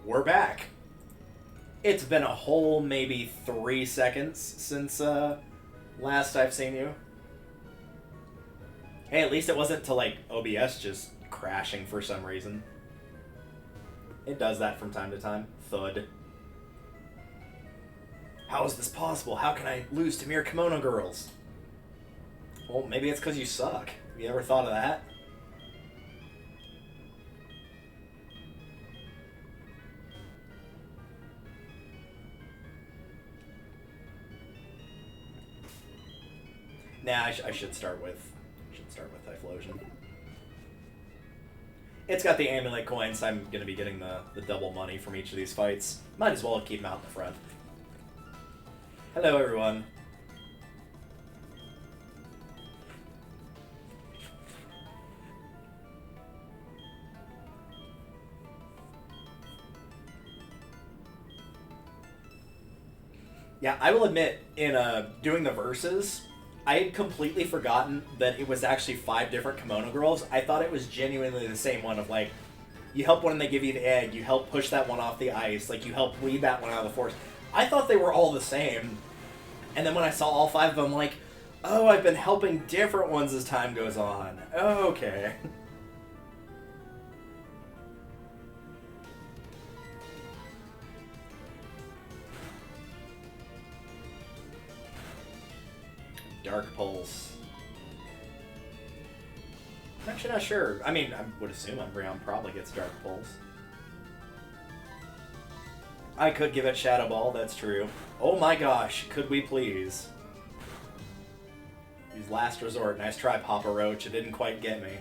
We're back. It's been a whole maybe 3 seconds since last I've seen you. Hey, at least it wasn't to like OBS just crashing for some reason. It does that from time to time. Thud. How is this possible? How can I lose to mere kimono girls? Well, maybe it's because you suck. Have you ever thought of that? Nah, I should start with Typhlosion. It's got the amulet coins. I'm going to be getting the double money from each of these fights. Might as well keep them out in the front. Hello, everyone. Yeah, I will admit, in doing the verses, I had completely forgotten that it was actually 5 different kimono girls. I thought it was genuinely the same one of, like, you help one and they give you the egg, you help push that one off the ice, like, you help weed that one out of the forest. I thought they were all the same. And then when I saw all 5 of them, like, oh, I've been helping different ones as time goes on. Okay. Dark Pulse. I'm actually not sure. I mean, I would assume Umbreon probably gets Dark Pulse. I could give it Shadow Ball, that's true. Oh my gosh, could we please? Use Last Resort. Nice try, Papa Roach. It didn't quite get me.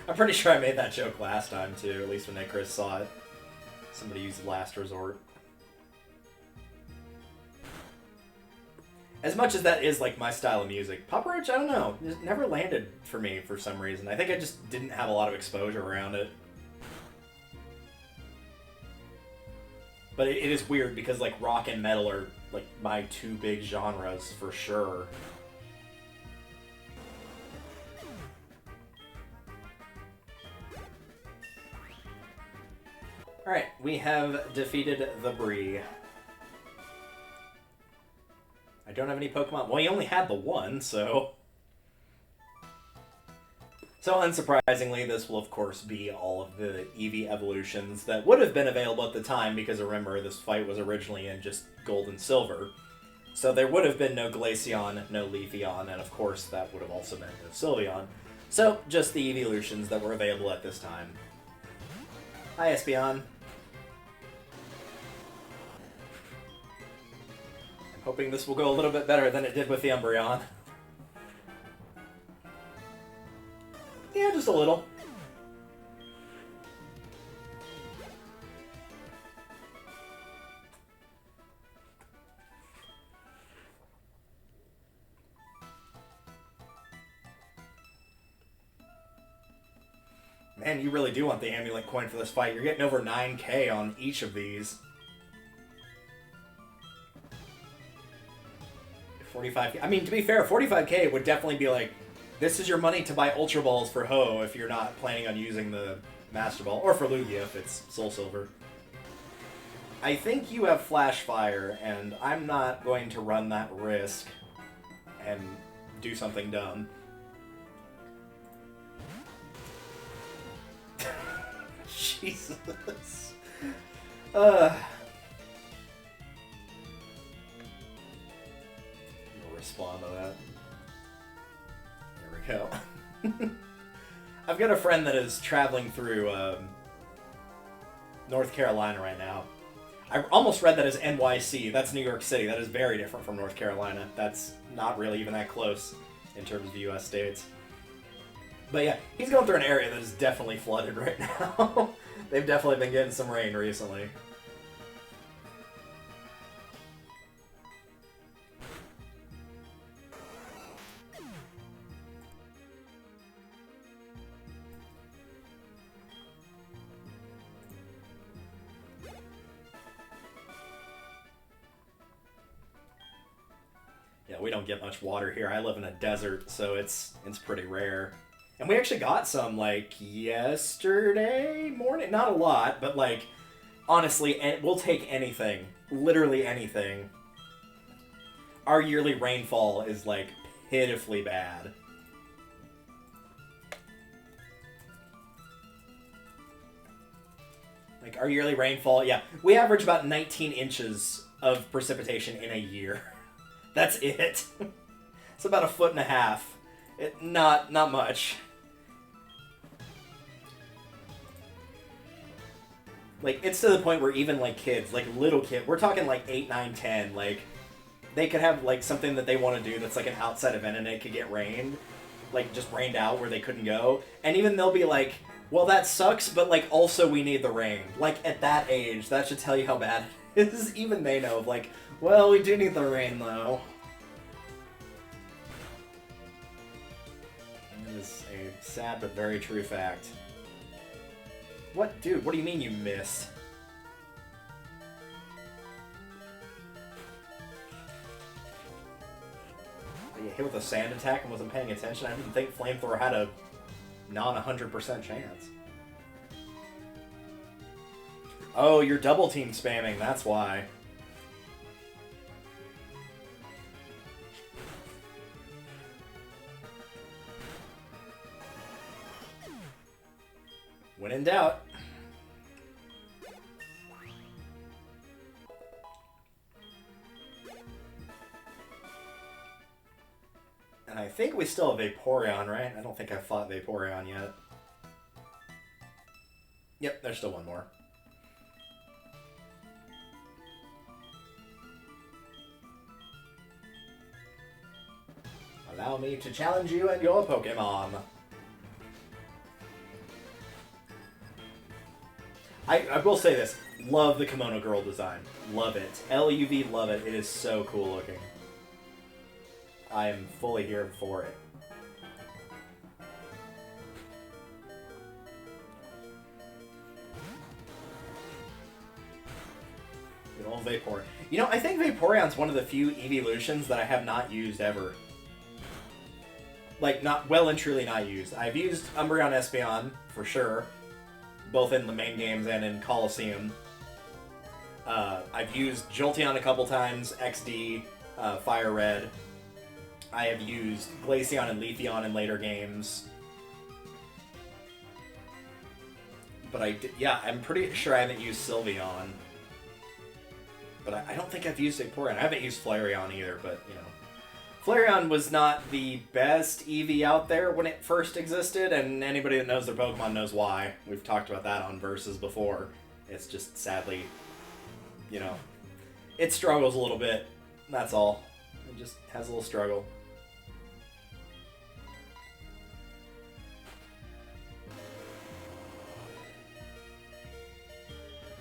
I'm pretty sure I made that joke last time, too, at least when Chris saw it. Somebody used Last Resort. As much as that is like my style of music, Papa Roach, I don't know, it never landed for me for some reason. I think I just didn't have a lot of exposure around it. But it is weird because like rock and metal are like my 2 big genres for sure. Alright, we have defeated the Bree. I don't have any Pokemon. Well, he only had the one, so... So, unsurprisingly, this will, of course, be all of the Eevee evolutions that would have been available at the time, because remember, this fight was originally in just Gold and Silver. So there would have been no Glaceon, no Leafeon, and of course, that would have also been no Sylveon. So, just the evolutions that were available at this time. Hi, Espeon. Hoping this will go a little bit better than it did with the Umbreon. Yeah, just a little. Man, you really do want the amulet coin for this fight. You're getting over 9k on each of these. 45k. I mean, to be fair, 45k would definitely be like, this is your money to buy Ultra Balls for Ho if you're not planning on using the Master Ball, or for Lugia if it's Soul Silver. I think you have Flash Fire, and I'm not going to run that risk and do something dumb. Jesus. Respond to that. There we go. I've got a friend that is traveling through North Carolina right now. I almost read that as NYC. That's New York City. That is very different from North Carolina. That's not really even that close in terms of U.S. states. But yeah, he's going through an area that is definitely flooded right now. They've definitely been getting some rain recently. we don't get much water here. I live in a desert, so it's pretty rare. And we actually got some, like, yesterday morning. Not a lot, but, like, honestly, we'll take anything. Literally anything. Our yearly rainfall is, like, pitifully bad. Like, our yearly rainfall, yeah. We average about 19 inches of precipitation in a year. That's it. It's about 1.5 feet. Not much. Like, it's to the point where even, like, kids, like, little kids, we're talking, like, 8, 9, 10, like, they could have, like, something that they want to do that's, like, an outside event and it could get rained. Like, just rained out where they couldn't go. And even they'll be like, well, that sucks, but, like, also we need the rain. Like, at that age, that should tell you how bad it is. Even they know, like, well, we do need the rain, though. That is a sad but very true fact. What? Dude, what do you mean you missed? You hit with a sand attack and wasn't paying attention? I didn't think Flamethrower had a non-100% chance. Oh, you're double team spamming, that's why. When in doubt. And I think we still have Vaporeon, right? I don't think I've fought Vaporeon yet. Yep, there's still one more. Allow me to challenge you and your Pokemon. I will say this. Love the Kimono Girl design. Love it. LUV, love it. It is so cool looking. I am fully here for it. Good old Vaporeon. You know, I think Vaporeon's one of the few evolutions that I have not used ever. Like, not well and truly not used. I've used Umbreon Espeon, for sure. Both in the main games and in Coliseum. I've used Jolteon a couple times, XD, Fire Red. I have used Glaceon and Leafeon in later games. But yeah, I'm pretty sure I haven't used Sylveon. But I don't think I've used Vaporeon. I haven't used Flareon either, but, you know. Flareon was not the best Eevee out there when it first existed, and anybody that knows their Pokemon knows why. We've talked about that on Versus before. It's just, sadly, you know, it struggles a little bit. That's all. It just has a little struggle.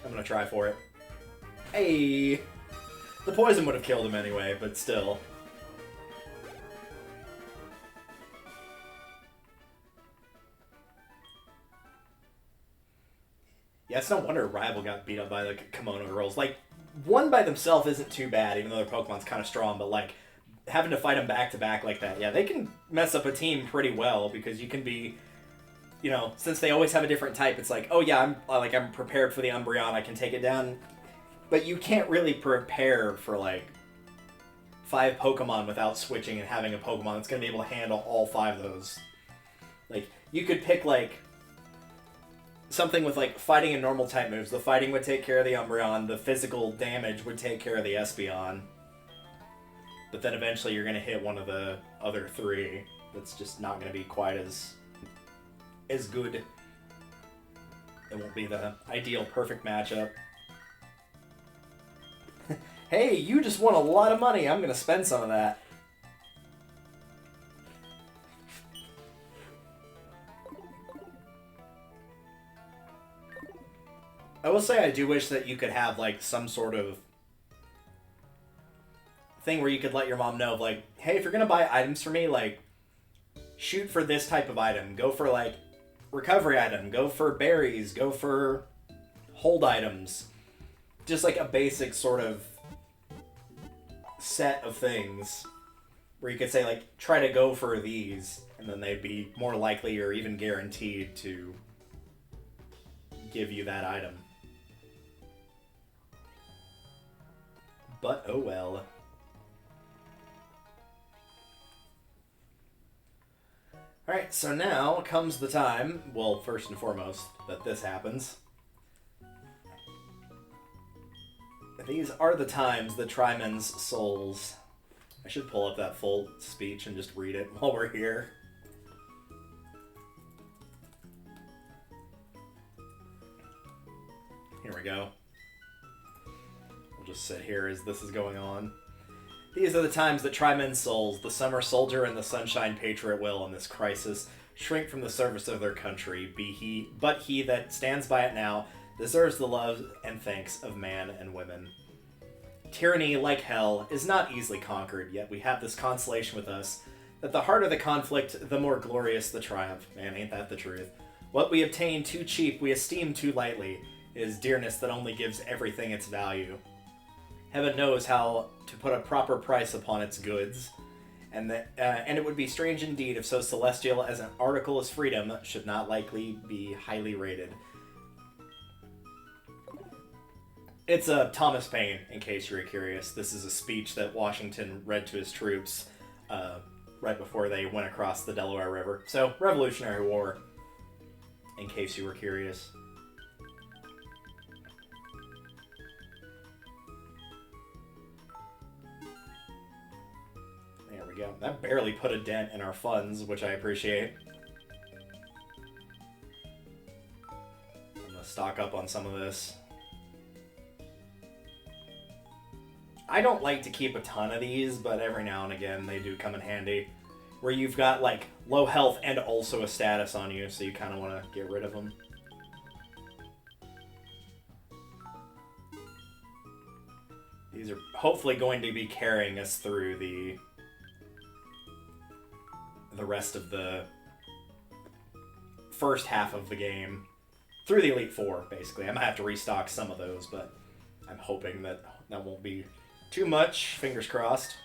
I'm gonna try for it. Hey! The poison would have killed him anyway, but still. Yeah, it's no wonder Rival got beat up by the Kimono Girls. Like, one by themselves isn't too bad, even though their Pokemon's kind of strong, but, like, having to fight them back-to-back like that, yeah, they can mess up a team pretty well, because you can be, you know, since they always have a different type, it's like, oh yeah, I'm prepared for the Umbreon, I can take it down. But you can't really prepare for, like, 5 Pokemon without switching and having a Pokemon that's going to be able to handle all 5 of those. Like, you could pick, like, something with, like, fighting and normal type moves. The fighting would take care of the Umbreon, the physical damage would take care of the Espeon. But then eventually you're going to hit one of the other 3 that's just not going to be quite as good. It won't be the ideal perfect matchup. Hey, you just won a lot of money. I'm going to spend some of that. I will say I do wish that you could have, like, some sort of thing where you could let your mom know, like, hey, if you're going to buy items for me, like, shoot for this type of item. Go for, like, recovery item. Go for berries. Go for hold items. Just, like, a basic sort of set of things. where you could say, like, try to go for these, and then they'd be more likely or even guaranteed to give you that item. But oh well. Alright, so now comes the time, well, first and foremost, that this happens. These are the times that try men's souls. I should pull up that full speech and just read it while we're here. Here we go. We'll just sit here as this is going on. These are the times that try men's souls. The summer soldier and the sunshine patriot will, in this crisis, shrink from the service of their country. But he that stands by it now deserves the love and thanks of man and women. Tyranny, like hell, is not easily conquered, yet we have this consolation with us, that the harder the conflict, the more glorious the triumph. Man, ain't that the truth. What we obtain too cheap, we esteem too lightly. It is dearness that only gives everything its value. Heaven knows how to put a proper price upon its goods, and it would be strange indeed if so celestial as an article as freedom should not likely be highly rated. It's Thomas Paine, in case you were curious. This is a speech that Washington read to his troops right before they went across the Delaware River. So, Revolutionary War, in case you were curious. There we go. That barely put a dent in our funds, which I appreciate. I'm going to stock up on some of this. I don't like to keep a ton of these, but every now and again they do come in handy. Where you've got, like, low health and also a status on you, so you kind of want to get rid of them. These are hopefully going to be carrying us through the rest of the first half of the game. Through the Elite Four, basically. I'm going to have to restock some of those, but I'm hoping that that won't be too much. Fingers crossed.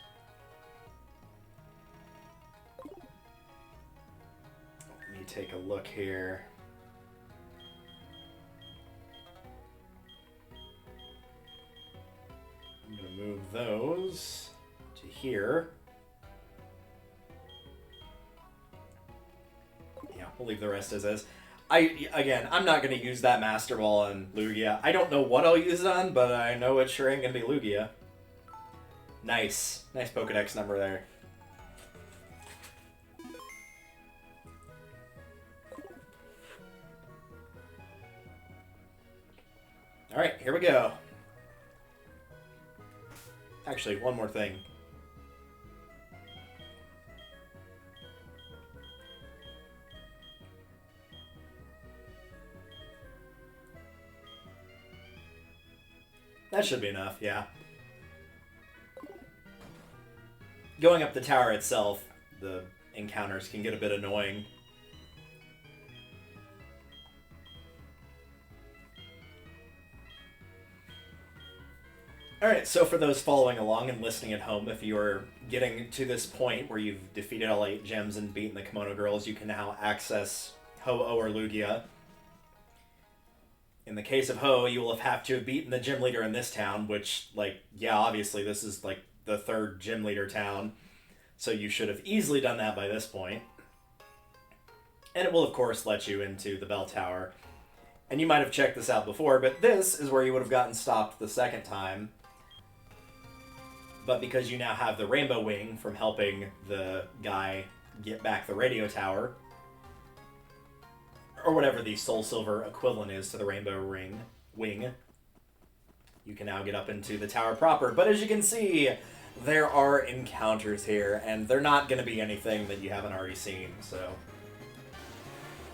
Let me take a look here. I'm going to move those to here. Yeah, we'll leave the rest as is. I'm not going to use that Master Ball on Lugia. I don't know what I'll use it on, but I know it sure ain't going to be Lugia. Nice. Nice Pokedex number there. Alright, here we go. Actually, one more thing. That should be enough, yeah. Going up the tower itself, the encounters can get a bit annoying. Alright, so for those following along and listening at home, if you're getting to this point where you've defeated all 8 gems and beaten the Kimono Girls, you can now access Ho-Oh or Lugia. In the case of Ho, you will have to have beaten the gym leader in this town, which, like, yeah, obviously this is, like, the 3rd gym leader town, so you should have easily done that by this point. And it will, of course, let you into the bell tower. And you might have checked this out before, but this is where you would have gotten stopped the second time. But because you now have the Rainbow Wing from helping the guy get back the radio tower, or whatever the Soul Silver equivalent is to the Rainbow Wing, you can now get up into the tower proper. But as you can see, there are encounters here, and they're not going to be anything that you haven't already seen, so...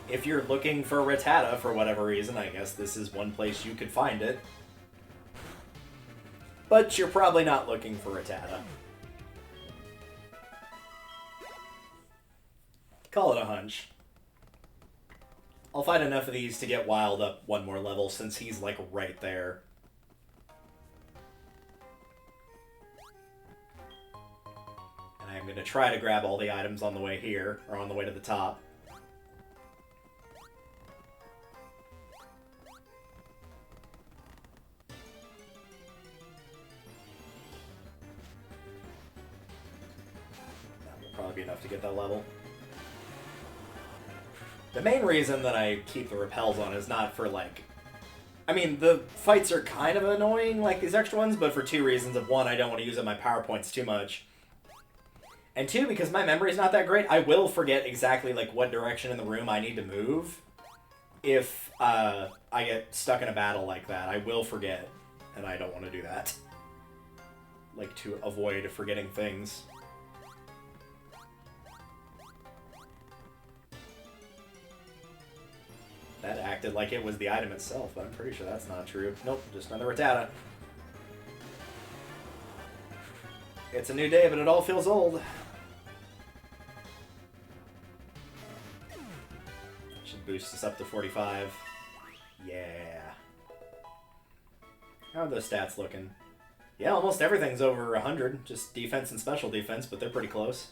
If you're looking for Rattata for whatever reason, I guess this is one place you could find it. But you're probably not looking for Rattata. Call it a hunch. I'll find enough of these to get Wild up one more level, since he's, like, right there. And I'm going to try to grab all the items on the way here, or on the way to the top. That will probably be enough to get that level. The main reason that I keep the repels on is not for, like... I mean, the fights are kind of annoying, like these extra ones, but for two reasons. Of one, I don't want to use up my power points too much. And two, because my memory's not that great, I will forget exactly, like, what direction in the room I need to move. If I get stuck in a battle like that, I will forget, and I don't want to do that. Like, to avoid forgetting things. That acted like it was the item itself, but I'm pretty sure that's not true. Nope, just another Rattata. It's a new day, but it all feels old. Should boost us up to 45. Yeah. How are those stats looking? Yeah, almost everything's over 100. Just defense and special defense, but they're pretty close.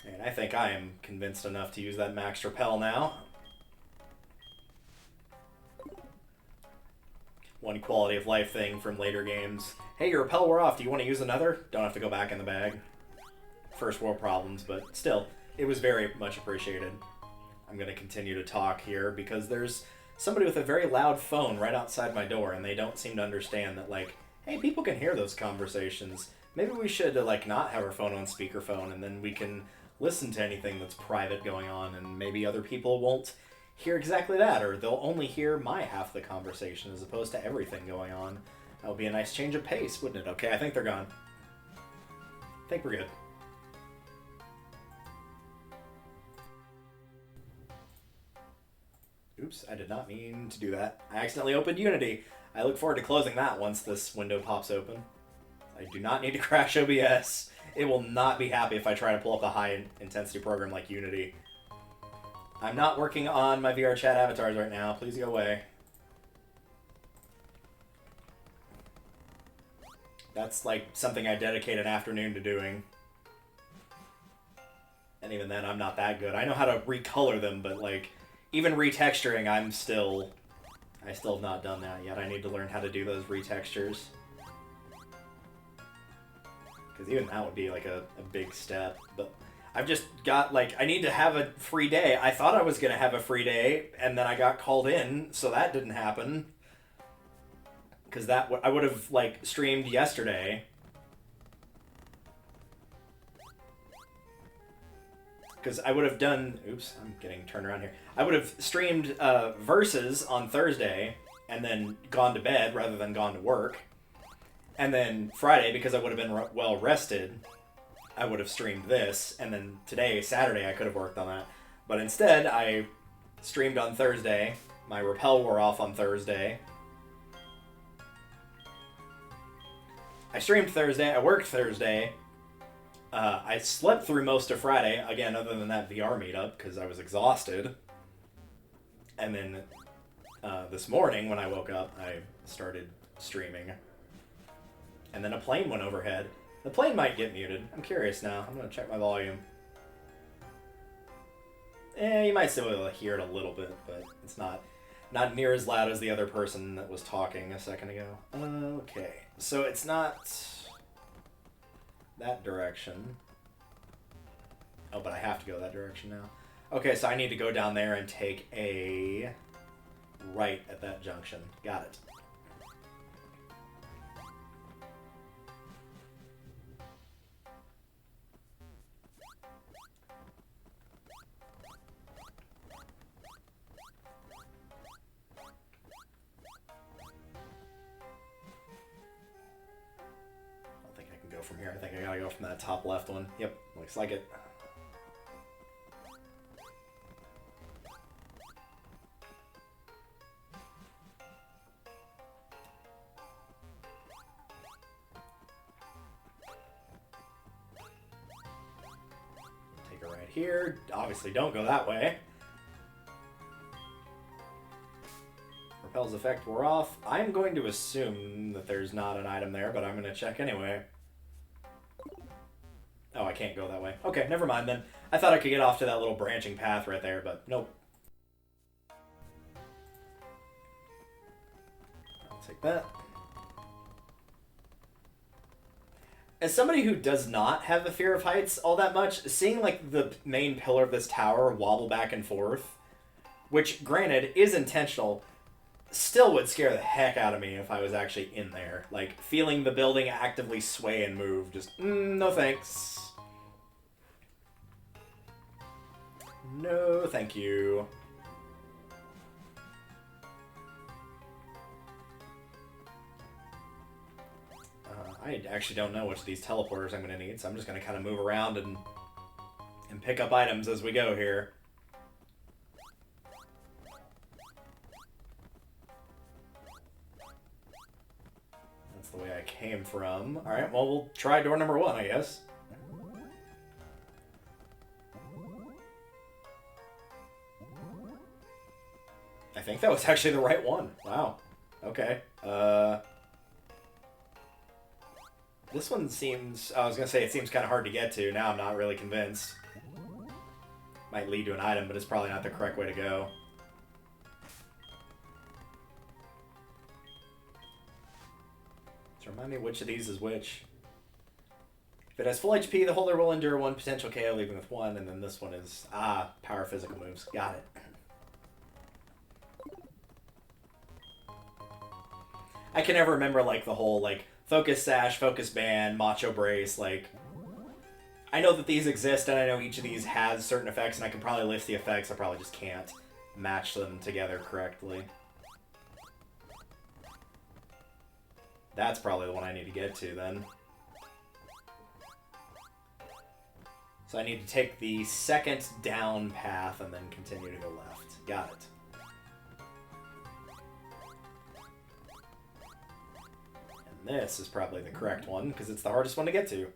And I think I am convinced enough to use that max repel now. One quality of life thing from later games. Hey, your repel wore off. Do you want to use another? Don't have to go back in the bag. First world problems, but still, it was very much appreciated. I'm going to continue to talk here because there's somebody with a very loud phone right outside my door, and they don't seem to understand that, like, hey, people can hear those conversations. Maybe we should, like, not have our phone on speakerphone, and then we can listen to anything that's private going on, and maybe other people won't hear exactly that, or they'll only hear my half the conversation as opposed to everything going on. That would be a nice change of pace, wouldn't it? Okay, I think they're gone. I think we're good. Oops, I did not mean to do that. I accidentally opened Unity. I look forward to closing that once this window pops open. I do not need to crash OBS. It will not be happy if I try to pull up a high-intensity program like Unity. I'm not working on my VR chat avatars right now. Please go away. That's like something I dedicate an afternoon to doing. And even then, I'm not that good. I know how to recolor them, but like, even retexturing, I still have not done that yet. I need to learn how to do those retextures. Because even that would be like a big step. But I've just got, like, I need to have a free day. I thought I was going to have a free day, and then I got called in, so that didn't happen. Because I would have, like, streamed yesterday. Because I would have done... Oops, I'm getting turned around here. I would have streamed Versus on Thursday, and then gone to bed rather than gone to work. And then Friday, because I would have been well rested, I would have streamed this. And then today, Saturday, I could have worked on that. But instead, I streamed on Thursday. My repel wore off on Thursday. I streamed Thursday. I worked Thursday. I slept through most of Friday. Again, other than that VR meetup, because I was exhausted. And then this morning, when I woke up, I started streaming. And then a plane went overhead. The plane might get muted. I'm curious now. I'm going to check my volume. You might still be able to hear it a little bit, but it's not near as loud as the other person that was talking a second ago. Okay. So it's not that direction. Oh, but I have to go that direction now. Okay, so I need to go down there and take a right at that junction. Got it. From here. I think I gotta go from that top left one. Yep, looks like it. Take it right here. Obviously don't go that way. Repel's effect wore off. I'm going to assume that there's not an item there, but I'm going to check anyway. Oh, I can't go that way. Okay, never mind then. I thought I could get off to that little branching path right there, but nope. I'll take that. As somebody who does not have a fear of heights all that much, seeing like the main pillar of this tower wobble back and forth, which granted is intentional, still would scare the heck out of me if I was actually in there. Like, feeling the building actively sway and move, just, no thanks. No, thank you. I actually don't know which of these teleporters I'm going to need, so I'm just going to kind of move around and pick up items as we go here. That's the way I came from. Alright, well, we'll try door number 1, I guess. I think that was actually the right one. Wow. Okay. This one seems... I was going to say it seems kind of hard to get to. Now I'm not really convinced. Might lead to an item, but it's probably not the correct way to go. So remind me which of these is which. If it has full HP, the holder will endure 1 potential KO, leaving with 1, and then this one is... power physical moves. Got it. I can never remember, like, the whole, like... Focus Sash, Focus Band, Macho Brace, like... I know that these exist, and I know each of these has certain effects, and I can probably list the effects, I probably just can't match them together correctly. That's probably the one I need to get to, then. So I need to take the second down path, and then continue to go left. Got it. This is probably the correct one, because it's the hardest one to get to.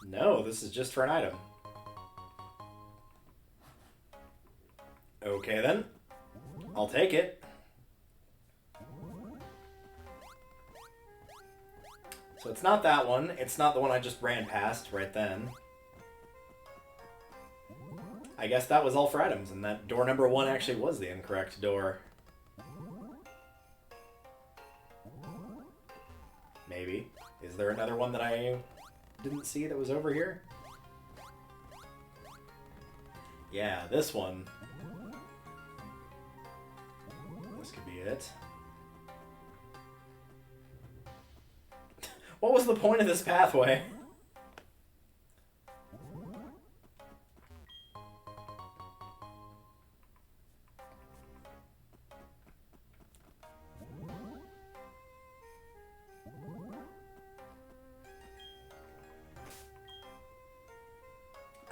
No, this is just for an item. Okay, then. I'll take it. So it's not that one. It's not the one I just ran past right then. I guess that was all for items, and that door number 1 actually was the incorrect door. Maybe. Is there another one that I didn't see that was over here? Yeah, this one. This could be it. What was the point of this pathway?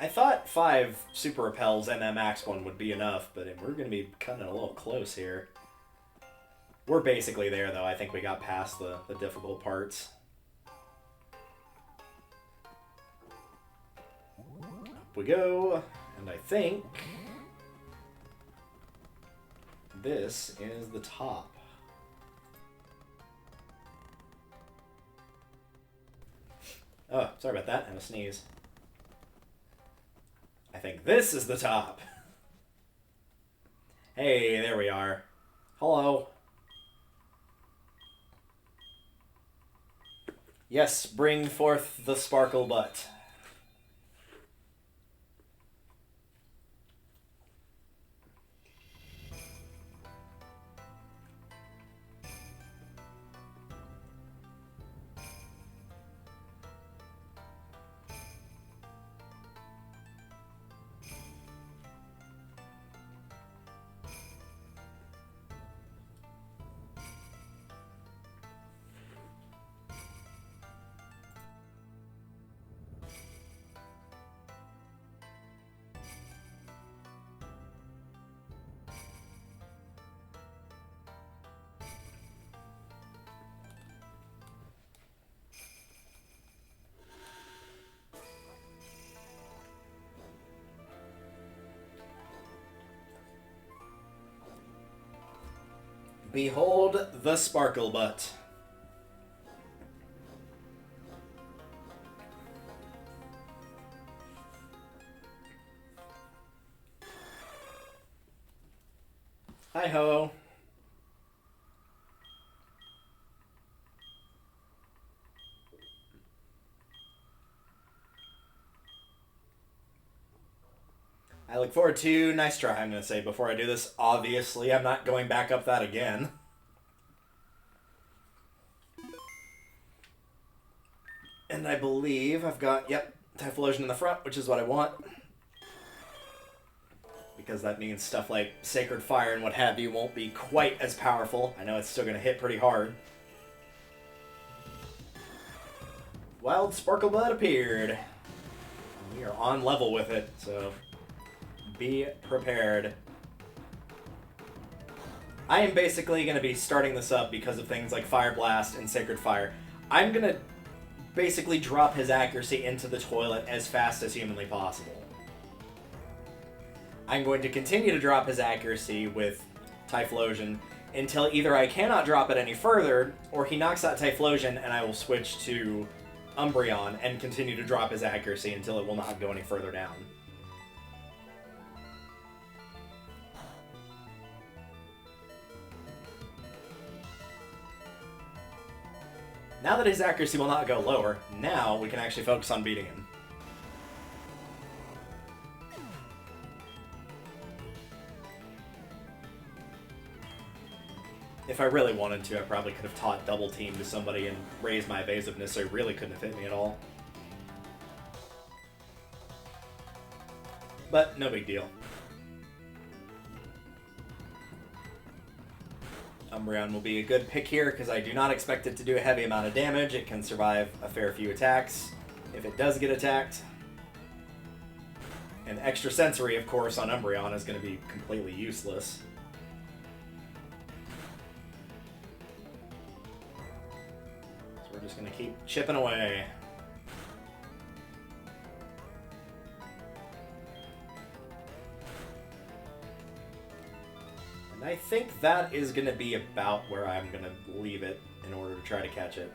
I thought 5 Super Repels and that max one would be enough, but we're going to be cutting it a little close here. We're basically there, though. I think we got past the difficult parts. Up we go, and I think this is the top. Oh, sorry about that. I had a sneeze. I think this is the top. Hey, there we are. Hello. Yes, bring forth the sparkle butt. Behold the Sparkle Butt. Hi-ho. I look forward to... Nice try, I'm going to say, before I do this. Obviously, I'm not going back up that again. And I believe I've got, yep, Typhlosion in the front, which is what I want. Because that means stuff like Sacred Fire and what have you won't be quite as powerful. I know it's still going to hit pretty hard. Wild Sparkle Bud appeared. We are on level with it, so be prepared. I am basically going to be starting this up because of things like Fire Blast and Sacred Fire. I'm going to basically drop his accuracy into the toilet as fast as humanly possible. I'm going to continue to drop his accuracy with Typhlosion until either I cannot drop it any further, or he knocks out Typhlosion and I will switch to Umbreon and continue to drop his accuracy until it will not go any further down. Now that his accuracy will not go lower, now we can actually focus on beating him. If I really wanted to, I probably could have taught Double Team to somebody and raised my evasiveness so he really couldn't have hit me at all. But no big deal. Umbreon will be a good pick here because I do not expect it to do a heavy amount of damage. It can survive a fair few attacks if it does get attacked. And Extra Sensory, of course, on Umbreon is going to be completely useless. So we're just going to keep chipping away. And I think that is going to be about where I'm going to leave it in order to try to catch it.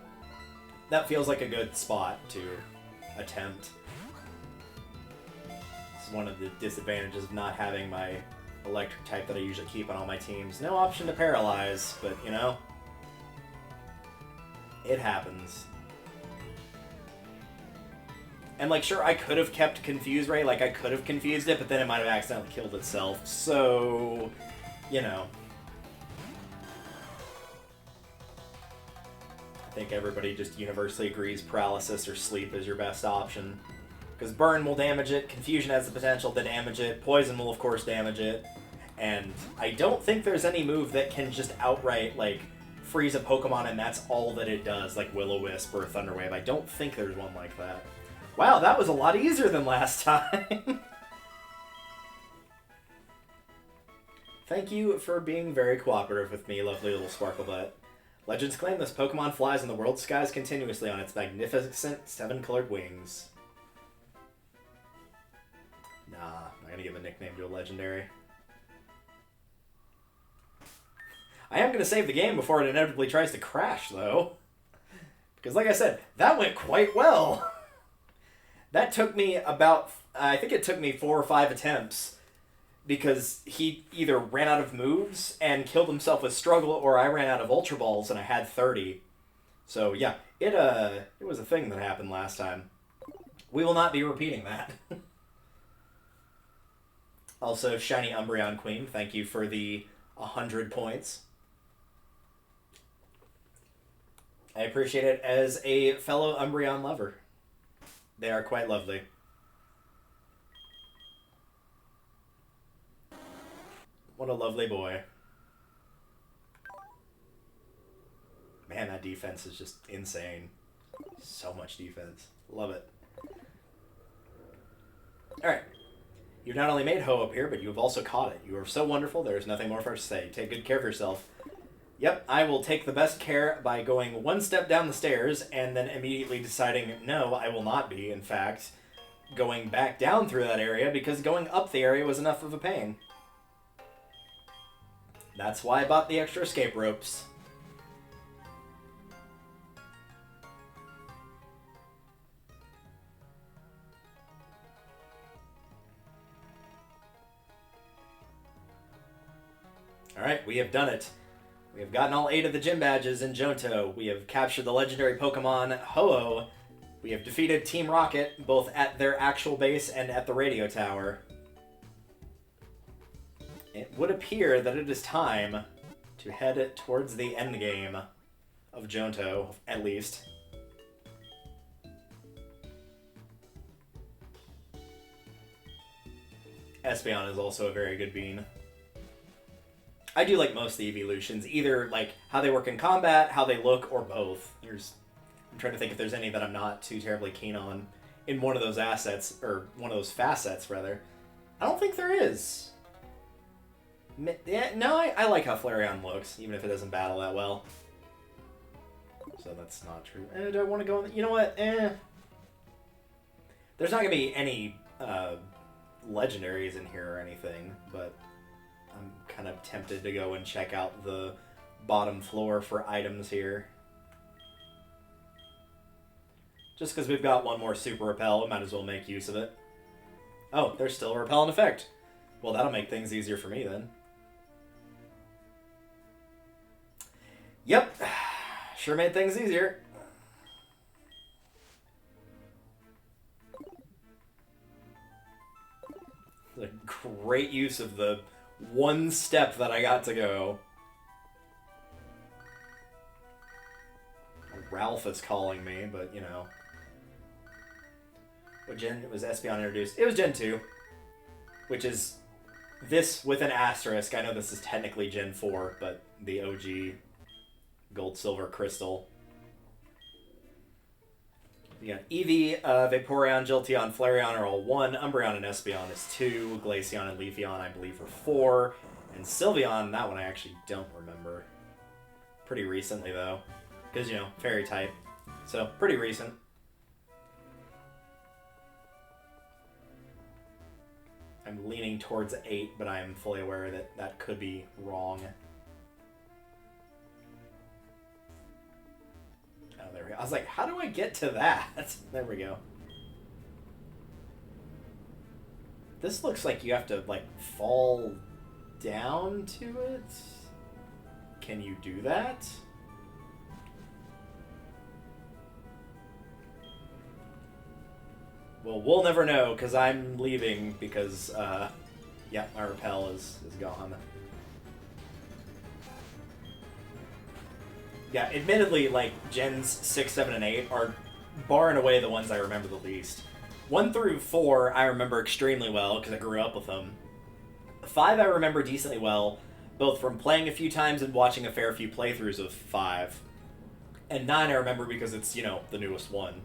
That feels like a good spot to attempt. It's one of the disadvantages of not having my electric type that I usually keep on all my teams. No option to paralyze, but you know, it happens. And like, sure, I could have kept Confuse Ray, like I could have confused it, but then it might have accidentally killed itself, so... you know. I think everybody just universally agrees Paralysis or Sleep is your best option. Because Burn will damage it, Confusion has the potential to damage it, Poison will of course damage it, and I don't think there's any move that can just outright, like, freeze a Pokemon and that's all that it does, like Will-O-Wisp or Thunder Wave. I don't think there's one like that. Wow, that was a lot easier than last time! Thank you for being very cooperative with me, lovely little Sparkle Butt. Legends claim this Pokemon flies in the world skies continuously on its magnificent 7-colored wings. Nah, I'm not gonna give a nickname to a legendary. I am gonna save the game before it inevitably tries to crash, though. Because like I said, that went quite well. That took me about, I think it took me 4 or 5 attempts. Because he either ran out of moves and killed himself with Struggle, or I ran out of Ultra Balls and I had 30. So yeah, it was a thing that happened last time. We will not be repeating that. Also, Shiny Umbreon Queen, thank you for the 100 points. I appreciate it as a fellow Umbreon lover. They are quite lovely. What a lovely boy. Man, that defense is just insane. So much defense. Love it. Alright. You've not only made Ho appear, but you have also caught it. You are so wonderful, there is nothing more for us to say. Take good care of yourself. Yep, I will take the best care by going 1 step down the stairs and then immediately deciding, no, I will not be, in fact, going back down through that area because going up the area was enough of a pain. That's why I bought the extra escape ropes. Alright, we have done it. We have gotten all 8 of the gym badges in Johto. We have captured the legendary Pokemon Ho-Oh. We have defeated Team Rocket, both at their actual base and at the radio tower. It would appear that it is time to head towards the endgame of Johto, at least. Espeon is also a very good bean. I do like most of the evolutions, either like how they work in combat, how they look, or both. I'm trying to think if there's any that I'm not too terribly keen on in one of those assets, or one of those facets, rather. I don't think there is. Yeah, no, I like how Flareon looks, even if it doesn't battle that well. So that's not true. Do I want to go in? You know what? There's not going to be any legendaries in here or anything, but I'm kind of tempted to go and check out the bottom floor for items here. Just because we've got one more Super Repel, we might as well make use of it. Oh, there's still a Repel in effect. Well, that'll make things easier for me then. Yep, sure made things easier. A great use of the one step that I got to go. Ralph is calling me, but you know. What gen was Espeon introduced? It was Gen 2. Which is this with an asterisk. I know this is technically Gen 4, but the OG Gold, Silver, Crystal. You got Eevee, Vaporeon, Jolteon, Flareon are all 1. Umbreon and Espeon is 2. Glaceon and Leafeon, I believe, are 4. And Sylveon, that one I actually don't remember. Pretty recently, though. Because, you know, fairy type. So, pretty recent. I'm leaning towards 8, but I am fully aware that that could be wrong. Oh, there we go. I was like, how do I get to that? There we go. This looks like you have to, like, fall down to it. Can you do that? Well, we'll never know, because I'm leaving, because, yeah, my Repel is gone. Yeah, admittedly, like, Gens 6, 7, and 8 are, bar and away, the ones I remember the least. 1 through 4 I remember extremely well, because I grew up with them. 5 I remember decently well, both from playing a few times and watching a fair few playthroughs of 5. And 9 I remember because it's, you know, the newest one.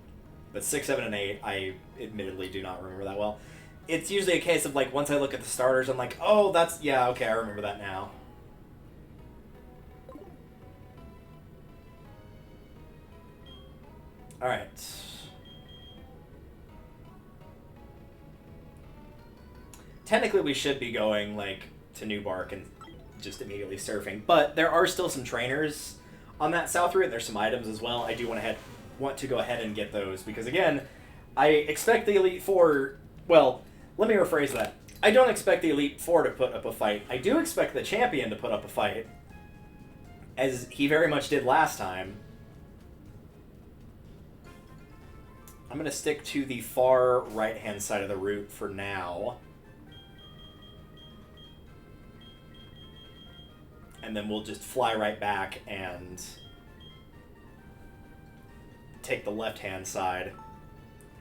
But 6, 7, and 8, I admittedly do not remember that well. It's usually a case of, like, once I look at the starters, I'm like, oh, that's, yeah, okay, I remember that now. Alright. Technically, we should be going, like, to New Bark and just immediately surfing. But there are still some trainers on that south route. There's some items as well. I do want to go ahead and get those. Because, again, I expect the Elite Four... Well, let me rephrase that. I don't expect the Elite Four to put up a fight. I do expect the champion to put up a fight. As he very much did last time. I'm going to stick to the far right-hand side of the route for now. And then we'll just fly right back and take the left-hand side.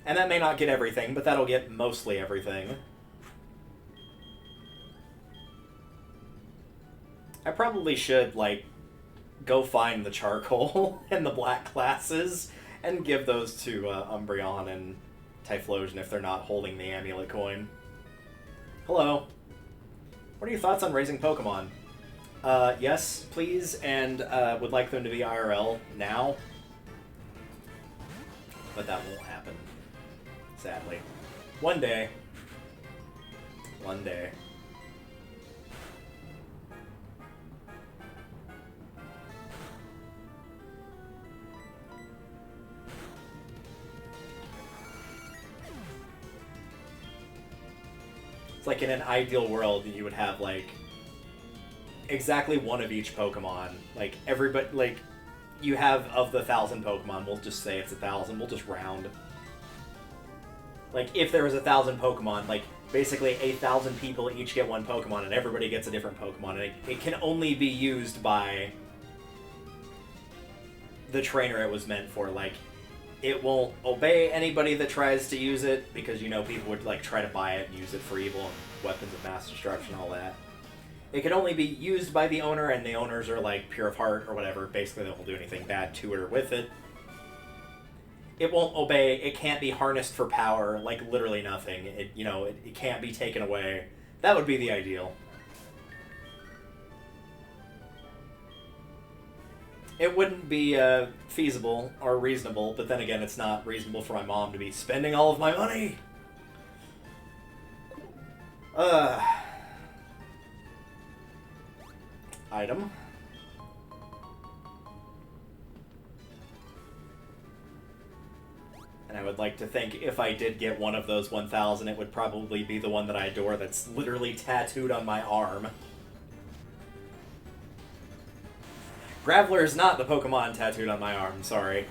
And that may not get everything, but that'll get mostly everything. I probably should, like, go find the charcoal and the black classes and give those to Umbreon and Typhlosion if they're not holding the amulet coin. Hello. What are your thoughts on raising Pokemon? Yes, please, and would like them to be IRL now. But that won't happen, sadly. One day. One day. It's like in an ideal world, you would have like exactly one of each Pokemon. Like everybody, like you have of the 1,000 Pokemon. We'll just say it's 1,000. We'll just round. Like if there was 1,000 Pokemon, like basically 1,000 people each get one Pokemon, and everybody gets a different Pokemon, and it can only be used by the trainer it was meant for. Like, it won't obey anybody that tries to use it, because, you know, people would, like, try to buy it and use it for evil and weapons of mass destruction and all that. It can only be used by the owner, and the owners are, like, pure of heart or whatever. Basically, they won't do anything bad to it or with it. It won't obey. It can't be harnessed for power. Like, literally nothing. It, you know, it can't be taken away. That would be the ideal. It wouldn't be feasible or reasonable, but then again, it's not reasonable for my mom to be spending all of my money. Item. And I would like to think if I did get one of those 1,000, it would probably be the one that I adore that's literally tattooed on my arm. Graveler is not the Pokemon tattooed on my arm, sorry.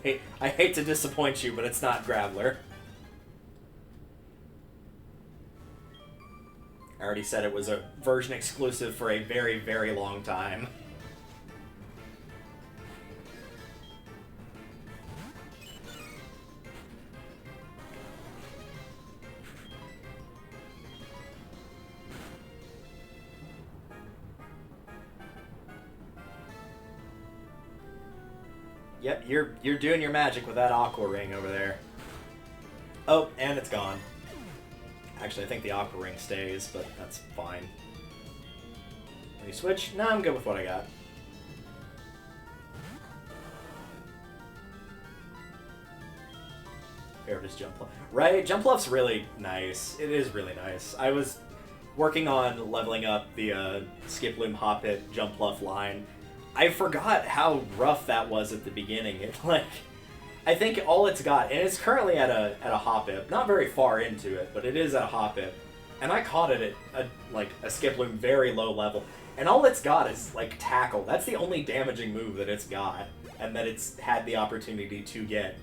Hey, I hate to disappoint you, but it's not Graveler. I already said it was a version exclusive for a very, very long time. Yep, you're doing your magic with that Aqua Ring over there. Oh, and it's gone. Actually, I think the Aqua Ring stays, but that's fine. Let me switch? No, I'm good with what I got. Favorite is Jumpluff. Right, Jumpluff's really nice. It is really nice. I was working on leveling up the Skiploom, Hoppip, Jumpluff line. I forgot how rough that was at the beginning. It, like, I think all it's got, and it's currently at a Hoppip, not very far into it, but it is at a Hoppip, and I caught it at a Skiploom very low level, and all it's got is like Tackle. That's the only damaging move that it's got, and that it's had the opportunity to get,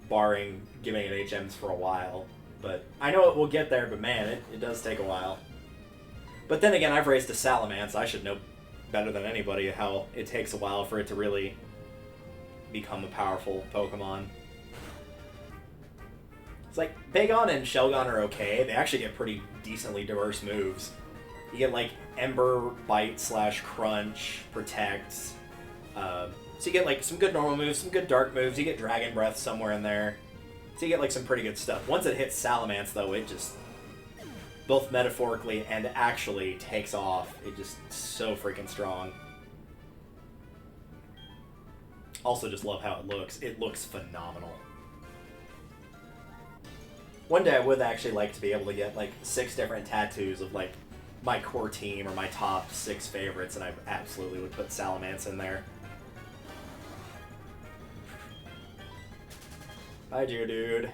barring giving it HMs for a while. But I know it will get there, but man, it does take a while. But then again, I've raised a Salamence. I should know better than anybody how it takes a while for it to really become a powerful Pokemon. It's like, Bagon and Shelgon are okay. They actually get pretty decently diverse moves. You get like Ember, Bite / Crunch, Protect. So you get like some good normal moves, some good dark moves. You get Dragon Breath somewhere in there. So you get like some pretty good stuff. Once it hits Salamence though, it just, both metaphorically and actually, takes off. It just so freaking strong. Also just love how it looks. It looks phenomenal. One day I would actually like to be able to get like 6 different tattoos of like my core team or my top 6 favorites, and I absolutely would put Salamence in there. Bye, Geodude.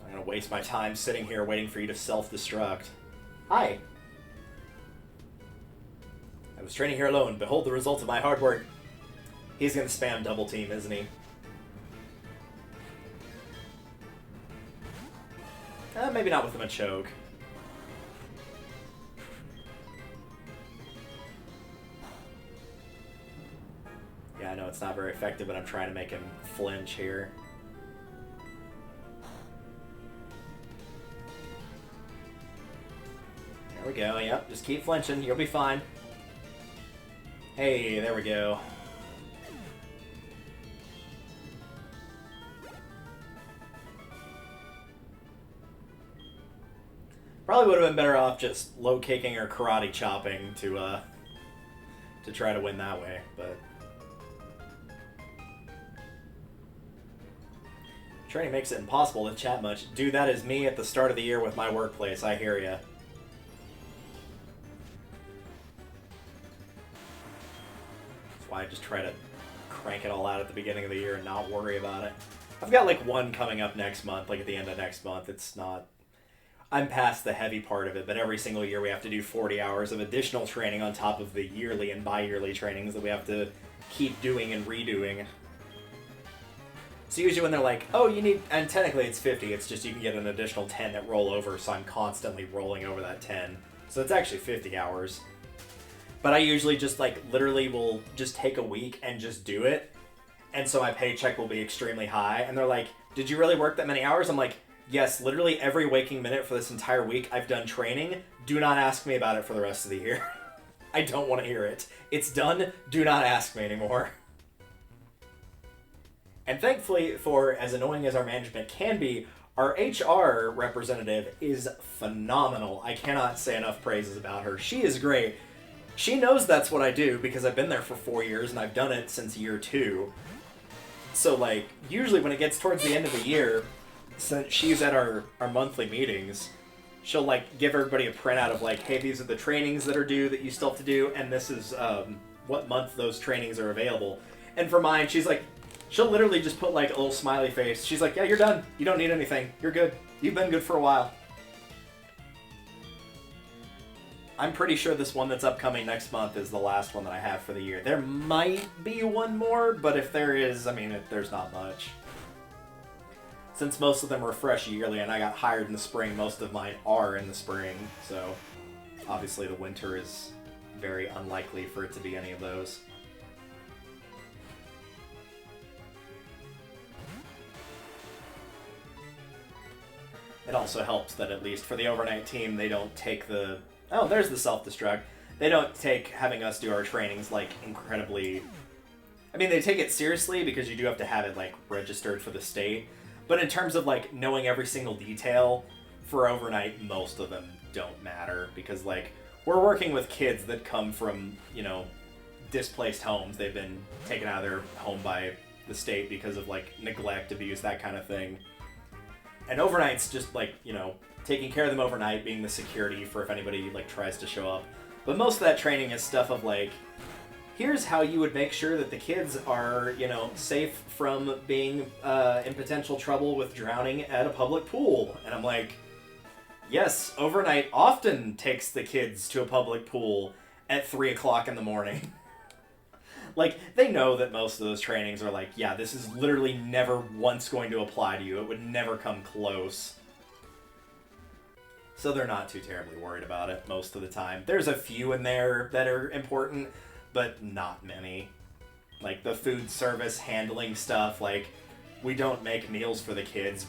I'm gonna waste my time sitting here waiting for you to self-destruct. Hi! I was training here alone. Behold the results of my hard work. He's gonna spam double team, isn't he? Maybe not with him a choke. Yeah, I know it's not very effective, but I'm trying to make him flinch here. There we go, yep, just keep flinching, you'll be fine. Hey, there we go. Probably would have been better off just low kicking or karate chopping to try to win that way, but training makes it impossible to chat much. Dude, that is me at the start of the year with my workplace, I hear ya. That's why I just try to crank it all out at the beginning of the year and not worry about it. I've got like one coming up next month, like at the end of next month. It's not... I'm past the heavy part of it, but every single year we have to do 40 hours of additional training on top of the yearly and bi-yearly trainings that we have to keep doing and redoing. So usually when they're like, oh, you need... And technically it's 50, it's just you can get an additional 10 that roll over, so I'm constantly rolling over that 10. So it's actually 50 hours. But I usually just, like, literally will just take a week and just do it. And so my paycheck will be extremely high. And they're like, did you really work that many hours? I'm like, yes, literally every waking minute for this entire week I've done training. Do not ask me about it for the rest of the year. I don't want to hear it. It's done. Do not ask me anymore. And thankfully, for as annoying as our management can be, our HR representative is phenomenal. I cannot say enough praises about her. She is great. She knows that's what I do because I've been there for 4 years and I've done it since year 2. So, like, usually when it gets towards the end of the year, since she's at our monthly meetings, she'll, like, give everybody a printout of, like, hey, these are the trainings that are due that you still have to do, and this is what month those trainings are available. And for mine, she's like, she'll literally just put, like, a little smiley face. She's like, yeah, you're done. You don't need anything. You're good. You've been good for a while. I'm pretty sure this one that's upcoming next month is the last one that I have for the year. There might be one more, but if there is, I mean, there's not much. Since most of them refresh yearly and I got hired in the spring, most of mine are in the spring, so obviously the winter is very unlikely for it to be any of those. It also helps that at least for the overnight team, they don't take the... Oh, there's the self-destruct. They don't take having us do our trainings, like, incredibly... I mean, they take it seriously because you do have to have it, like, registered for the state. But in terms of, like, knowing every single detail, for overnight, most of them don't matter. Because, like, we're working with kids that come from, you know, displaced homes. They've been taken out of their home by the state because of, like, neglect, abuse, that kind of thing. And overnight's just, like, you know, taking care of them overnight, being the security for if anybody, like, tries to show up. But most of that training is stuff of, like, here's how you would make sure that the kids are, you know, safe from being in potential trouble with drowning at a public pool. And I'm like, yes, overnight often takes the kids to a public pool at 3 o'clock in the morning. Like, they know that most of those trainings are like, yeah, this is literally never once going to apply to you. It would never come close. So they're not too terribly worried about it most of the time. There's a few in there that are important, but not many. Like, the food service handling stuff, like, we don't make meals for the kids.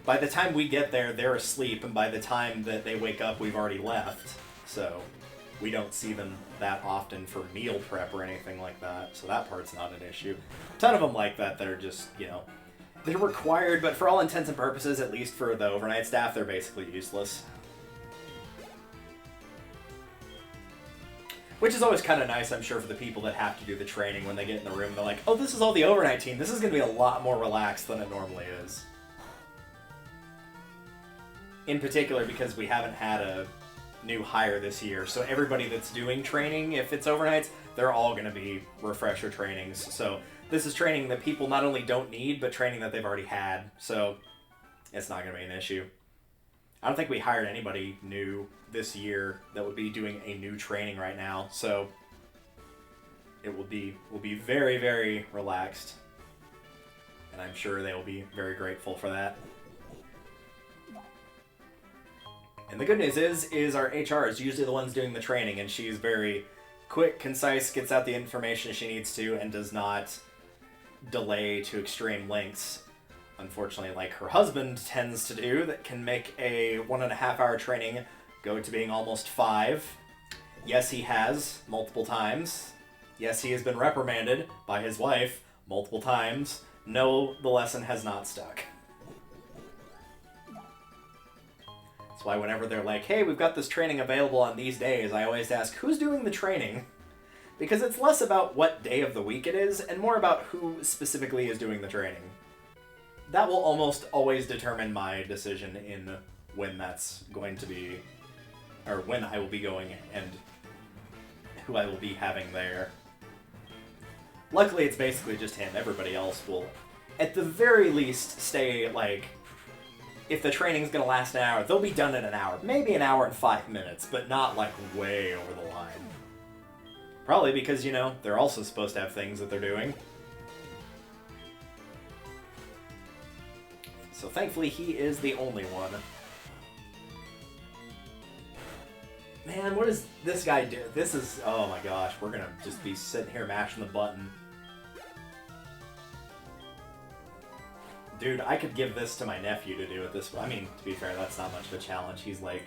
By the time we get there, they're asleep, and by the time that they wake up, we've already left. So we don't see them that often for meal prep or anything like that, so that part's not an issue. A ton of them like that are just, you know, they're required, but for all intents and purposes, at least for the overnight staff, they're basically useless. Which is always kind of nice, I'm sure, for the people that have to do the training when they get in the room. They're like, oh, this is all the overnight team. This is going to be a lot more relaxed than it normally is. In particular, because we haven't had a new hire this year, so everybody that's doing training, if it's overnights, they're all going to be refresher trainings. So this is training that people not only don't need, but training that they've already had. So it's not going to be an issue. I don't think we hired anybody new this year that would be doing a new training right now, so it will be very, very relaxed, and I'm sure they will be very grateful for that. And the good news is our HR is usually the ones doing the training, and she's very quick, concise, gets out the information she needs to, and does not delay to extreme lengths. Unfortunately, like her husband tends to do, that can make a 1.5 hour training go to being almost 5. Yes, he has, multiple times. Yes, he has been reprimanded by his wife multiple times. No, the lesson has not stuck. That's why whenever they're like, hey, we've got this training available on these days, I always ask, who's doing the training? Because it's less about what day of the week it is, and more about who specifically is doing the training. That will almost always determine my decision in when that's going to be, or when I will be going and who I will be having there. Luckily, it's basically just him. Everybody else will at the very least, stay, like, if the training's gonna last an hour, they'll be done in an hour. Maybe an hour and 5 minutes, but not, like, way over the line. Probably because, you know, they're also supposed to have things that they're doing. So thankfully, he is the only one. Man, what does this guy do? This is... oh my gosh, we're gonna just be sitting here mashing the button. Dude, I could give this to my nephew to do it this way. I mean, to be fair, that's not much of a challenge. He's like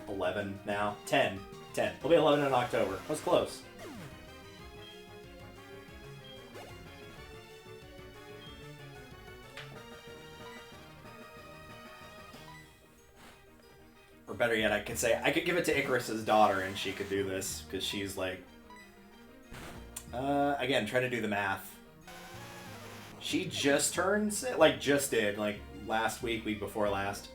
11 now. 10. 10. He'll be 11 in October. That was close. Or better yet, I could say, I could give it to Icarus's daughter and she could do this, because she's like... again, try to do the math. She just turned, like, just did, like, last week, week before last.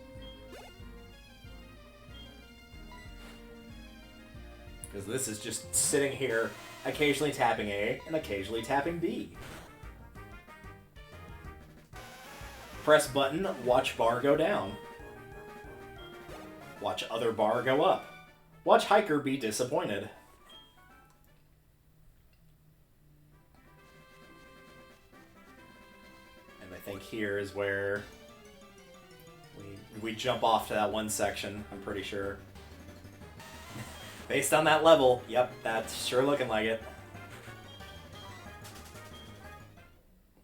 Because this is just sitting here, occasionally tapping A, and occasionally tapping B. Press button, watch bar go down. Watch other bar go up. Watch hiker be disappointed. I think here is where we jump off to that one section, I'm pretty sure. Based on that level, yep, that's sure looking like it.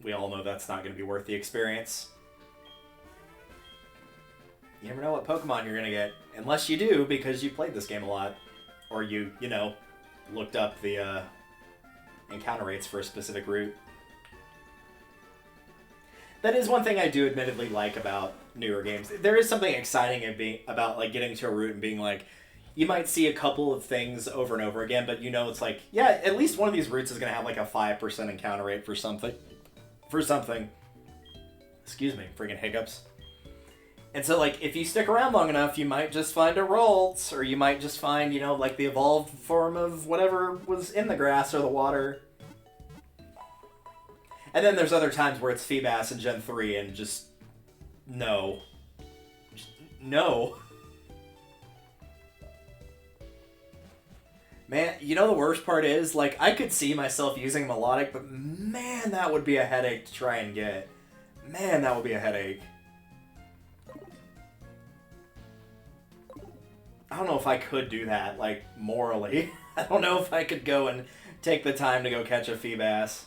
We all know that's not going to be worth the experience. You never know what Pokemon you're going to get. Unless you do, because you played this game a lot. Or you know, looked up the encounter rates for a specific route. That is one thing I do admittedly like about newer games. There is something exciting about like getting to a route and being like, you might see a couple of things over and over again, but you know it's like, yeah, at least one of these routes is going to have like a 5% encounter rate for something. Excuse me, freaking hiccups. And so like, if you stick around long enough, you might just find a Ralts, or you might just find, you know, like the evolved form of whatever was in the grass or the water. And then there's other times where it's Feebas in Gen 3 and just... no. Just, no. Man, you know the worst part is, like, I could see myself using Melodic, but man, that would be a headache to try and get. Man, that would be a headache. I don't know if I could do that, like, morally. I don't know if I could go and take the time to go catch a Feebas.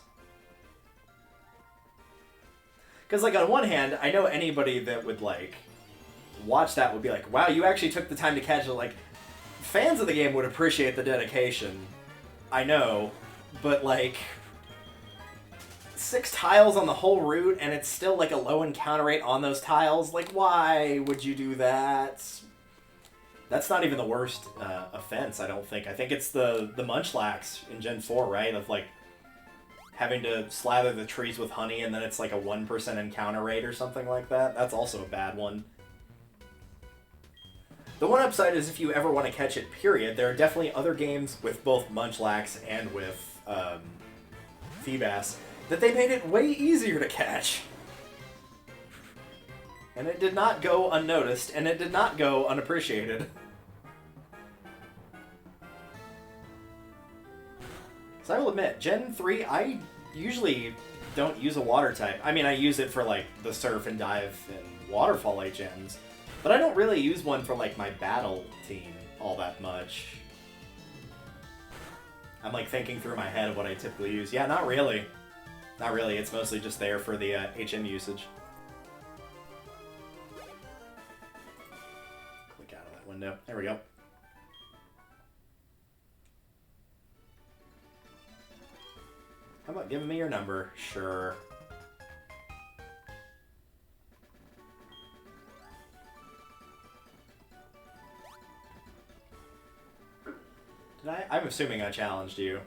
Because, like, on one hand, I know anybody that would, like, watch that would be like, wow, you actually took the time to catch it. Like, fans of the game would appreciate the dedication. I know. But, like, 6 tiles on the whole route, and it's still, like, a low encounter rate on those tiles. Like, why would you do that? That's not even the worst offense, I don't think. I think it's the Munchlax in Gen 4, right? Of, like, having to slather the trees with honey, and then it's like a 1% encounter rate or something like that. That's also a bad one. The one upside is if you ever want to catch it, period, there are definitely other games with both Munchlax and with Feebas that they made it way easier to catch. And it did not go unnoticed, and it did not go unappreciated. So I will admit, Gen 3, I usually don't use a water type. I mean, I use it for, like, the surf and dive and waterfall late gens, but I don't really use one for, like, my battle team all that much. I'm, like, thinking through my head of what I typically use. Yeah, not really. Not really. It's mostly just there for the HM usage. Click out of that window. There we go. How about giving me your number? Sure. Did I? I'm assuming I challenged you.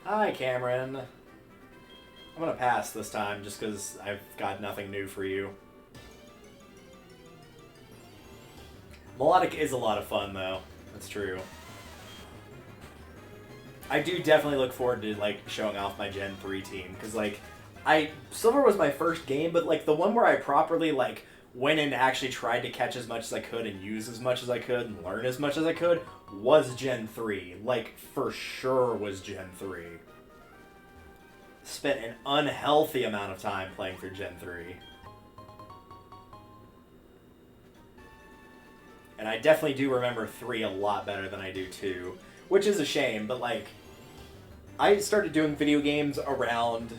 Hi, Cameron. I'm gonna pass this time just because I've got nothing new for you. Melodic is a lot of fun, though. That's true. I do definitely look forward to, like, showing off my Gen 3 team, because, like, Silver was my first game, but, like, the one where I properly, like, went and actually tried to catch as much as I could and use as much as I could and learn as much as I could was Gen 3. Like, for sure was Gen 3. Spent an unhealthy amount of time playing through Gen 3. And I definitely do remember 3 a lot better than I do 2, which is a shame, but, like, I started doing video games around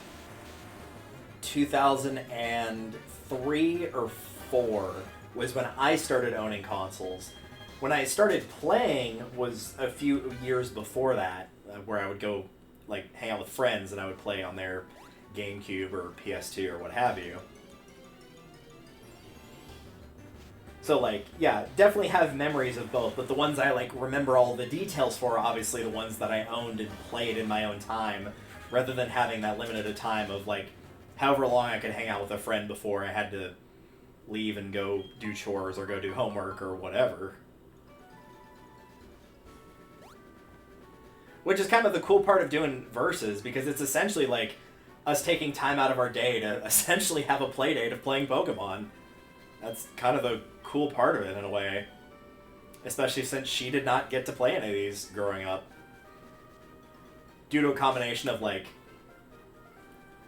2003 or 4 was when I started owning consoles. When I started playing was a few years before that, where I would go, like, hang out with friends and I would play on their GameCube or PS2 or what have you. So, like, yeah, definitely have memories of both, but the ones I, like, remember all the details for are obviously the ones that I owned and played in my own time, rather than having that limited time of, like, however long I could hang out with a friend before I had to leave and go do chores or go do homework or whatever. Which is kind of the cool part of doing Versus, because it's essentially, like, us taking time out of our day to essentially have a play date of playing Pokemon. That's kind of the cool part of it, in a way. Especially since she did not get to play any of these growing up. Due to a combination of, like...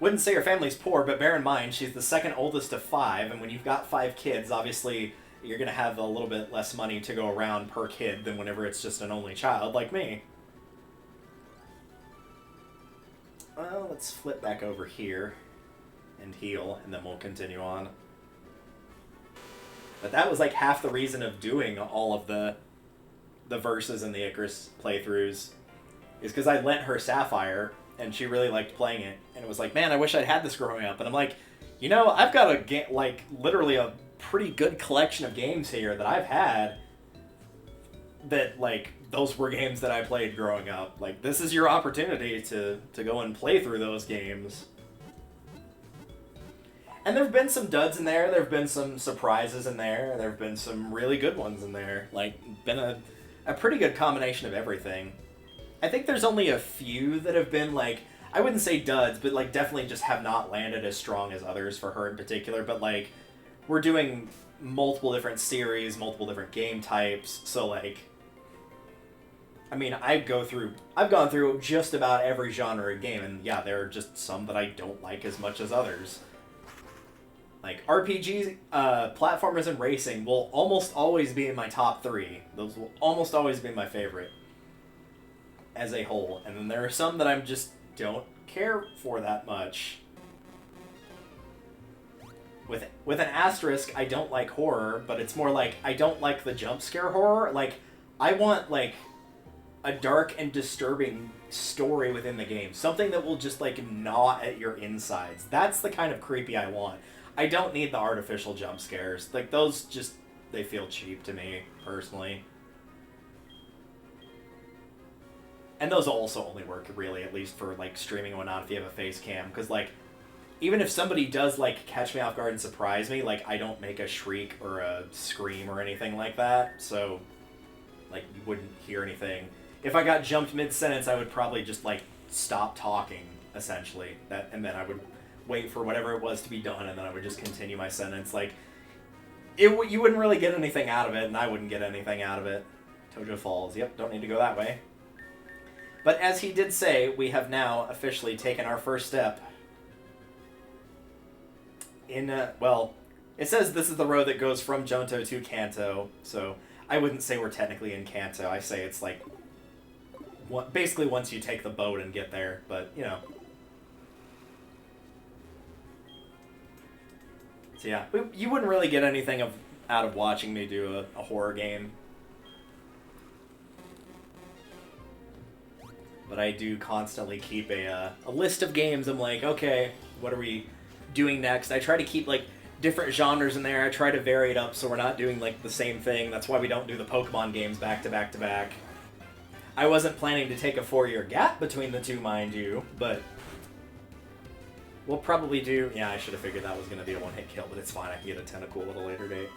Wouldn't say her family's poor, but bear in mind, she's the second oldest of 5, and when you've got 5 kids, obviously you're going to have a little bit less money to go around per kid than whenever it's just an only child, like me. Well, let's flip back over here and heal, and then we'll continue on. But that was like half the reason of doing all of the Versus and the Icarus playthroughs, is because I lent her Sapphire, and she really liked playing it, and it was like, man, I wish I'd had this growing up. And I'm like, you know, I've got literally a pretty good collection of games here that I've had that, like, those were games that I played growing up. Like, this is your opportunity to go and play through those games. And there have been some duds in there, there have been some surprises in there, there have been some really good ones in there. Like, been a pretty good combination of everything. I think there's only a few that have been, like, I wouldn't say duds, but, like, definitely just have not landed as strong as others for her in particular. But, like, we're doing multiple different series, multiple different game types, so, like, I mean, I've gone through just about every genre of game, and yeah, there are just some that I don't like as much as others. Like, RPGs, platformers, and racing will almost always be in my top 3. Those will almost always be my favorite as a whole. And then there are some that I just don't care for that much. With an asterisk, I don't like horror, but it's more like, I don't like the jump scare horror. Like, I want, like, a dark and disturbing story within the game. Something that will just, like, gnaw at your insides. That's the kind of creepy I want. I don't need the artificial jump scares. Like, those just, they feel cheap to me, personally. And those also only work, really, at least for, like, streaming and whatnot if you have a face cam. Because, like, even if somebody does, like, catch me off guard and surprise me, like, I don't make a shriek or a scream or anything like that. So, like, you wouldn't hear anything. If I got jumped mid-sentence, I would probably just, like, stop talking, essentially. And then I would wait for whatever it was to be done, and then I would just continue my sentence. Like, you wouldn't really get anything out of it, and I wouldn't get anything out of it. Tojo Falls. Yep, don't need to go that way. But as he did say, we have now officially taken our first step in, well, it says this is the road that goes from Johto to Kanto, so I wouldn't say we're technically in Kanto. I say it's like, basically once you take the boat and get there, but, you know. So yeah, you wouldn't really get anything out of watching me do a horror game. But I do constantly keep a list of games. I'm like, okay, what are we doing next? I try to keep, like, different genres in there. I try to vary it up so we're not doing, like, the same thing. That's why we don't do the Pokemon games back to back to back. I wasn't planning to take a 4-year gap between the two, mind you, but we'll probably do... Yeah, I should have figured that was going to be a one-hit kill, but it's fine. I can get a Tentacool at a later date.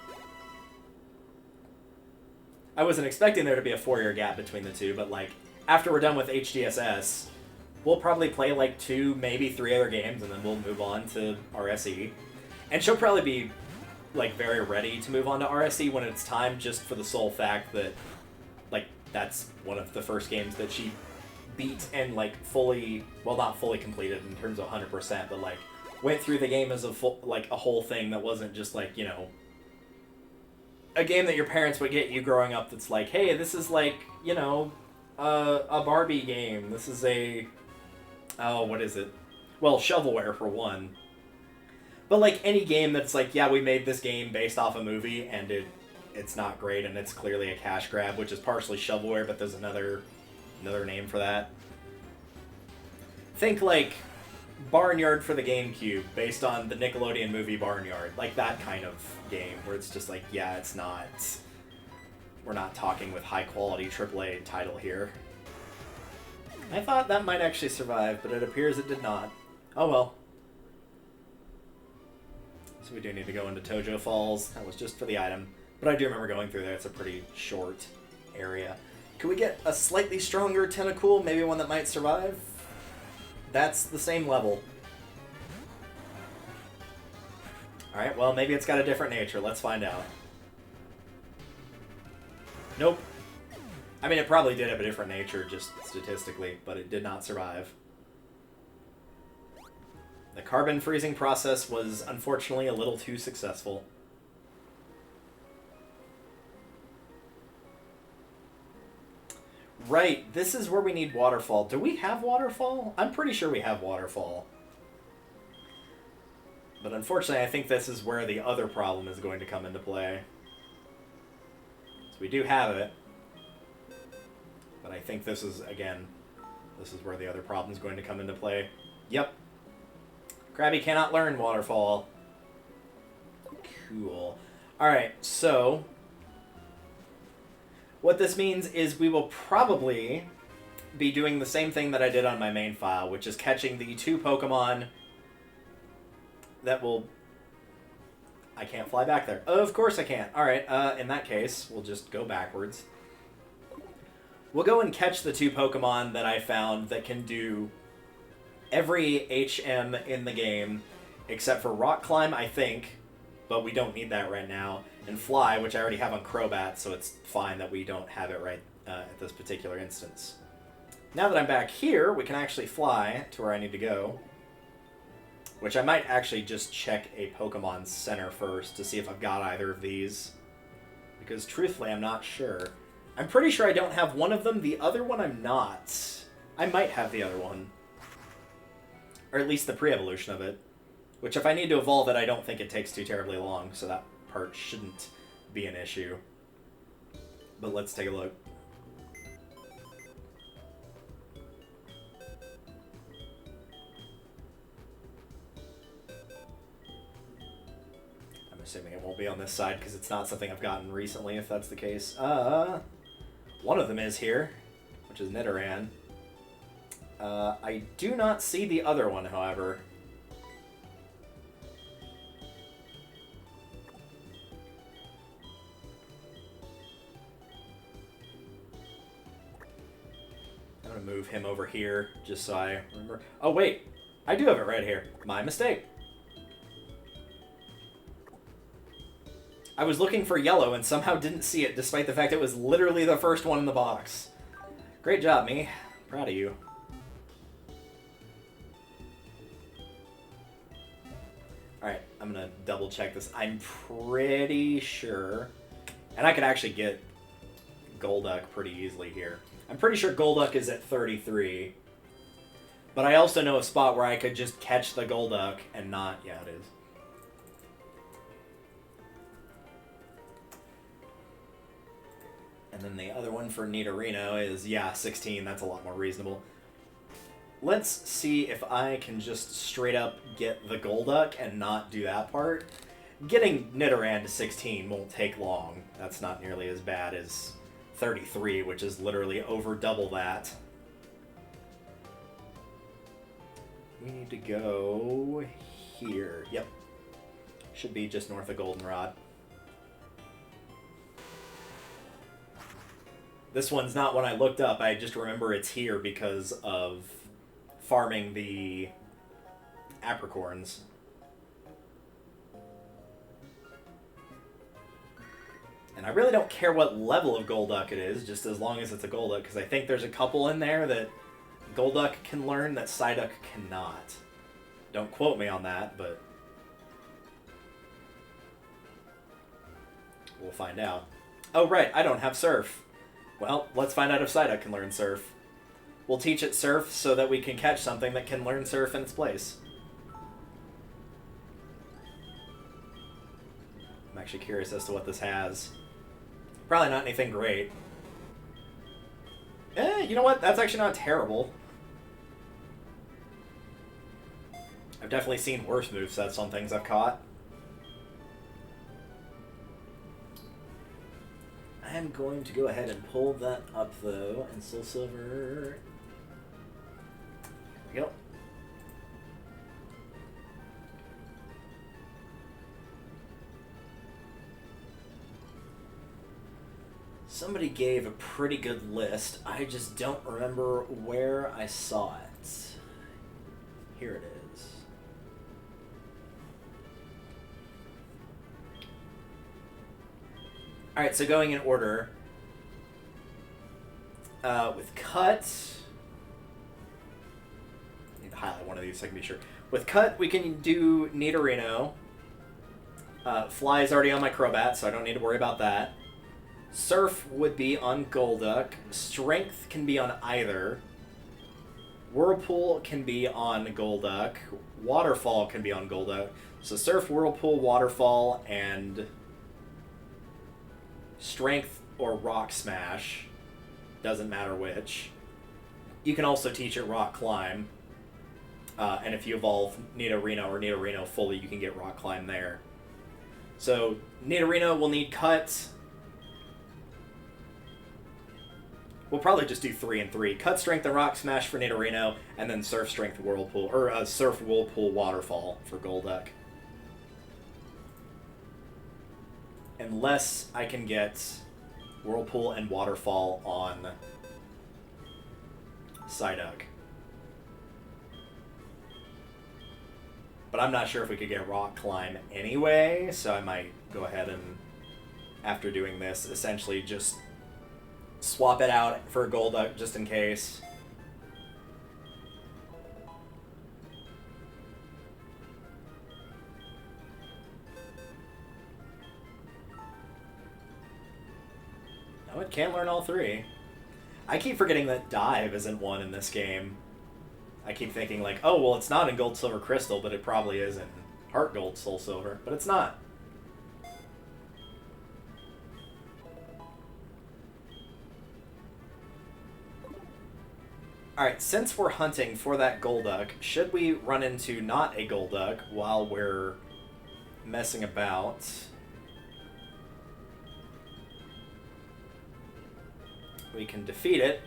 I wasn't expecting there to be a 4-year gap between the two, but, like, after we're done with HDSS, we'll probably play like 2, maybe 3 other games, and then we'll move on to RSE. And she'll probably be like very ready to move on to RSE when it's time, just for the sole fact that like that's one of the first games that she beat and like fully, well, not fully completed in terms of 100%, but like went through the game as a full, like a whole thing that wasn't just like, you know, a game that your parents would get you growing up that's like, hey, this is like, you know, a Barbie game. This is a, oh, what is it? Well, shovelware for one. But like any game that's like, yeah, we made this game based off a movie and it's not great and it's clearly a cash grab, which is partially shovelware, but there's another name for that. Think like Barnyard for the GameCube, based on the Nickelodeon movie Barnyard. Like that kind of game where it's just like, yeah, it's not... We're not talking with high-quality AAA title here. I thought that might actually survive, but it appears it did not. Oh well. So we do need to go into Tojo Falls. That was just for the item. But I do remember going through there. It's a pretty short area. Could we get a slightly stronger Tentacool? Maybe one that might survive? That's the same level. Alright, well, maybe it's got a different nature. Let's find out. Nope. I mean, it probably did have a different nature, just statistically, but it did not survive. The carbon freezing process was, unfortunately, a little too successful. Right, this is where we need Waterfall. Do we have Waterfall? I'm pretty sure we have Waterfall. But unfortunately, I think this is where the other problem is going to come into play. So we do have it. But I think this is, again, this is where the other problem is going to come into play. Yep. Krabby cannot learn Waterfall. Cool. Alright, so... what this means is we will probably be doing the same thing that I did on my main file, which is catching the 2 Pokemon that will... I can't fly back there. Of course I can't. Alright, in that case, we'll just go backwards. We'll go and catch the 2 Pokemon that I found that can do every HM in the game, except for Rock Climb, I think, but we don't need that right now, and Fly, which I already have on Crobat, so it's fine that we don't have it right at this particular instance. Now that I'm back here, we can actually fly to where I need to go, which I might actually just check a Pokemon Center first to see if I've got either of these, because truthfully, I'm not sure. I'm pretty sure I don't have one of them. The other one I'm not. I might have the other one. Or at least the pre-evolution of it. Which, if I need to evolve it, I don't think it takes too terribly long, so that part shouldn't be an issue. But let's take a look. I'm assuming it won't be on this side because it's not something I've gotten recently, if that's the case. One of them is here, which is Nidoran. I do not see the other one, however. I'm going to move him over here, just so I remember. Oh, wait! I do have it right here. My mistake. I was looking for yellow and somehow didn't see it, despite the fact it was literally the first one in the box. Great job, me. Proud of you. Alright, I'm gonna double check this. I'm pretty sure... and I could actually get Golduck pretty easily here. I'm pretty sure Golduck is at 33. But I also know a spot where I could just catch the Golduck and not... yeah, it is. And then the other one for Nidorino is, yeah, 16. That's a lot more reasonable. Let's see if I can just straight up get the Golduck and not do that part. Getting Nidoran to 16 won't take long. That's not nearly as bad as 33, which is literally over double that. We need to go here. Yep. Should be just north of Goldenrod. This one's not one I looked up. I just remember it's here because of farming the apricorns. And I really don't care what level of Golduck it is, just as long as it's a Golduck, because I think there's a couple in there that Golduck can learn that Psyduck cannot. Don't quote me on that, but we'll find out. Oh, right, I don't have Surf. Well, let's find out if Psyduck can learn Surf. We'll teach it Surf so that we can catch something that can learn Surf in its place. I'm actually curious as to what this has. Probably not anything great. You know what? That's actually not terrible. I've definitely seen worse movesets on things I've caught. I am going to go ahead and pull that up, though, and Soul Silver... There we go. Somebody gave a pretty good list. I just don't remember where I saw it. Here it is. Alright, so going in order. With Cut... I need to highlight one of these so I can be sure. With Cut, we can do Nidorino. Fly is already on my Crobat, so I don't need to worry about that. Surf would be on Golduck. Strength can be on either. Whirlpool can be on Golduck. Waterfall can be on Golduck. So Surf, Whirlpool, Waterfall, and Strength or Rock Smash. Doesn't matter which. You can also teach it Rock Climb. And if you evolve Nidorino or Nidorino fully, you can get Rock Climb there. So Nidorino will need Cut. We'll probably just do 3 and 3. Cut, Strength, and Rock Smash for Nidorino, and then Surf, Strength, Whirlpool, or Surf, Whirlpool, Waterfall for Golduck. Unless I can get Whirlpool and Waterfall on Psyduck. But I'm not sure if we could get Rock Climb anyway, so I might go ahead and, after doing this, essentially just swap it out for Golduck just in case. No, it can learn all 3. I keep forgetting that Dive isn't one in this game. I keep thinking like, oh, well, it's not in Gold, Silver, Crystal, but it probably is in HeartGold, Soul Silver, but it's not. Alright, since we're hunting for that Golduck, should we run into not a Golduck while we're messing about? We can defeat it,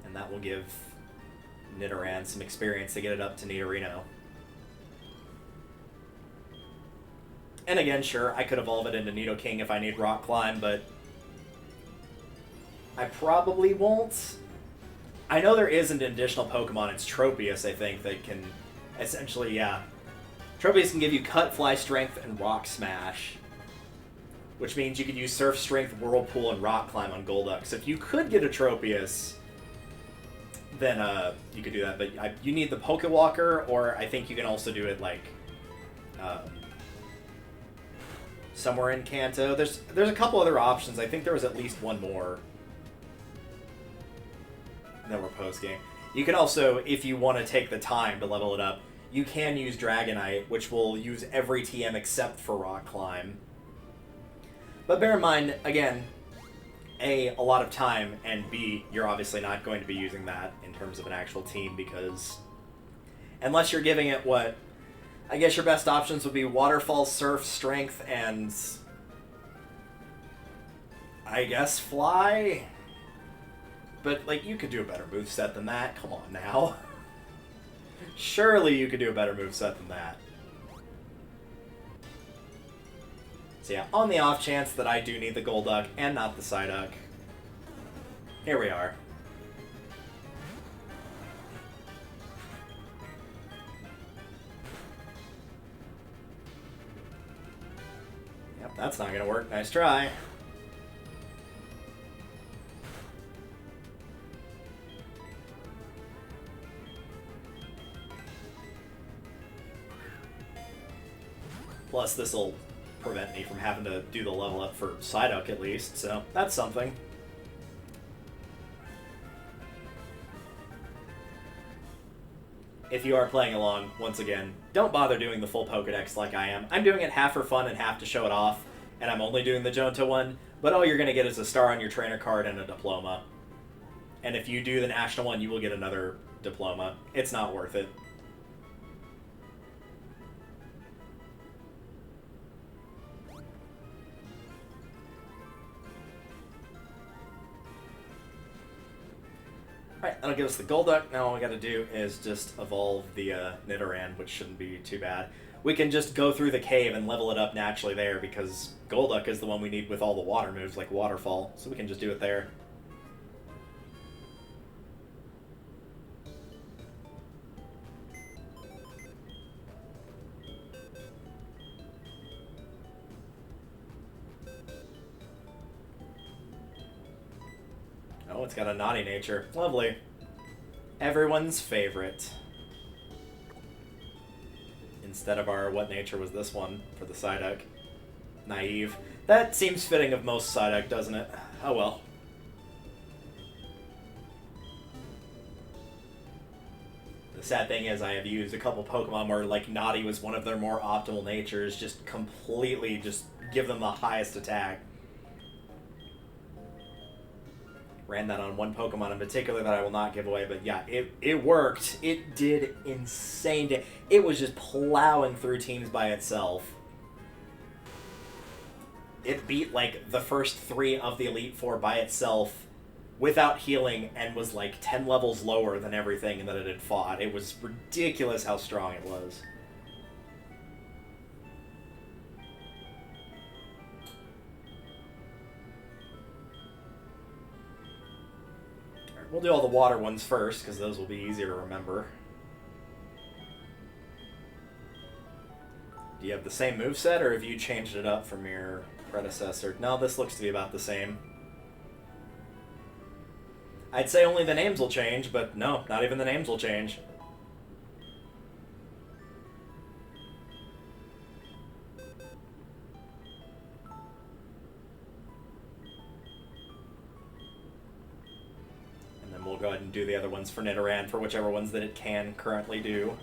and that will give Nidoran some experience to get it up to Nidorino. And again, sure, I could evolve it into Nidoking if I need Rock Climb, but I probably won't. I know there is an additional Pokemon, it's Tropius, I think, that can essentially, yeah. Tropius can give you Cut, Fly, Strength, and Rock Smash. Which means you could use Surf, Strength, Whirlpool, and Rock Climb on Golduck. So if you could get a Tropius, then you could do that. But you need the Pokewalker, or I think you can also do it like somewhere in Kanto. There's a couple other options. I think there was at least one more that were post-game. You can also, if you want to take the time to level it up, you can use Dragonite, which will use every TM except for Rock Climb. But bear in mind, again, A, a lot of time, and B, you're obviously not going to be using that in terms of an actual team, because unless you're giving it what, I guess your best options would be Waterfall, Surf, Strength, and I guess Fly? But, like, you could do a better moveset than that. Come on now. Surely you could do a better moveset than that. So yeah, on the off chance that I do need the Golduck and not the Psyduck, here we are. Yep, that's not gonna work. Nice try. Plus, this'll prevent me from having to do the level up for Psyduck at least, so that's something. If you are playing along, once again, don't bother doing the full Pokedex like I am. I'm doing it half for fun and half to show it off, and I'm only doing the Johto one, but all you're going to get is a star on your trainer card and a diploma. And if you do the national one, you will get another diploma. It's not worth it. Alright, that'll give us the Golduck. Now all we gotta do is just evolve the Nidoran, which shouldn't be too bad. We can just go through the cave and level it up naturally there, because Golduck is the one we need with all the water moves, like Waterfall, so we can just do it there. Oh, it's got a naughty nature. Lovely. Everyone's favorite. Instead of our what nature was this one for the Psyduck? Naive. That seems fitting of most Psyduck, doesn't it? Oh well. The sad thing is I have used a couple Pokemon where like Naughty was one of their more optimal natures, just completely just give them the highest attack. Ran that on one Pokemon in particular that I will not give away, but yeah, it worked. It did insane. It was just plowing through teams by itself. It beat, like, the first 3 of the Elite Four by itself without healing and was, like, 10 levels lower than everything that it had fought. It was ridiculous how strong it was. We'll do all the water ones first, because those will be easier to remember. Do you have the same moveset, or have you changed it up from your predecessor? No, this looks to be about the same. I'd say only the names will change, but no, not even the names will change. We'll go ahead and do the other ones for Nidoran for whichever ones that it can currently do.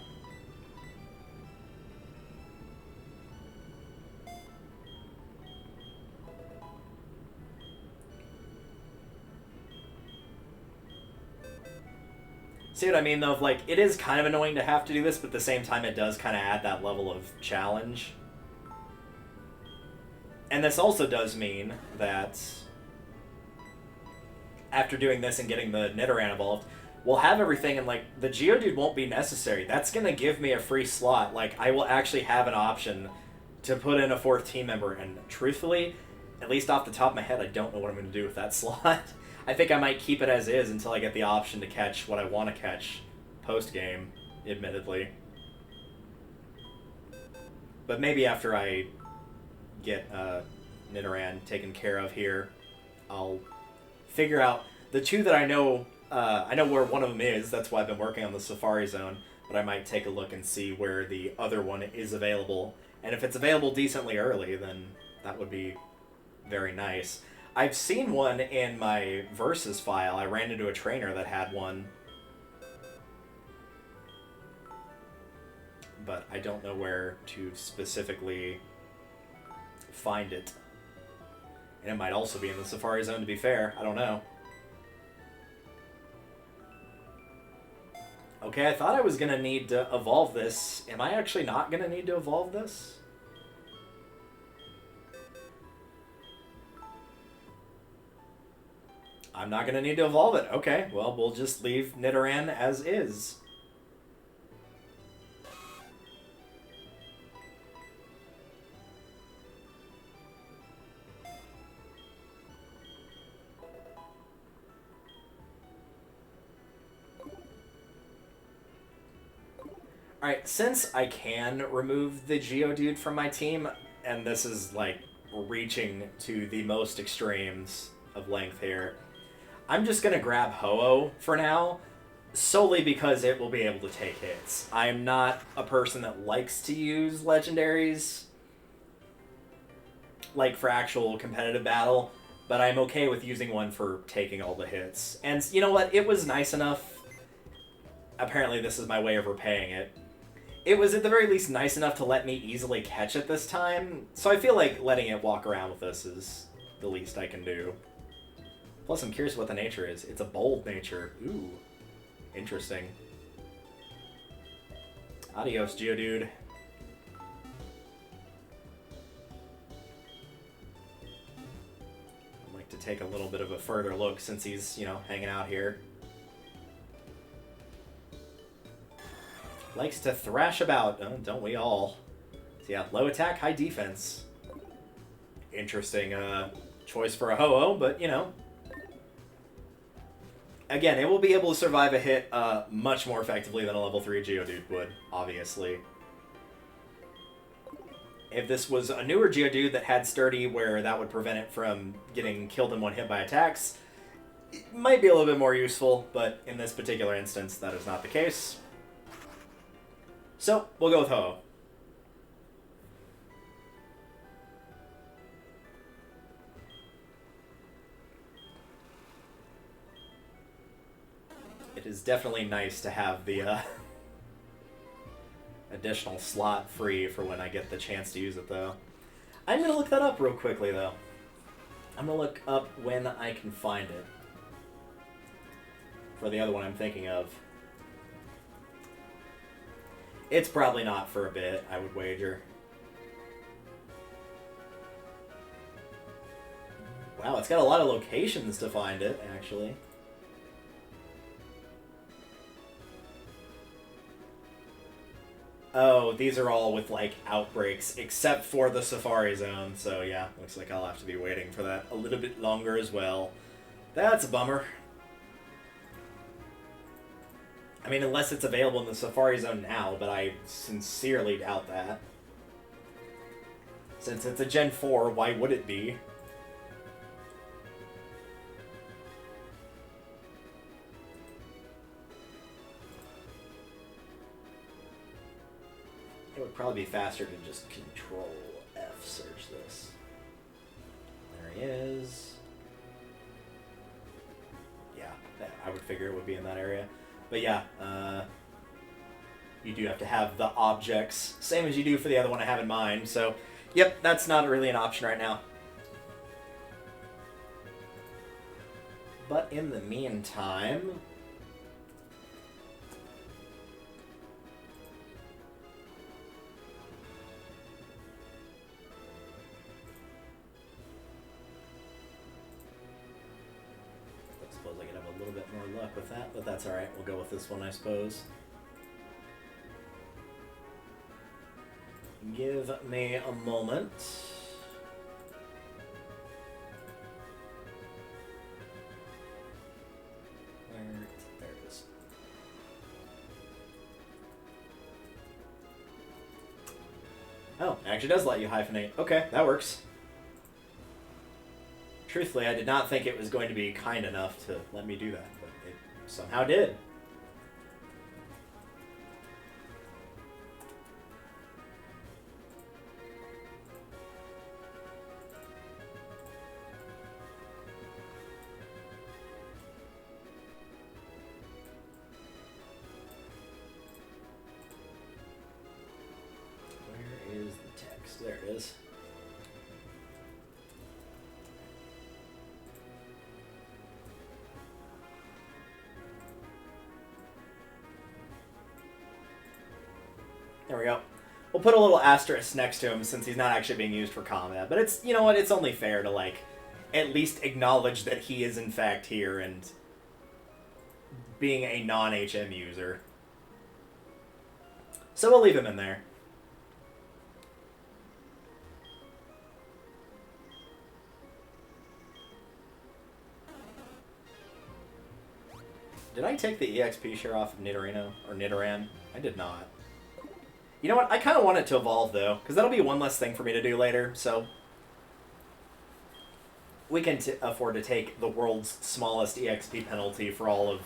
See what I mean, though? Of, like, it is kind of annoying to have to do this, but at the same time it does kind of add that level of challenge. And this also does mean that after doing this and getting the Nidoran evolved, we'll have everything, and, like, the Geodude won't be necessary. That's going to give me a free slot. Like, I will actually have an option to put in a 4th team member, and truthfully, at least off the top of my head, I don't know what I'm going to do with that slot. I think I might keep it as is until I get the option to catch what I want to catch post-game, admittedly. But maybe after I get Nidoran taken care of here, I'll figure out the 2 that I know where one of them is. That's why I've been working on the Safari Zone, but I might take a look and see where the other one is available. And if it's available decently early, then that would be very nice. I've seen one in my Versus file. I ran into a trainer that had one, but I don't know where to specifically find it. And it might also be in the Safari Zone, to be fair. I don't know. Okay, I thought I was going to need to evolve this. Am I actually not going to need to evolve this? I'm not going to need to evolve it. Okay, well, we'll just leave Nidoran as is. Alright, since I can remove the Geodude from my team, and this is, like, reaching to the most extremes of length here, I'm just gonna grab Ho-Oh for now, solely because it will be able to take hits. I'm not a person that likes to use legendaries, like, for actual competitive battle, but I'm okay with using one for taking all the hits. And you know what? It was nice enough. Apparently this is my way of repaying it. It was at the very least nice enough to let me easily catch it this time, so I feel like letting it walk around with this is the least I can do. Plus, I'm curious what the nature is. It's a bold nature. Ooh. Interesting. Adios, Geodude. I'd like to take a little bit of a further look since he's, you know, hanging out here. Likes to thrash about, don't we all? So yeah, low attack, high defense. Interesting choice for a Ho-Oh, but you know. Again, it will be able to survive a hit much more effectively than a level 3 Geodude would, obviously. If this was a newer Geodude that had Sturdy where that would prevent it from getting killed in one hit by attacks, it might be a little bit more useful, but in this particular instance, that is not the case. So, we'll go with Ho-Oh. It is definitely nice to have the additional slot free for when I get the chance to use it, though. I'm going to look that up real quickly, though. I'm going to look up when I can find it. For the other one I'm thinking of. It's probably not for a bit, I would wager. Wow, it's got a lot of locations to find it, actually. Oh, these are all with, like, outbreaks, except for the Safari Zone. So, yeah, looks like I'll have to be waiting for that a little bit longer as well. That's a bummer. I mean, unless it's available in the Safari Zone now, but I sincerely doubt that. Since it's a Gen 4, why would it be? It would probably be faster to just Control F search this. There he is. Yeah, I would figure it would be in that area. But yeah, you do have to have the objects, same as you do for the other one I have in mind. So, yep, that's not really an option right now. But in the meantime... with that, but that's alright. We'll go with this one, I suppose. Give me a moment. There it is. Oh, it actually does let you hyphenate. Okay, that works. Truthfully, I did not think it was going to be kind enough to let me do that, but it somehow did. Where is the text? There it is. There we go. We'll put a little asterisk next to him since he's not actually being used for combat. But it's, you know what, it's only fair to, like, at least acknowledge that he is in fact here and being a non-HM user. So we'll leave him in there. Did I take the EXP share off of Nidorino? Or Nidoran? I did not. You know what? I kind of want it to evolve, though, because that'll be one less thing for me to do later, so... We can afford to take the world's smallest EXP penalty for all of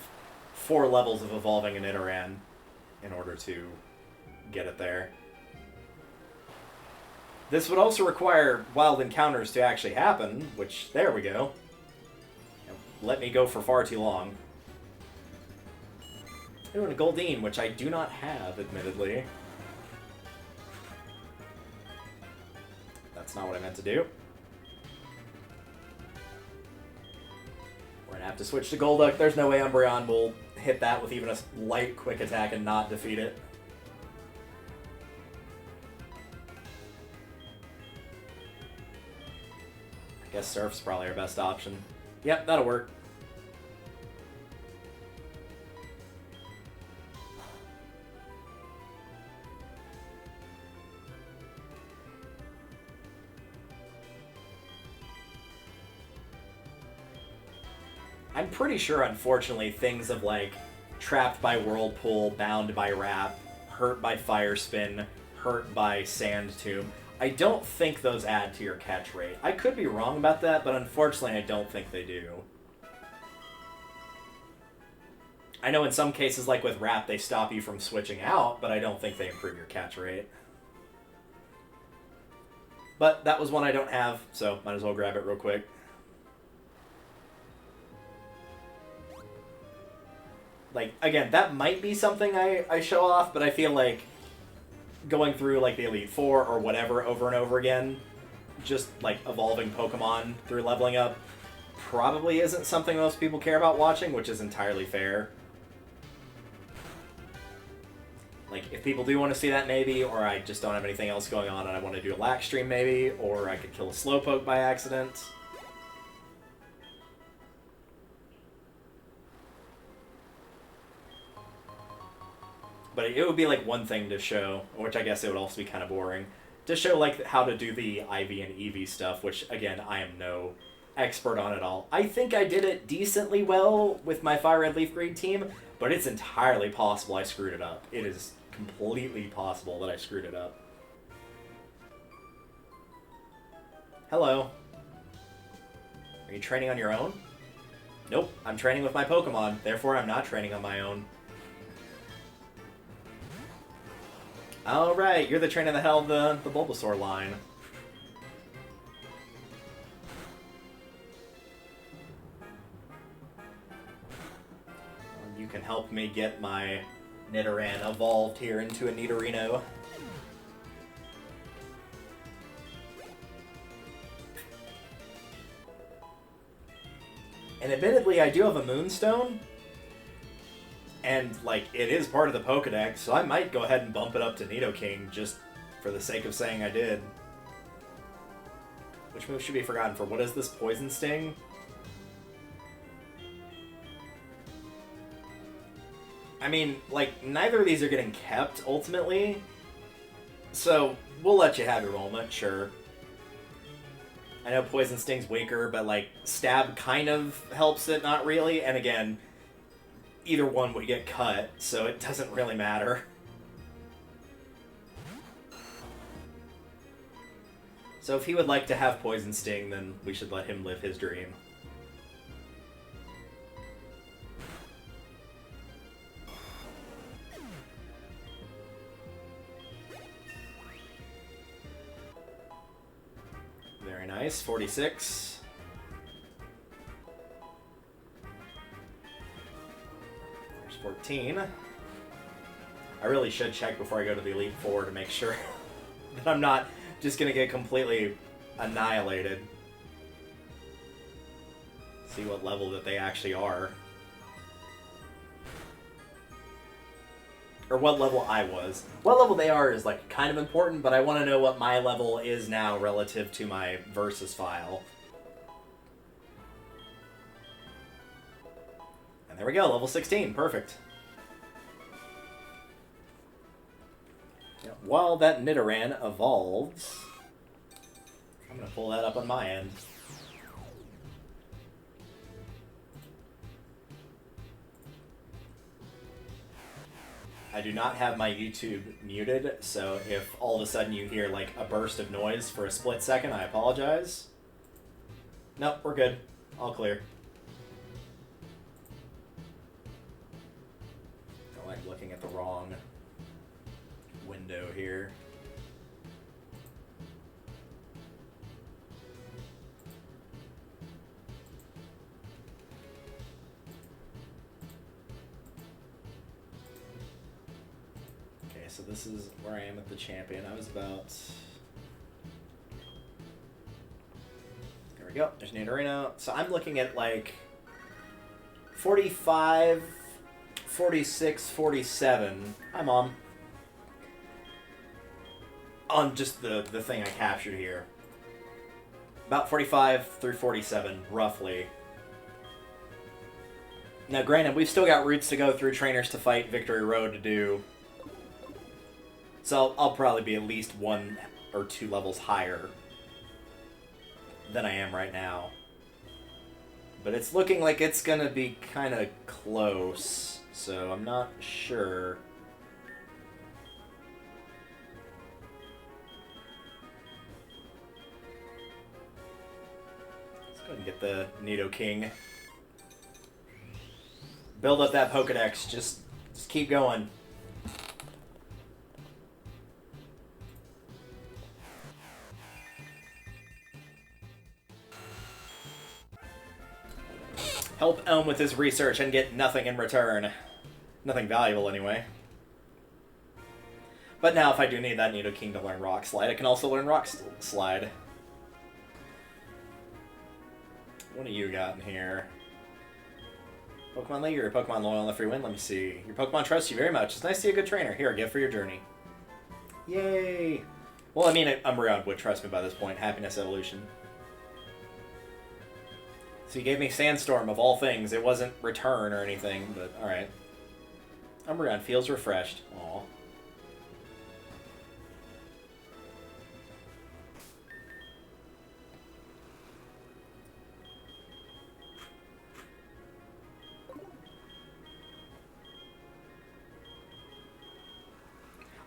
4 levels of evolving an Nidoran in order to get it there. This would also require wild encounters to actually happen, which, there we go. Let me go for far too long. Ooh, and a Goldeen, which I do not have, admittedly. That's not what I meant to do. We're gonna have to switch to Golduck. There's no way Umbreon will hit that with even a light quick attack and not defeat it. I guess Surf's probably our best option. Yep, that'll work. I'm pretty sure, unfortunately, things of like trapped by Whirlpool, bound by Wrap, hurt by Fire Spin, hurt by Sand Tomb, I don't think those add to your catch rate. I could be wrong about that, but unfortunately I don't think they do. I know in some cases, like with Wrap, they stop you from switching out, but I don't think they improve your catch rate. But that was one I don't have, so might as well grab it real quick. Like, again, that might be something I show off, but I feel like going through, like, the Elite Four or whatever over and over again, just, like, evolving Pokemon through leveling up, probably isn't something most people care about watching, which is entirely fair. Like, if people do want to see that, maybe, or I just don't have anything else going on and I want to do a lack stream, maybe, or I could kill a Slowpoke by accident. But it would be, like, one thing to show, which I guess it would also be kind of boring, to show, like, how to do the IV and EV stuff, which, again, I am no expert on at all. I think I did it decently well with my Fire Red Leaf Green team, but it's entirely possible I screwed it up. It is completely possible that I screwed it up. Hello. Are you training on your own? Nope, I'm training with my Pokemon, therefore I'm not training on my own. Alright, you're the trainer that held the Bulbasaur line. You can help me get my Nidoran evolved here into a Nidorino. And admittedly, I do have a Moonstone. And, like, it is part of the Pokedex, so I might go ahead and bump it up to Nidoking just for the sake of saying I did. Which move should be forgotten for? What is this? Poison Sting? I mean, like, neither of these are getting kept, ultimately. So, we'll let you have your moment, sure. I know Poison Sting's weaker, but, like, Stab kind of helps it, not really. And again, either one would get cut, so it doesn't really matter. So if he would like to have Poison Sting, then we should let him live his dream. Very nice, 46. 14. I really should check before I go to the Elite Four to make sure that I'm not just going to get completely annihilated. See what level that they actually are. Or what level I was. What level they are is, like, kind of important, but I want to know what my level is now relative to my Versus file. There we go, level 16, perfect. While that Nidoran evolves, I'm going to pull that up on my end. I do not have my YouTube muted, so if all of a sudden you hear like a burst of noise for a split second, I apologize. Nope, we're good. All clear. Oh, I'm looking at the wrong window here. So this is where I am at the champion. I was about... There we go. There's Nidorino. So I'm looking at like 45, 46, 47. Hi, Mom. On just the thing I captured here. About 45 through 47, roughly. Now, granted, we've still got routes to go through, trainers to fight, Victory Road to do. So I'll probably be at least 1 or 2 levels higher than I am right now. But it's looking like it's going to be kind of close, so I'm not sure. Let's go ahead and get the Nidoking. Build up that Pokedex, just keep going. Help Elm with his research and get nothing in return. Nothing valuable, anyway. But now, if I do need that Nidoking to learn Rock Slide, I can also learn Rock Slide. What do you got in here? Pokemon League or Pokemon Loyal on the free win? Let me see. Your Pokemon trusts you very much. It's nice to see a good trainer. Here, a gift for your journey. Yay! Well, I mean, Umbreon would trust me by this point. Happiness Evolution. So he gave me Sandstorm, of all things. It wasn't Return or anything, but alright. Umbreon feels refreshed. Aw.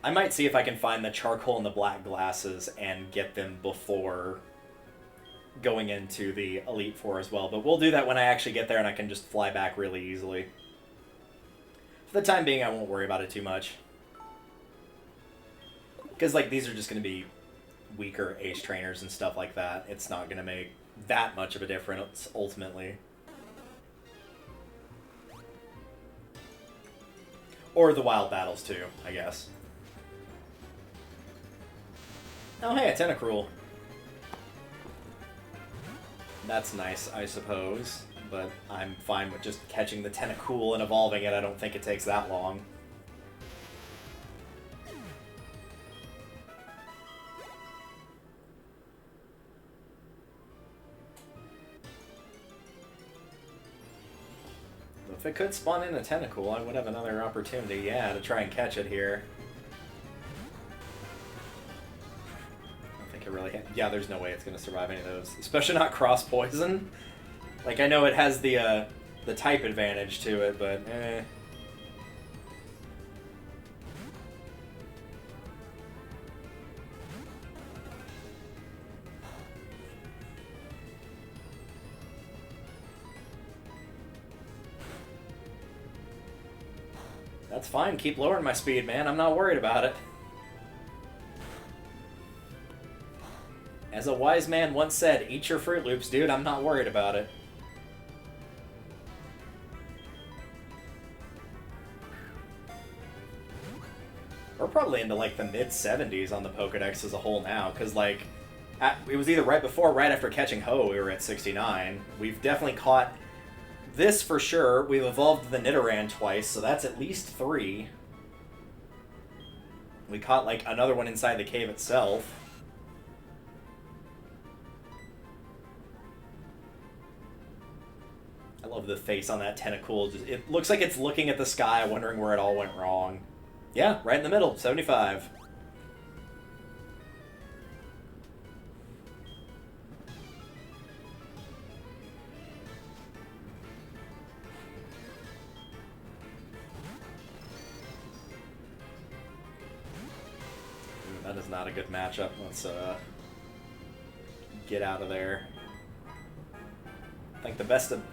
I might see if I can find the charcoal and the black glasses and get them before going into the Elite Four as well, but we'll do that when I actually get there and I can just fly back really easily. For the time being, I won't worry about it too much. Because, like, these are just going to be weaker Ace trainers and stuff like that. It's not going to make that much of a difference, ultimately. Or the wild battles, too, I guess. Oh, hey, a Tentacruel. That's nice, I suppose, but I'm fine with just catching the Tentacool and evolving it. I don't think it takes that long. If it could spawn in a Tentacool, I would have another opportunity, yeah, to try and catch it here. Really, yeah, there's no way it's going to survive any of those, especially not cross poison. Like, I know it has the type advantage to it, but that's fine. Keep lowering my speed, man. I'm not worried about it. As a wise man once said, eat your Fruit Loops, dude. I'm not worried about it. We're probably into, like, the mid-70s on the Pokedex as a whole now, because, like, it was either right before or right after catching Ho, we were at 69. We've definitely caught this for sure. We've evolved the Nidoran twice, so that's at least 3. We caught, like, another one inside the cave itself. I love the face on that Tentacool. It looks like it's looking at the sky, wondering where it all went wrong. Yeah, right in the middle, 75. That is not a good matchup. Let's get out of there. I think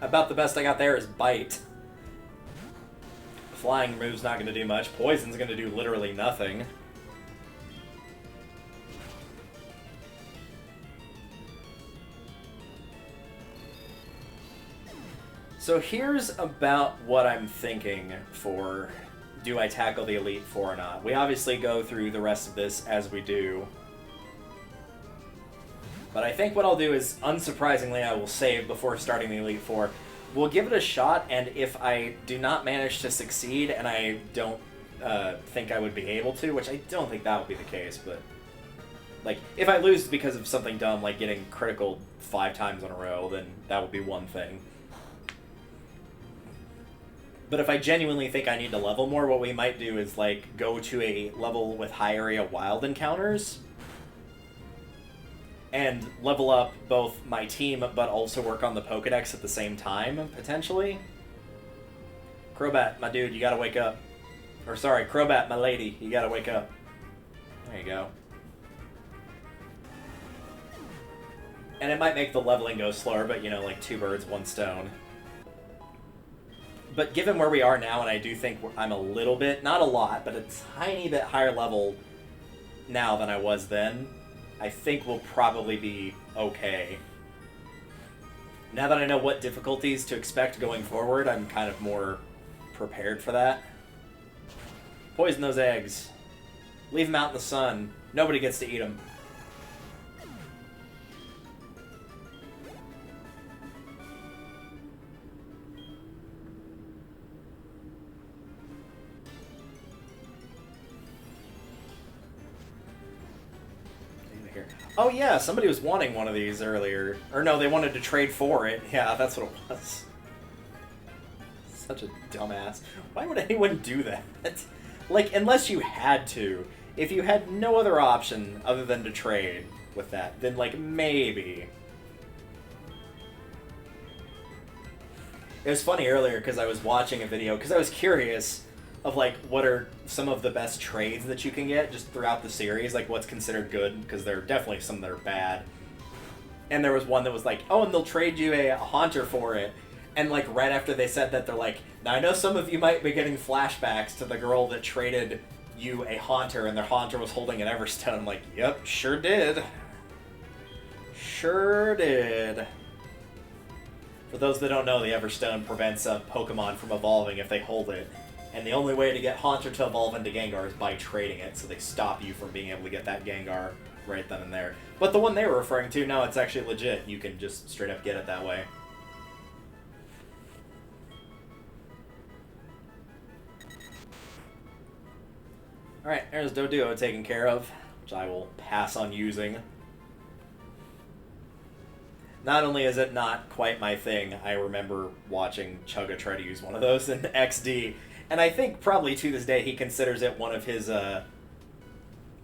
about the best I got there is Bite. Flying move's not going to do much. Poison's going to do literally nothing. So here's about what I'm thinking for do I tackle the Elite Four or not. We obviously go through the rest of this as we do. But I think what I'll do is, unsurprisingly, I will save before starting the Elite Four. We'll give it a shot, and if I do not manage to succeed, and I don't think I would be able to, which I don't think that would be the case, but like, if I lose because of something dumb, like getting critical 5 times in a row, then that would be one thing. But if I genuinely think I need to level more, what we might do is, like, go to a level with high area wild encounters and level up both my team, but also work on the Pokedex at the same time, potentially. Crobat, my dude, you gotta wake up. Or sorry, Crobat, my lady, you gotta wake up. There you go. And it might make the leveling go slower, but, you know, like 2 birds, 1 stone. But given where we are now, and I do think I'm a little bit, not a lot, but a tiny bit higher level now than I was then, I think we'll probably be okay. Now that I know what difficulties to expect going forward, I'm kind of more prepared for that. Poison those eggs. Leave them out in the sun. Nobody gets to eat them. Oh yeah, somebody was wanting one of these earlier. Or no, they wanted to trade for it. Yeah, that's what it was. Such a dumbass. Why would anyone do that? Like, unless you had to. If you had no other option other than to trade with that, then, like, maybe. It was funny earlier because I was watching a video, because I was curious of, like, what are some of the best trades that you can get just throughout the series, like what's considered good, because there are definitely some that are bad. And there was one that was like, oh, and they'll trade you a Haunter for it. And, like, right after they said that, they're like, now I know some of you might be getting flashbacks to the girl that traded you a Haunter, and their Haunter was holding an Everstone. I'm like, yep, sure did. Sure did. For those that don't know, the Everstone prevents a Pokemon from evolving if they hold it. And the only way to get Haunter to evolve into Gengar is by trading it, so they stop you from being able to get that Gengar right then and there. But the one they were referring to, no, it's actually legit. You can just straight up get it that way. Alright, there's Doduo taken care of, which I will pass on using. Not only is it not quite my thing, I remember watching Chugga try to use one of those in XD, and I think probably to this day he considers it one of his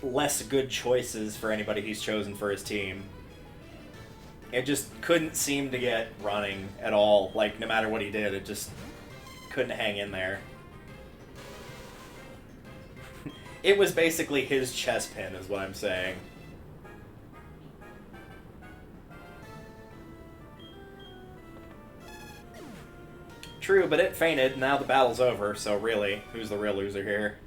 less good choices for anybody he's chosen for his team. It just couldn't seem to get running at all. Like, no matter what he did, it just couldn't hang in there. It was basically his chess pin, is what I'm saying. True, but it fainted, now the battle's over, so really, who's the real loser here?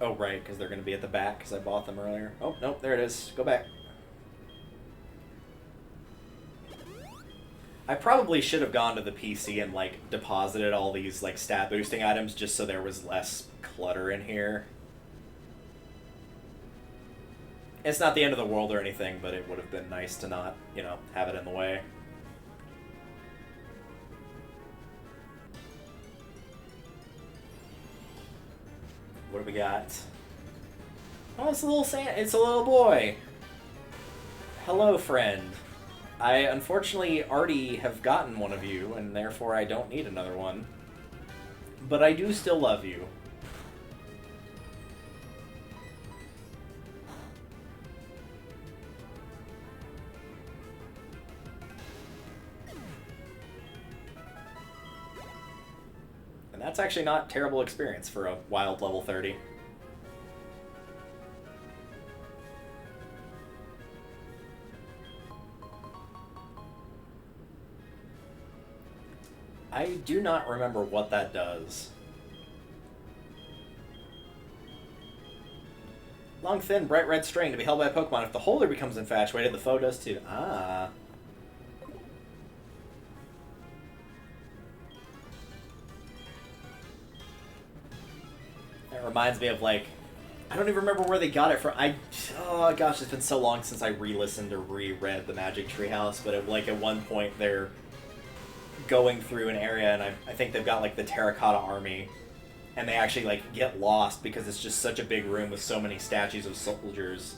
Oh, right, because they're going to be at the back, because I bought them earlier. Oh, nope, there it is. Go back. I probably should have gone to the PC and, like, deposited all these, like, stat boosting items just so there was less clutter in here. It's not the end of the world or anything, but it would have been nice to not, you know, have it in the way. What do we got? Oh, it's a little it's a little boy. Hello, friend. I unfortunately already have gotten one of you, and therefore I don't need another one. But I do still love you. That's actually not a terrible experience for a wild level 30. I do not remember what that does. Long, thin, bright red string to be held by a Pokemon. If the holder becomes infatuated, the foe does too. Ah. That reminds me of, like, I don't even remember where they got it from. Oh gosh, it's been so long since I re-listened or reread the Magic Treehouse, but at one point they're going through an area, and I think they've got, like, the Terracotta Army, and they actually, like, get lost because it's just such a big room with so many statues of soldiers.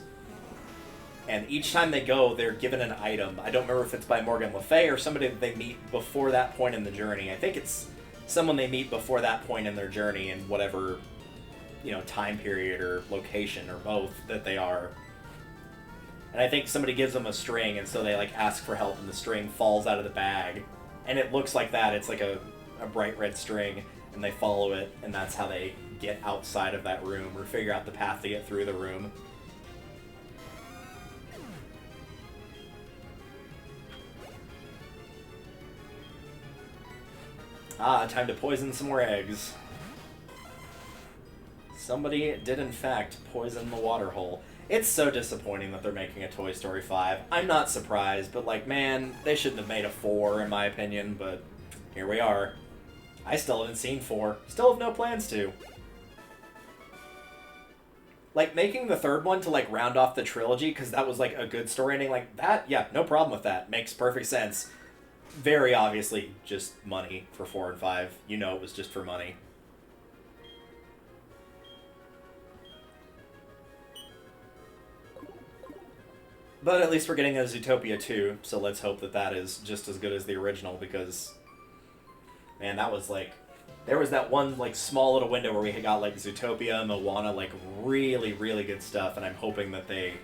And each time they go, they're given an item. I don't remember if it's by Morgan Le Fay or somebody that they meet before that point in the journey. I think it's someone they meet before that point in their journey in whatever, you know, time period or location or both that they are. And I think somebody gives them a string, and so they, like, ask for help, and the string falls out of the bag. And it looks like that. It's like a bright red string, and they follow it, and that's how they get outside of that room or figure out the path to get through the room. Ah, time to poison some more eggs. Somebody did, in fact, poison the water hole. It's so disappointing that they're making a Toy Story 5. I'm not surprised, but, like, man, they shouldn't have made a 4, in my opinion, but here we are. I still haven't seen 4. Still have no plans to. Like, making the third one to, like, round off the trilogy, because that was, like, a good story ending, like, that, yeah, no problem with that. Makes perfect sense. Very obviously just money for 4 and 5. You know it was just for money. But at least we're getting a Zootopia 2, so let's hope that that is just as good as the original, because, man, that was, like, there was that one, like, small little window where we had got, like, Zootopia, Moana, like, really, really good stuff, and I'm hoping that they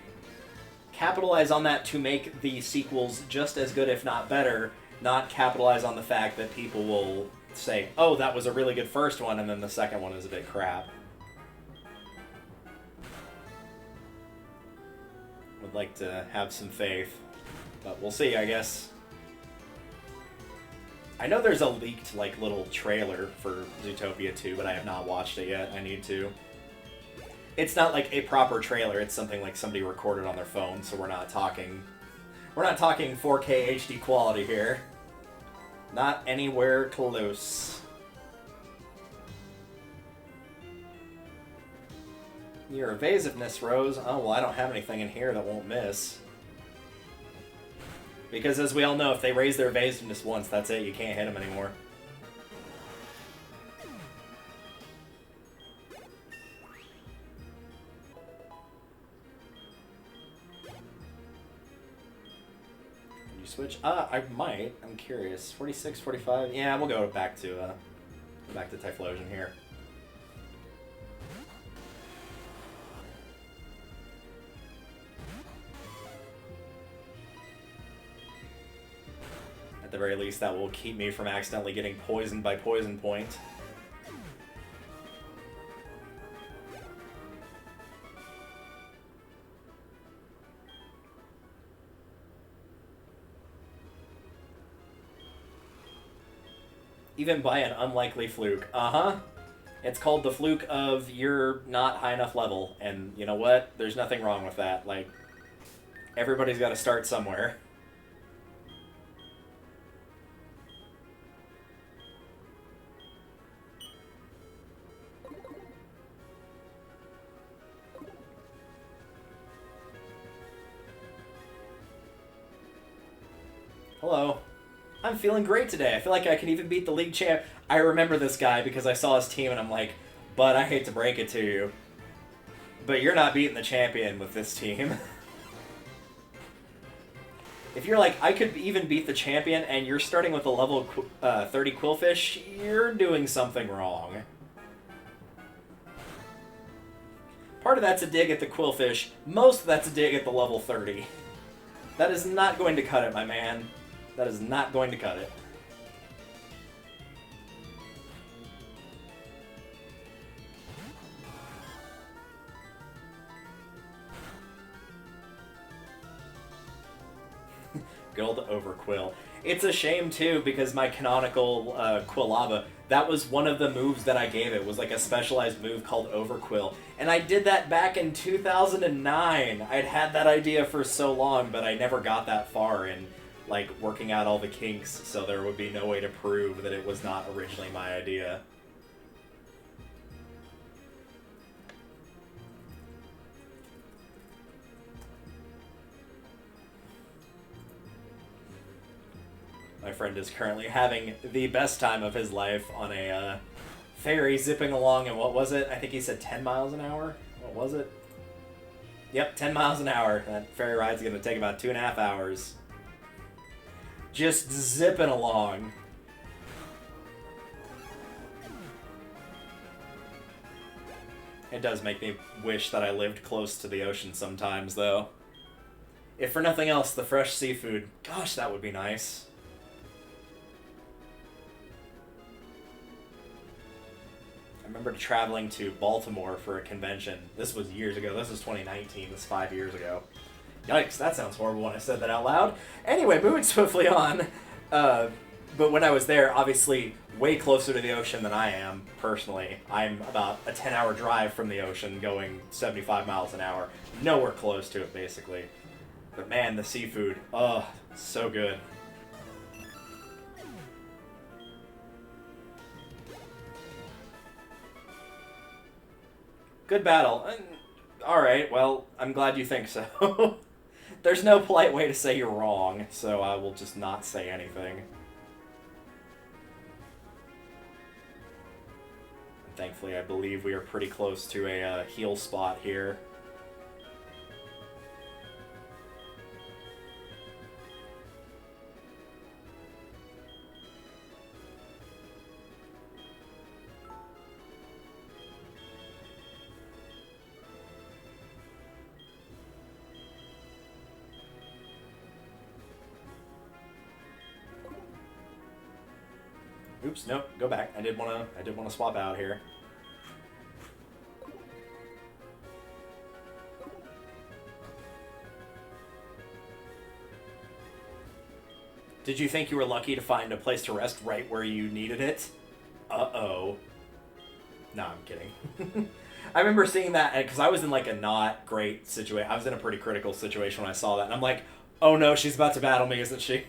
capitalize on that to make the sequels just as good, if not better, not capitalize on the fact that people will say, oh, that was a really good first one, and then the second one is a bit crap. Would like to have some faith, but we'll see, I guess. I know there's a leaked, like, little trailer for Zootopia 2, but I have not watched it yet. I need to. It's not like a proper trailer. It's something like somebody recorded on their phone, so we're not talking 4K HD quality here. Not anywhere close. Your evasiveness rose. Oh, well, I don't have anything in here that won't miss. Because, as we all know, if they raise their evasiveness once, that's it. You can't hit them anymore. Can you switch? I might. I'm curious. 46, 45? Yeah, we'll go back to Typhlosion here. At the very least, that will keep me from accidentally getting poisoned by Poison Point. Even by an unlikely fluke. Uh-huh. It's called the fluke of you're not high enough level. And you know what? There's nothing wrong with that. Like, everybody's got to start somewhere. Hello. I'm feeling great today. I feel like I can even beat the league champ. I remember this guy because I saw his team and I'm like, bud, I hate to break it to you, but you're not beating the champion with this team. If you're like, I could even beat the champion and you're starting with a level 30 Quillfish, you're doing something wrong. Part of that's a dig at the Quillfish. Most of that's a dig at the level 30. That is not going to cut it, my man. That is not going to cut it. Good old Overquill. It's a shame, too, because my canonical Quilava, that was one of the moves that I gave it, was like a specialized move called Overquill. And I did that back in 2009. I'd had that idea for so long, but I never got that far in, like, working out all the kinks, so there would be no way to prove that it was not originally my idea. My friend is currently having the best time of his life on a ferry zipping along, and what was it? I think he said 10 miles an hour? What was it? Yep, 10 miles an hour. That ferry ride's going to take about 2.5 hours. Just zipping along. It does make me wish that I lived close to the ocean sometimes, though. If for nothing else, the fresh seafood. Gosh, that would be nice. I remember traveling to Baltimore for a convention. This was years ago. This was 2019. This is 5 years ago. Yikes, that sounds horrible when I said that out loud. Anyway, moving swiftly on. But when I was there, obviously way closer to the ocean than I am, personally. I'm about a 10-hour drive from the ocean going 75 miles an hour. Nowhere close to it, basically. But man, the seafood, oh, so good. Good battle. Alright, well, I'm glad you think so. There's no polite way to say you're wrong, so I will just not say anything. Thankfully, I believe we are pretty close to a heal spot here. Oops, no, go back. I did want to swap out here. Did you think you were lucky to find a place to rest right where you needed it? Uh-oh. No, I'm kidding. I remember seeing that because I was in like a not great situation. I was in a pretty critical situation when I saw that, and I'm like, oh no, she's about to battle me, isn't she?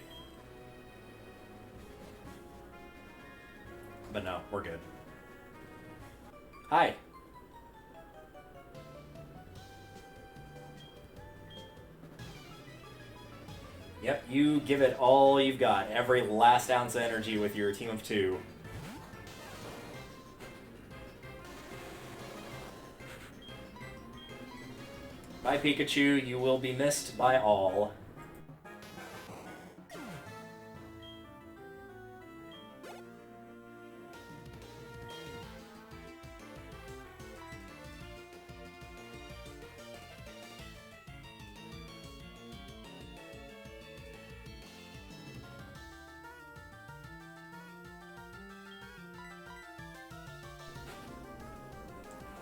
But no, we're good. Hi. Yep, you give it all you've got. Every last ounce of energy with your team of 2. Bye, Pikachu. You will be missed by all.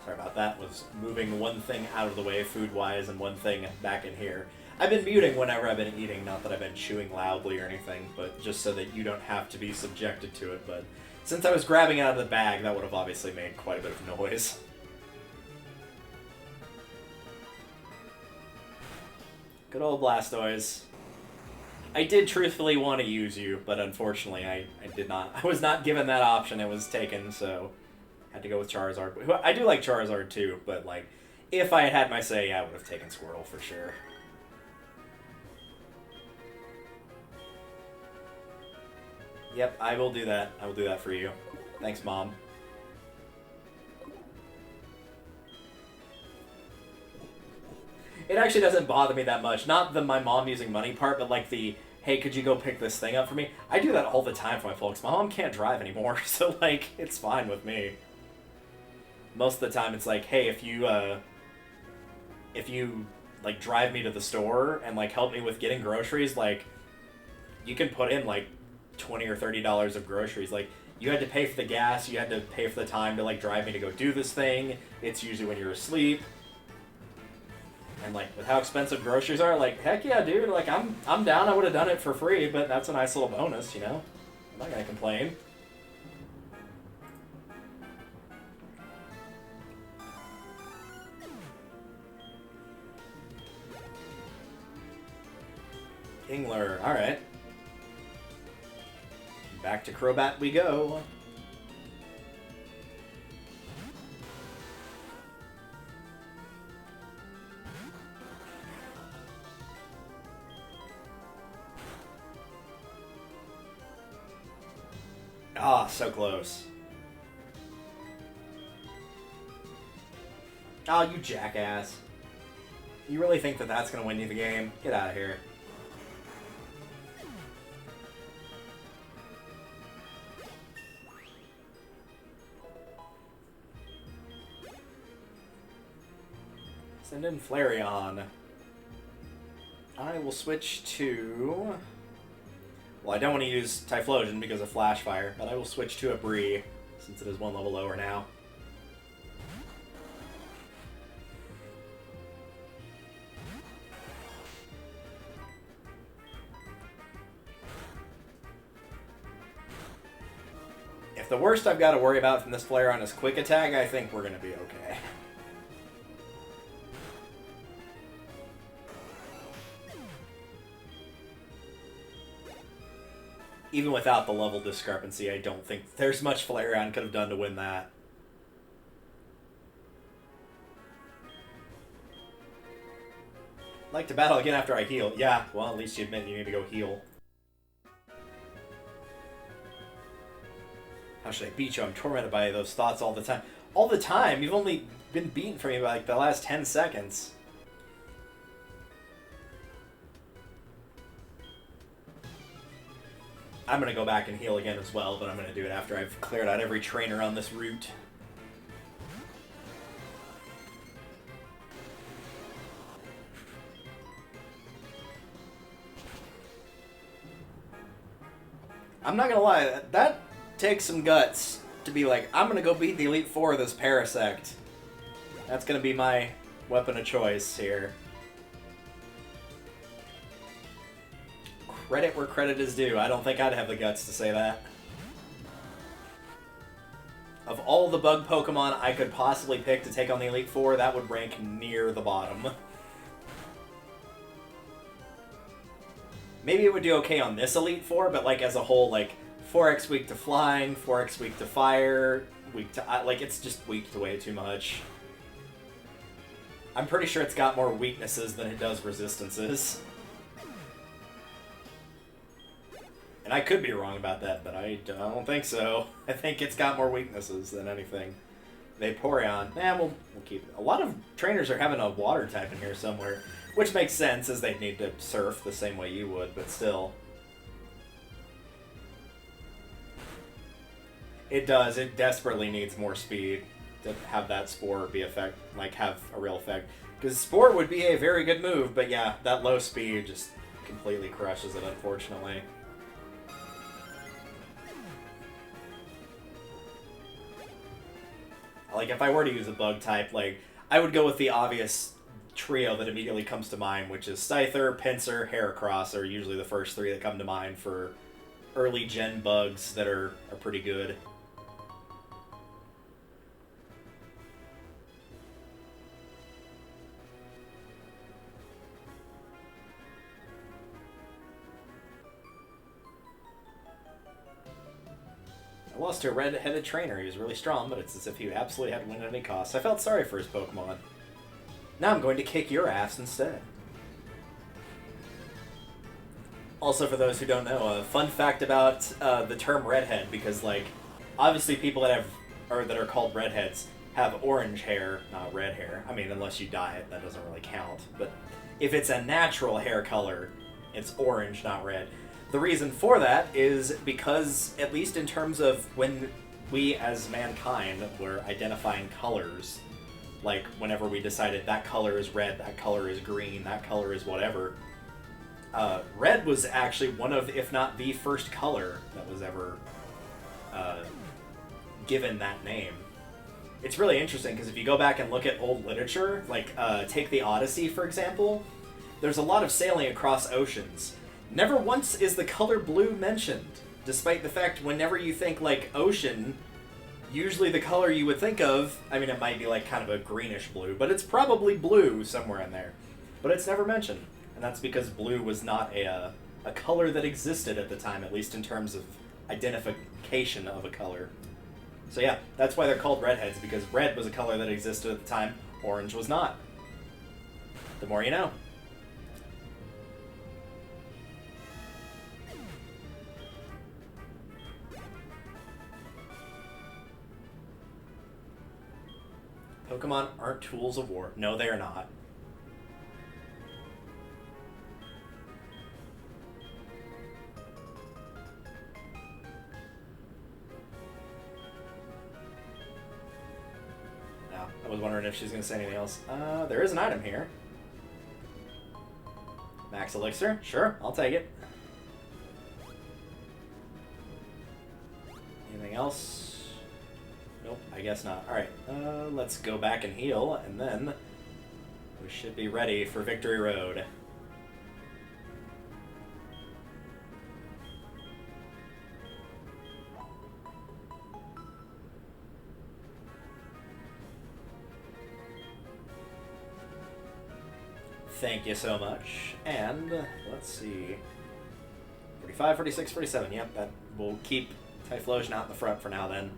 Sorry about that, was moving one thing out of the way food-wise and one thing back in here. I've been muting whenever I've been eating, not that I've been chewing loudly or anything, but just so that you don't have to be subjected to it. But since I was grabbing it out of the bag, that would have obviously made quite a bit of noise. Good old Blastoise. I did truthfully want to use you, but unfortunately I did not. I was not given that option, it was taken, so had to go with Charizard. I do like Charizard too, but like, if I had had my say, yeah, I would have taken Squirtle for sure. Yep, I will do that. I will do that for you. Thanks, Mom. It actually doesn't bother me that much. Not the my mom using money part, but like the, hey, could you go pick this thing up for me? I do that all the time for my folks. My mom can't drive anymore, so like, it's fine with me. Most of the time it's like, hey, if you like drive me to the store and like help me with getting groceries, like you can put in like $20 or $30 of groceries. Like you had to pay for the gas, you had to pay for the time to like drive me to go do this thing. It's usually when you're asleep. And like with how expensive groceries are, like heck yeah, dude. Like I'm down. I would have done it for free, but that's a nice little bonus, you know. I'm not gonna complain. Kingler, all right. Back to Crobat we go. Ah, so close. Oh, you jackass. You really think that that's going to win you the game? Get out of here. Send in Flareon. I will switch to... Well, I don't want to use Typhlosion because of Flash Fire, but I will switch to a Bree, since it is one level lower now. If the worst I've got to worry about from this Flareon is Quick Attack, I think we're going to be okay. Even without the level discrepancy, I don't think there's much Flareon could have done to win that. Like to battle again after I heal. Yeah, well, at least you admit you need to go heal. How should I beat you? I'm tormented by those thoughts all the time. All the time? You've only been beaten for me by like the last 10 seconds. I'm going to go back and heal again as well, but I'm going to do it after I've cleared out every trainer on this route. I'm not going to lie, that takes some guts to be like, I'm going to go beat the Elite Four of this Parasect. That's going to be my weapon of choice here. Credit where credit is due. I don't think I'd have the guts to say that. Of all the bug Pokemon I could possibly pick to take on the Elite Four, that would rank near the bottom. Maybe it would do okay on this Elite Four, but like as a whole, like 4x weak to flying, 4x weak to fire, weak to... like, it's just weak to way too much. I'm pretty sure it's got more weaknesses than it does resistances. And I could be wrong about that, but I don't think so. I think it's got more weaknesses than anything. Vaporeon. We'll keep it. A lot of trainers are having a water type in here somewhere, which makes sense as they need to surf the same way you would, but still. It does. It desperately needs more speed to have that Spore be have a real effect. Because Spore would be a very good move, but yeah, that low speed just completely crushes it, unfortunately. Like, if I were to use a bug type, like, I would go with the obvious trio that immediately comes to mind, which is Scyther, Pinsir, Heracross are usually the first three that come to mind for early gen bugs that are pretty good. I lost to a red-headed trainer. He was really strong, but it's as if he absolutely had to win at any cost. I felt sorry for his Pokemon. Now I'm going to kick your ass instead. Also, for those who don't know, a fun fact about the term redhead, because, like, obviously people that are called redheads have orange hair, not red hair. I mean, unless you dye it, that doesn't really count. But if it's a natural hair color, it's orange, not red. The reason for that is because, at least in terms of when we as mankind were identifying colors, like whenever we decided that color is red, that color is green, that color is whatever, red was actually one of, if not the first color that was ever given that name. it's really interesting because if you go back and look at old literature, like take the Odyssey for example, there's a lot of sailing across oceans. Never once is the color blue mentioned, despite the fact whenever you think like ocean, usually the color you would think of, I mean it might be like kind of a greenish blue, but it's probably blue somewhere in there. But it's never mentioned, and that's because blue was not a color that existed at the time, at least in terms of identification of a color. So yeah, that's why they're called redheads, because red was a color that existed at the time, orange was not. The more you know. Pokemon aren't tools of war. No, they are not. I was wondering if she's going to say anything else. There is an item here. Max Elixir? Sure, I'll take it. Anything else? Nope, I guess not. Alright, let's go back and heal, and then we should be ready for Victory Road. Thank you so much. And let's see. 45, 46, 47. Yep, that will keep Typhlosion out in the front for now then.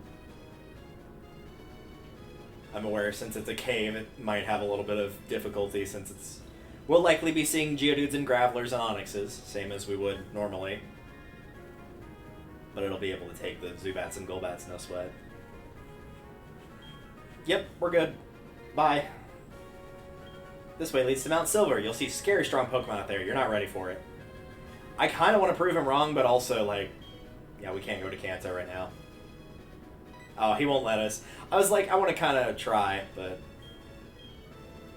I'm aware since it's a cave, it might have a little bit of difficulty since it's... We'll likely be seeing Geodudes and Gravelers and Onyxes, same as we would normally. But it'll be able to take the Zubats and Golbats, no sweat. Yep, we're good. Bye. This way leads to Mount Silver. You'll see scary strong Pokemon out there. You're not ready for it. I kind of want to prove him wrong, but also, like... Yeah, we can't go to Kanto right now. Oh, he won't let us. I was like, I want to kind of try, but...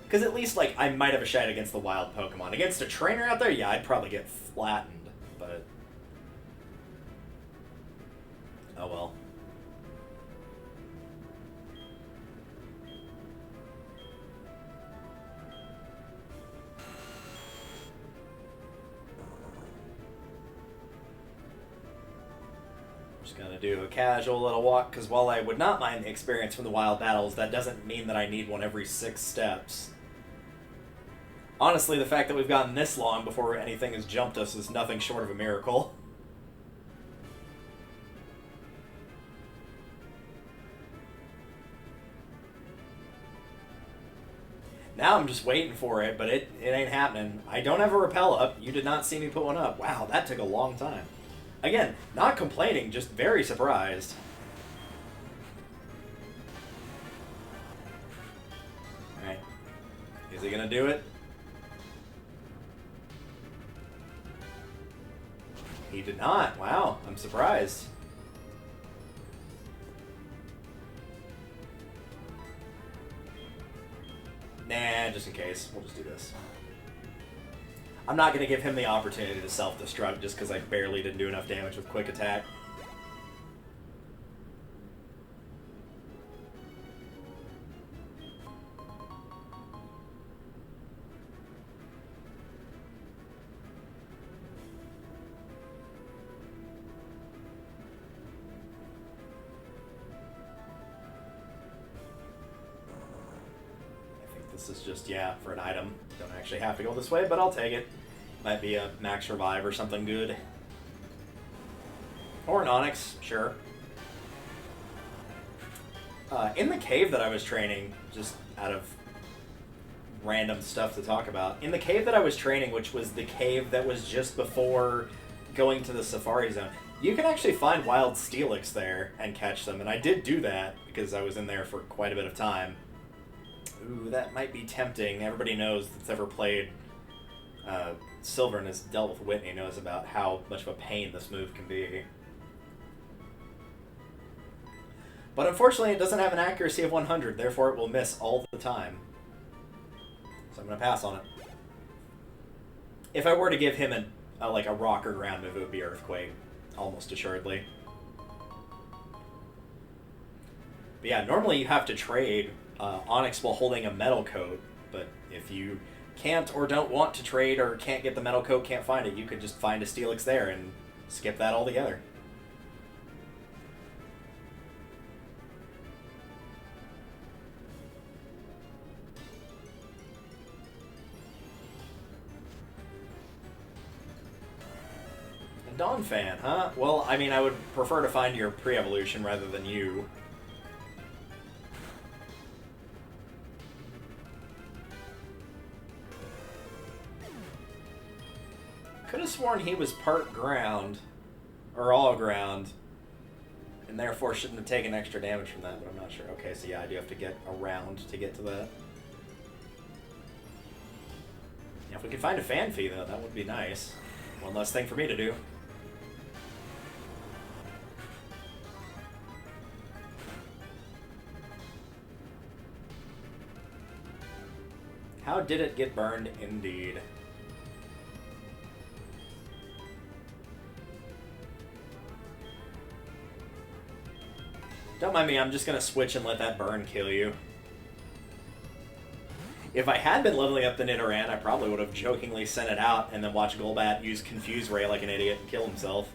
Because at least, like, I might have a shot against the wild Pokemon. Against a trainer out there, yeah, I'd probably get flattened, but... Oh well. Gonna do a casual little walk, because while I would not mind the experience from the wild battles, that doesn't mean that I need one every 6 steps. Honestly, the fact that we've gotten this long before anything has jumped us is nothing short of a miracle. Now I'm just waiting for it, but it ain't happening. I don't have a repel up. You did not see me put one up. Wow, that took a long time. Again, not complaining, just very surprised. Alright. Is he gonna do it? He did not. Wow, I'm surprised. Nah, just in case. We'll just do this. I'm not going to give him the opportunity to self-destruct just because I barely didn't do enough damage with Quick Attack. I think this is just, yeah, for an item. Don't actually have to go this way, but I'll take it. Might be a Max Revive or something good. Or an Onyx, sure. In the cave that I was training, just out of random stuff to talk about, in the cave that I was training, which was the cave that was just before going to the Safari Zone, you can actually find wild Steelix there and catch them, and I did do that because I was in there for quite a bit of time. Ooh, that might be tempting. Everybody knows that's ever played Silver and has dealt with Whitney knows about how much of a pain this move can be. But unfortunately, it doesn't have an accuracy of 100, therefore it will miss all the time. So I'm going to pass on it. If I were to give him like a rock or ground move, it would be Earthquake, almost assuredly. But yeah, normally you have to trade Onyx while holding a metal coat, but if you can't or don't want to trade or can't get the metal coat, can't find it, you could just find a Steelix there and skip that altogether. A Dawn fan, huh? Well, I mean, I would prefer to find your pre-evolution rather than you. Could have sworn he was part ground, or all ground, and therefore shouldn't have taken extra damage from that, but I'm not sure. Okay, so yeah, I do have to get around to get to that. Yeah, if we could find a Fanfy, though, that would be nice. One less thing for me to do. How did it get burned, indeed? Don't mind me, I'm just gonna switch and let that burn kill you. If I had been leveling up the Nidoran, I probably would have jokingly sent it out and then watched Golbat use Confuse Ray like an idiot and kill himself.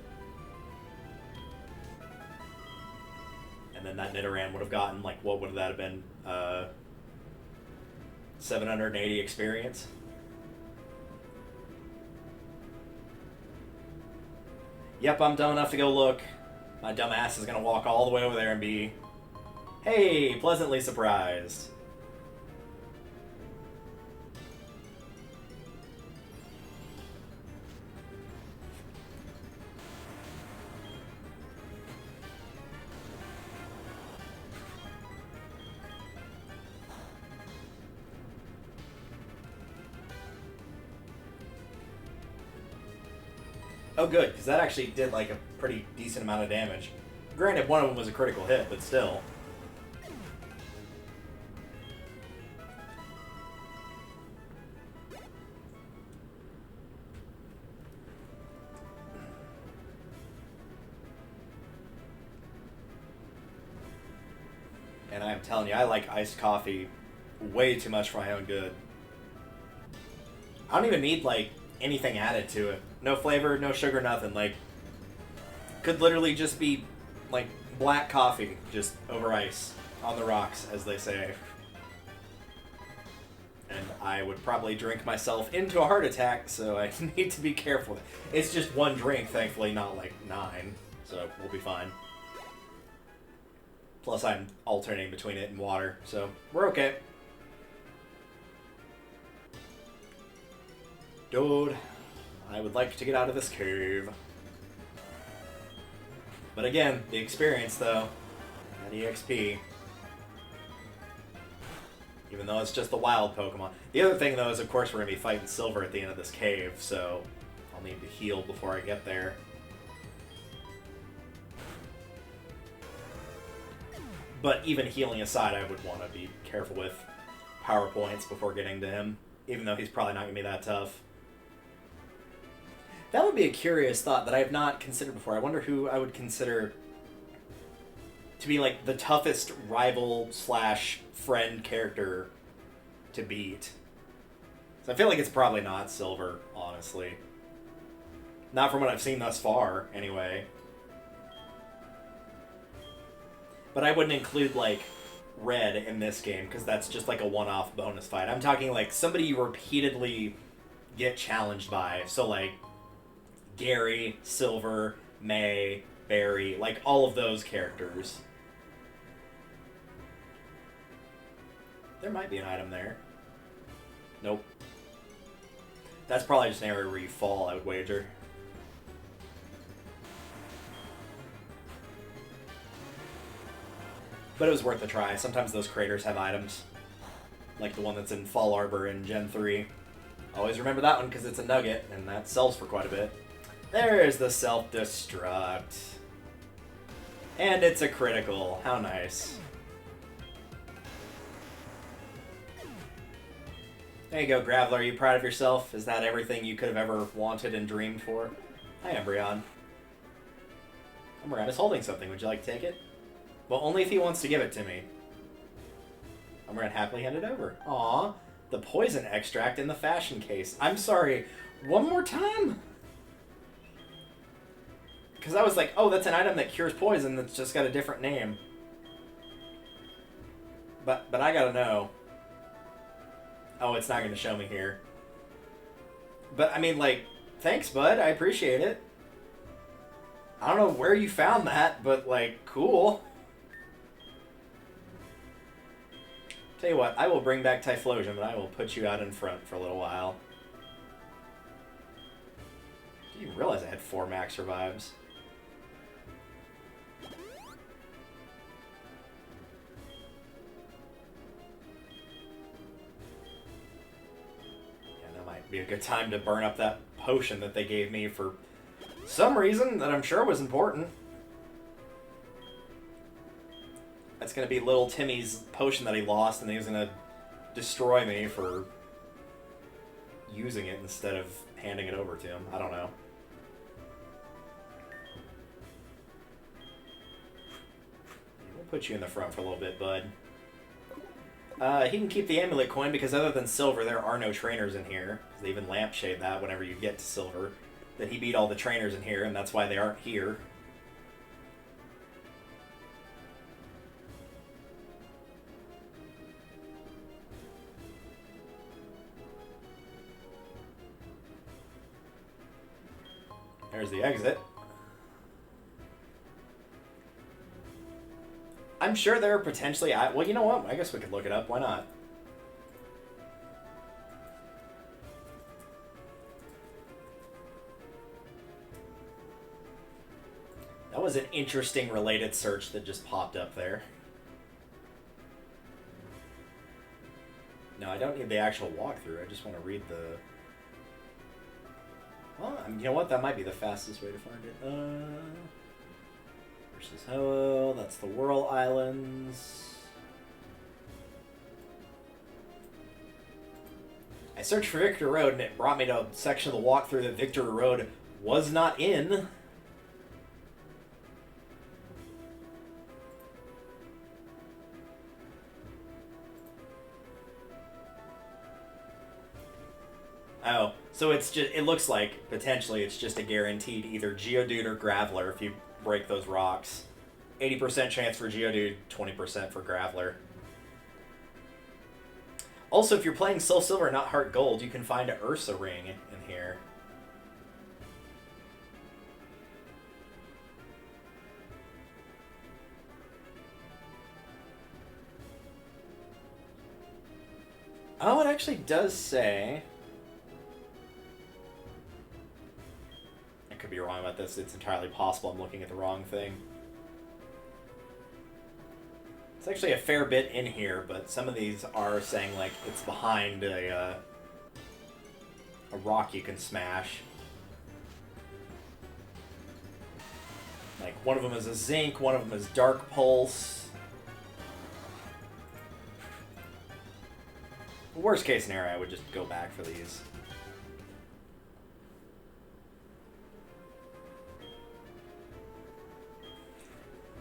And then that Nidoran would have gotten, like, what would that have been? 780 experience? Yep, I'm dumb enough to go look. My dumb ass is gonna walk all the way over there and be, hey, pleasantly surprised. Oh, good, because that actually did, like, a pretty decent amount of damage. Granted, one of them was a critical hit, but still. And I'm telling you, I like iced coffee way too much for my own good. I don't even need, like, anything added to it. No flavor, no sugar, nothing. Like, could literally just be, like, black coffee just over ice on the rocks, as they say. And I would probably drink myself into a heart attack, so I need to be careful. It's just one drink, thankfully, not like 9, so we'll be fine. Plus, I'm alternating between it and water, so we're okay. Dude, I would like to get out of this cave. But again, the experience, though, that EXP. Even though it's just the wild Pokemon. The other thing, though, is, of course, we're going to be fighting Silver at the end of this cave, so I'll need to heal before I get there. But even healing aside, I would want to be careful with power points before getting to him, even though he's probably not going to be that tough. That would be a curious thought that I have not considered before. I wonder who I would consider to be, like, the toughest rival slash friend character to beat. So I feel like it's probably not Silver, honestly. Not from what I've seen thus far, anyway. But I wouldn't include, like, Red in this game, because that's just, like, a one-off bonus fight. I'm talking, like, somebody you repeatedly get challenged by. So, like, Gary, Silver, May, Barry, like, all of those characters. There might be an item there. Nope. That's probably just an area where you fall, I would wager. But it was worth a try. Sometimes those craters have items. Like the one that's in Fall Arbor in Gen 3. Always remember that one because it's a nugget, and that sells for quite a bit. There's the self-destruct. And it's a critical. How nice. There you go, Graveler. Are you proud of yourself? Is that everything you could have ever wanted and dreamed for? Hi, Umbreon. Umbreon is holding something. Would you like to take it? Well, only if he wants to give it to me. I'm going to happily hand it over. Aw, the poison extract in the fashion case. I'm sorry, one more time? Because I was like, oh, that's an item that cures poison that's just got a different name. But I gotta know. Oh, it's not going to show me here. But, I mean, like, thanks, bud. I appreciate it. I don't know where you found that, but, like, cool. Tell you what, I will bring back Typhlosion, but I will put you out in front for a little while. Didn't even realize I had 4 max revives. Yeah, that might be a good time to burn up that potion that they gave me for some reason that I'm sure was important. That's going to be little Timmy's potion that he lost, and he's going to destroy me for using it instead of handing it over to him. I don't know. We'll put you in the front for a little bit, bud. He can keep the amulet coin because other than silver, there are no trainers in here. They even lampshade that whenever you get to silver. That he beat all the trainers in here, and that's why they aren't here. There's the exit. I'm sure there are potentially... well, you know what? I guess we could look it up. Why not? That was an interesting related search that just popped up there. No, I don't need the actual walkthrough. I just want to read the... Well, you know what? That might be the fastest way to find it. Versus Ho, that's the Whirl Islands. I searched for Victory Road, and it brought me to a section of the walkthrough that Victory Road was not in. Oh, so it's just, it looks like, potentially, it's just a guaranteed either Geodude or Graveler if you break those rocks. 80% chance for Geodude, 20% for Graveler. Also, if you're playing Soul Silver, not Heart Gold, you can find an Ursa ring in here. Oh, it actually does say... I could be wrong about this. It's entirely possible I'm looking at the wrong thing. It's actually a fair bit in here, but some of these are saying, like, it's behind a rock you can smash. Like, one of them is a Zinc, one of them is Dark Pulse. Worst case scenario, I would just go back for these.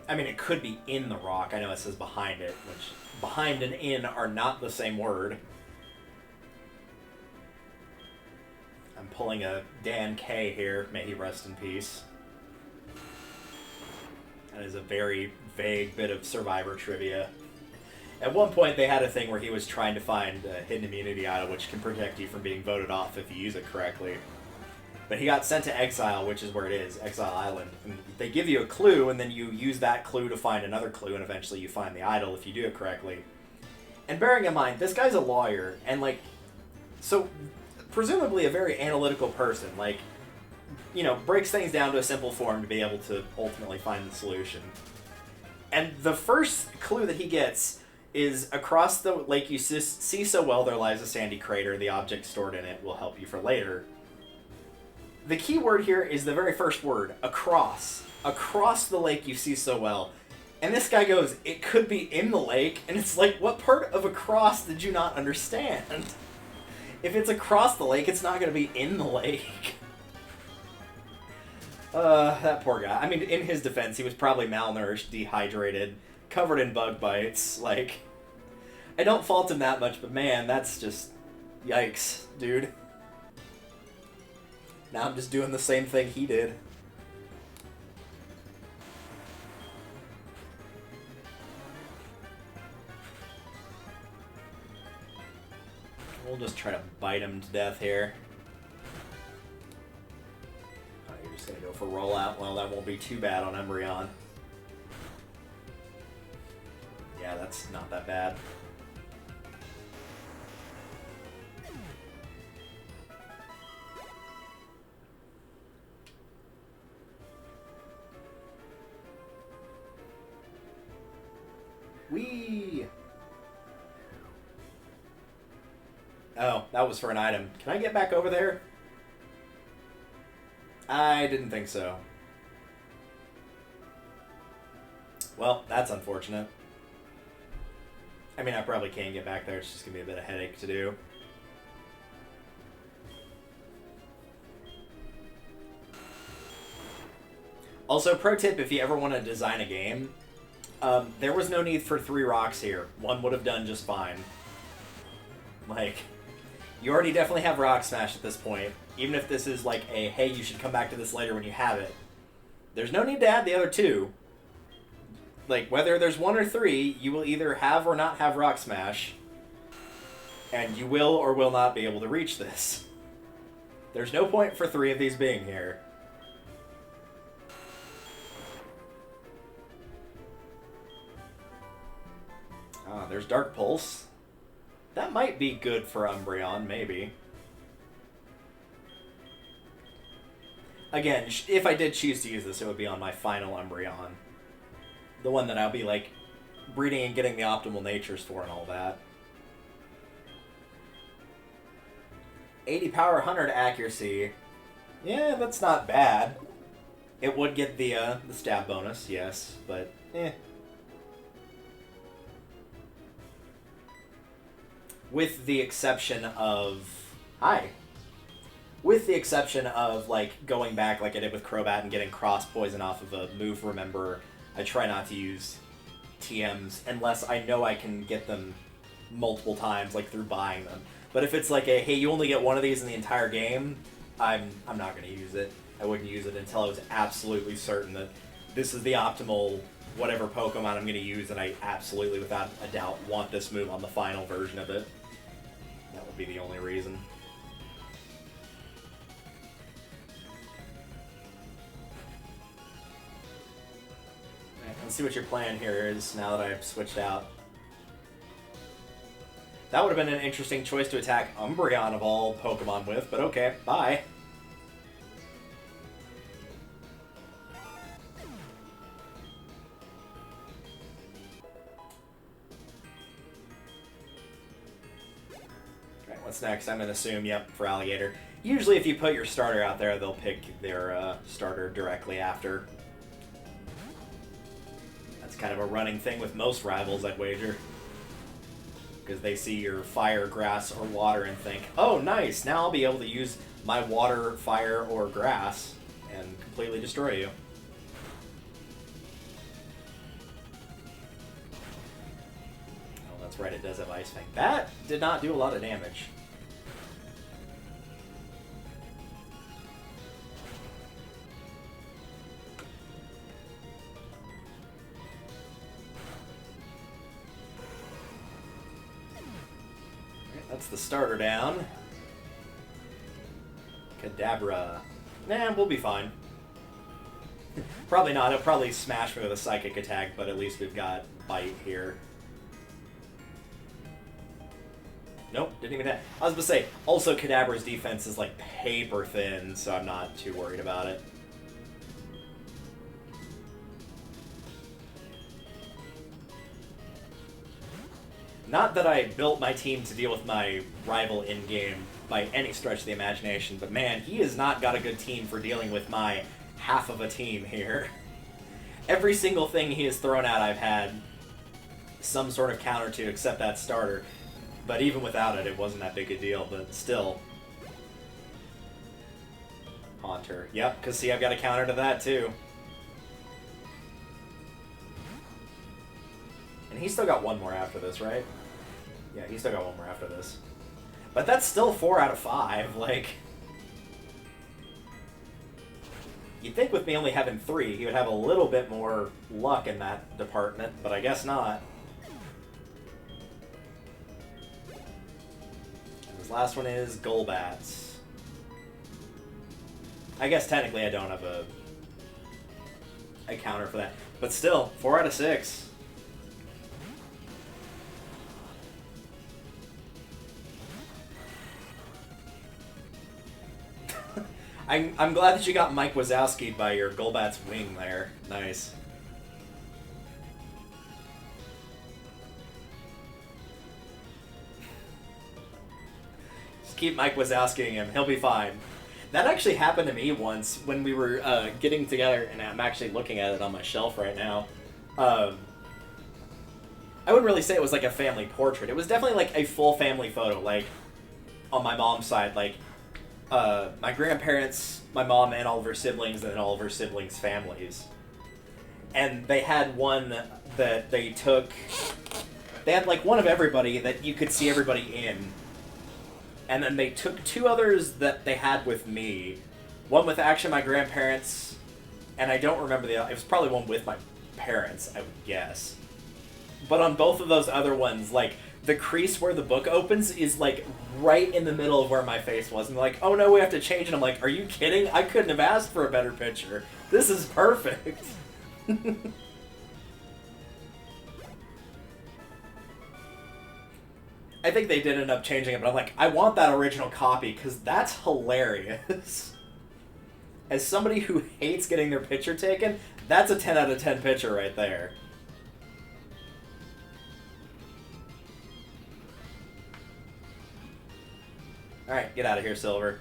I mean, it could be in the rock. I know it says behind it, which behind and in are not the same word. I'm pulling a Dan K here. May he rest in peace. That is a very vague bit of Survivor trivia. At one point, they had a thing where he was trying to find a hidden immunity item which can protect you from being voted off if you use it correctly. But he got sent to Exile, which is where it is, Exile Island. And they give you a clue, and then you use that clue to find another clue, and eventually you find the idol if you do it correctly. And bearing in mind, this guy's a lawyer, and, like, so, presumably a very analytical person, like, you know, breaks things down to a simple form to be able to ultimately find the solution. And the first clue that he gets is across the lake you see so well there lies a sandy crater. The object stored in it will help you for later. The key word here is the very first word, across. Across the lake you see so well. And this guy goes, it could be in the lake, and it's like, what part of across did you not understand? If it's across the lake, it's not going to be in the lake. That poor guy. I mean, in his defense, he was probably malnourished, dehydrated, covered in bug bites. Like, I don't fault him that much, but man, that's just... Yikes, dude. Now I'm just doing the same thing he did. We'll just try to bite him to death here. Oh, you're just gonna go for rollout. Well, that won't be too bad on Umbreon. Yeah, that's not that bad. Whee! Oh, that was for an item. Can I get back over there? I didn't think so. Well, that's unfortunate. I mean, I probably can get back there. It's just going to be a bit of headache to do. Also, pro tip, if you ever want to design a game, there was no need for 3 rocks here. 1 would have done just fine. Like, you already definitely have Rock Smash at this point. Even if this is like a, hey, you should come back to this later when you have it. There's no need to add the other 2. Like, whether there's 1 or 3, you will either have or not have Rock Smash. And you will or will not be able to reach this. There's no point for 3 of these being here. Ah, there's Dark Pulse. That might be good for Umbreon, maybe. Again, if I did choose to use this, it would be on my final Umbreon. The one that I'll be, like, breeding and getting the optimal natures for and all that. 80 power, 100 accuracy. Yeah, that's not bad. It would get the stab bonus, yes, but eh. With the exception of... Hi. With the exception of, like, going back like I did with Crobat and getting cross poison off of a move, remember, I try not to use TMs unless I know I can get them multiple times, like, through buying them. But if it's like a, hey, you only get 1 of these in the entire game, I'm not going to use it. I wouldn't use it until I was absolutely certain that this is the optimal whatever Pokemon I'm going to use, and I absolutely, without a doubt, want this move on the final version of it. That would be the only reason. Alright, let's see what your plan here is now that I've switched out. That would have been an interesting choice to attack Umbreon of all Pokemon with, but okay, bye. What's next? I'm going to assume, yep, for Alligator. Usually if you put your starter out there, they'll pick their starter directly after. That's kind of a running thing with most rivals, I'd wager. Because they see your fire, grass, or water and think, oh, nice, now I'll be able to use my water, fire, or grass and completely destroy you. Oh, that's right, it does have Ice Fang. That did not do a lot of damage. That's the starter down. Kadabra. Nah, we'll be fine. Probably not. It'll probably smash me with a Psychic attack, but at least we've got Bite here. Nope, didn't even have... I was going to say, also Kadabra's defense is like paper thin, so I'm not too worried about it. Not that I built my team to deal with my rival in-game by any stretch of the imagination, but man, he has not got a good team for dealing with my half of a team here. Every single thing he has thrown out I've had some sort of counter to, except that starter. But even without it, it wasn't that big a deal, but still. Haunter. Yep, because see, I've got a counter to that too. he's still got one more after this, right? Yeah, he's still got one more after this. But that's still 4 out of 5, like... You'd think with me only having 3, he would have a little bit more luck in that department, but I guess not. And his last one is Golbats. I guess technically I don't have a counter for that. But still, 4 out of 6. I'm glad that you got Mike Wazowski'd by your Golbat's wing there. Nice. Just keep Mike Wazowski'ing him. He'll be fine. That actually happened to me once when we were getting together, and I'm actually looking at it on my shelf right now. I wouldn't really say it was like a family portrait. It was definitely like a full family photo, like on my mom's side, like my grandparents, my mom, and all of her siblings, and then all of her siblings' families. And they had one that they took... They had, like, one of everybody that you could see everybody in. And then they took 2 others that they had with me. One with actually my grandparents, and I don't remember the other. It was probably one with my parents, I would guess. But on both of those other ones, like... The crease where the book opens is, like, right in the middle of where my face was. And they're like, oh no, we have to change it. I'm like, are you kidding? I couldn't have asked for a better picture. This is perfect. I think they did end up changing it, but I'm like, I want that original copy, because that's hilarious. As somebody who hates getting their picture taken, that's a 10 out of 10 picture right there. Alright, get out of here, Silver.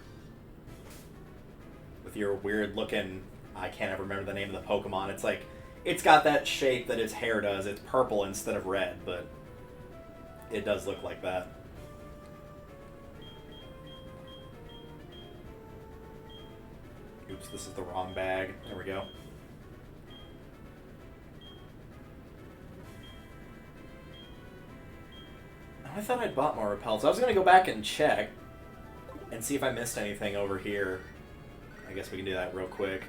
With your weird looking... I can't ever remember the name of the Pokemon. It's like... It's got that shape that its hair does. It's purple instead of red, but... It does look like that. Oops, this is the wrong bag. There we go. I thought I'd bought more repels. I was going to go back and check. And see if I missed anything over here. I guess we can do that real quick.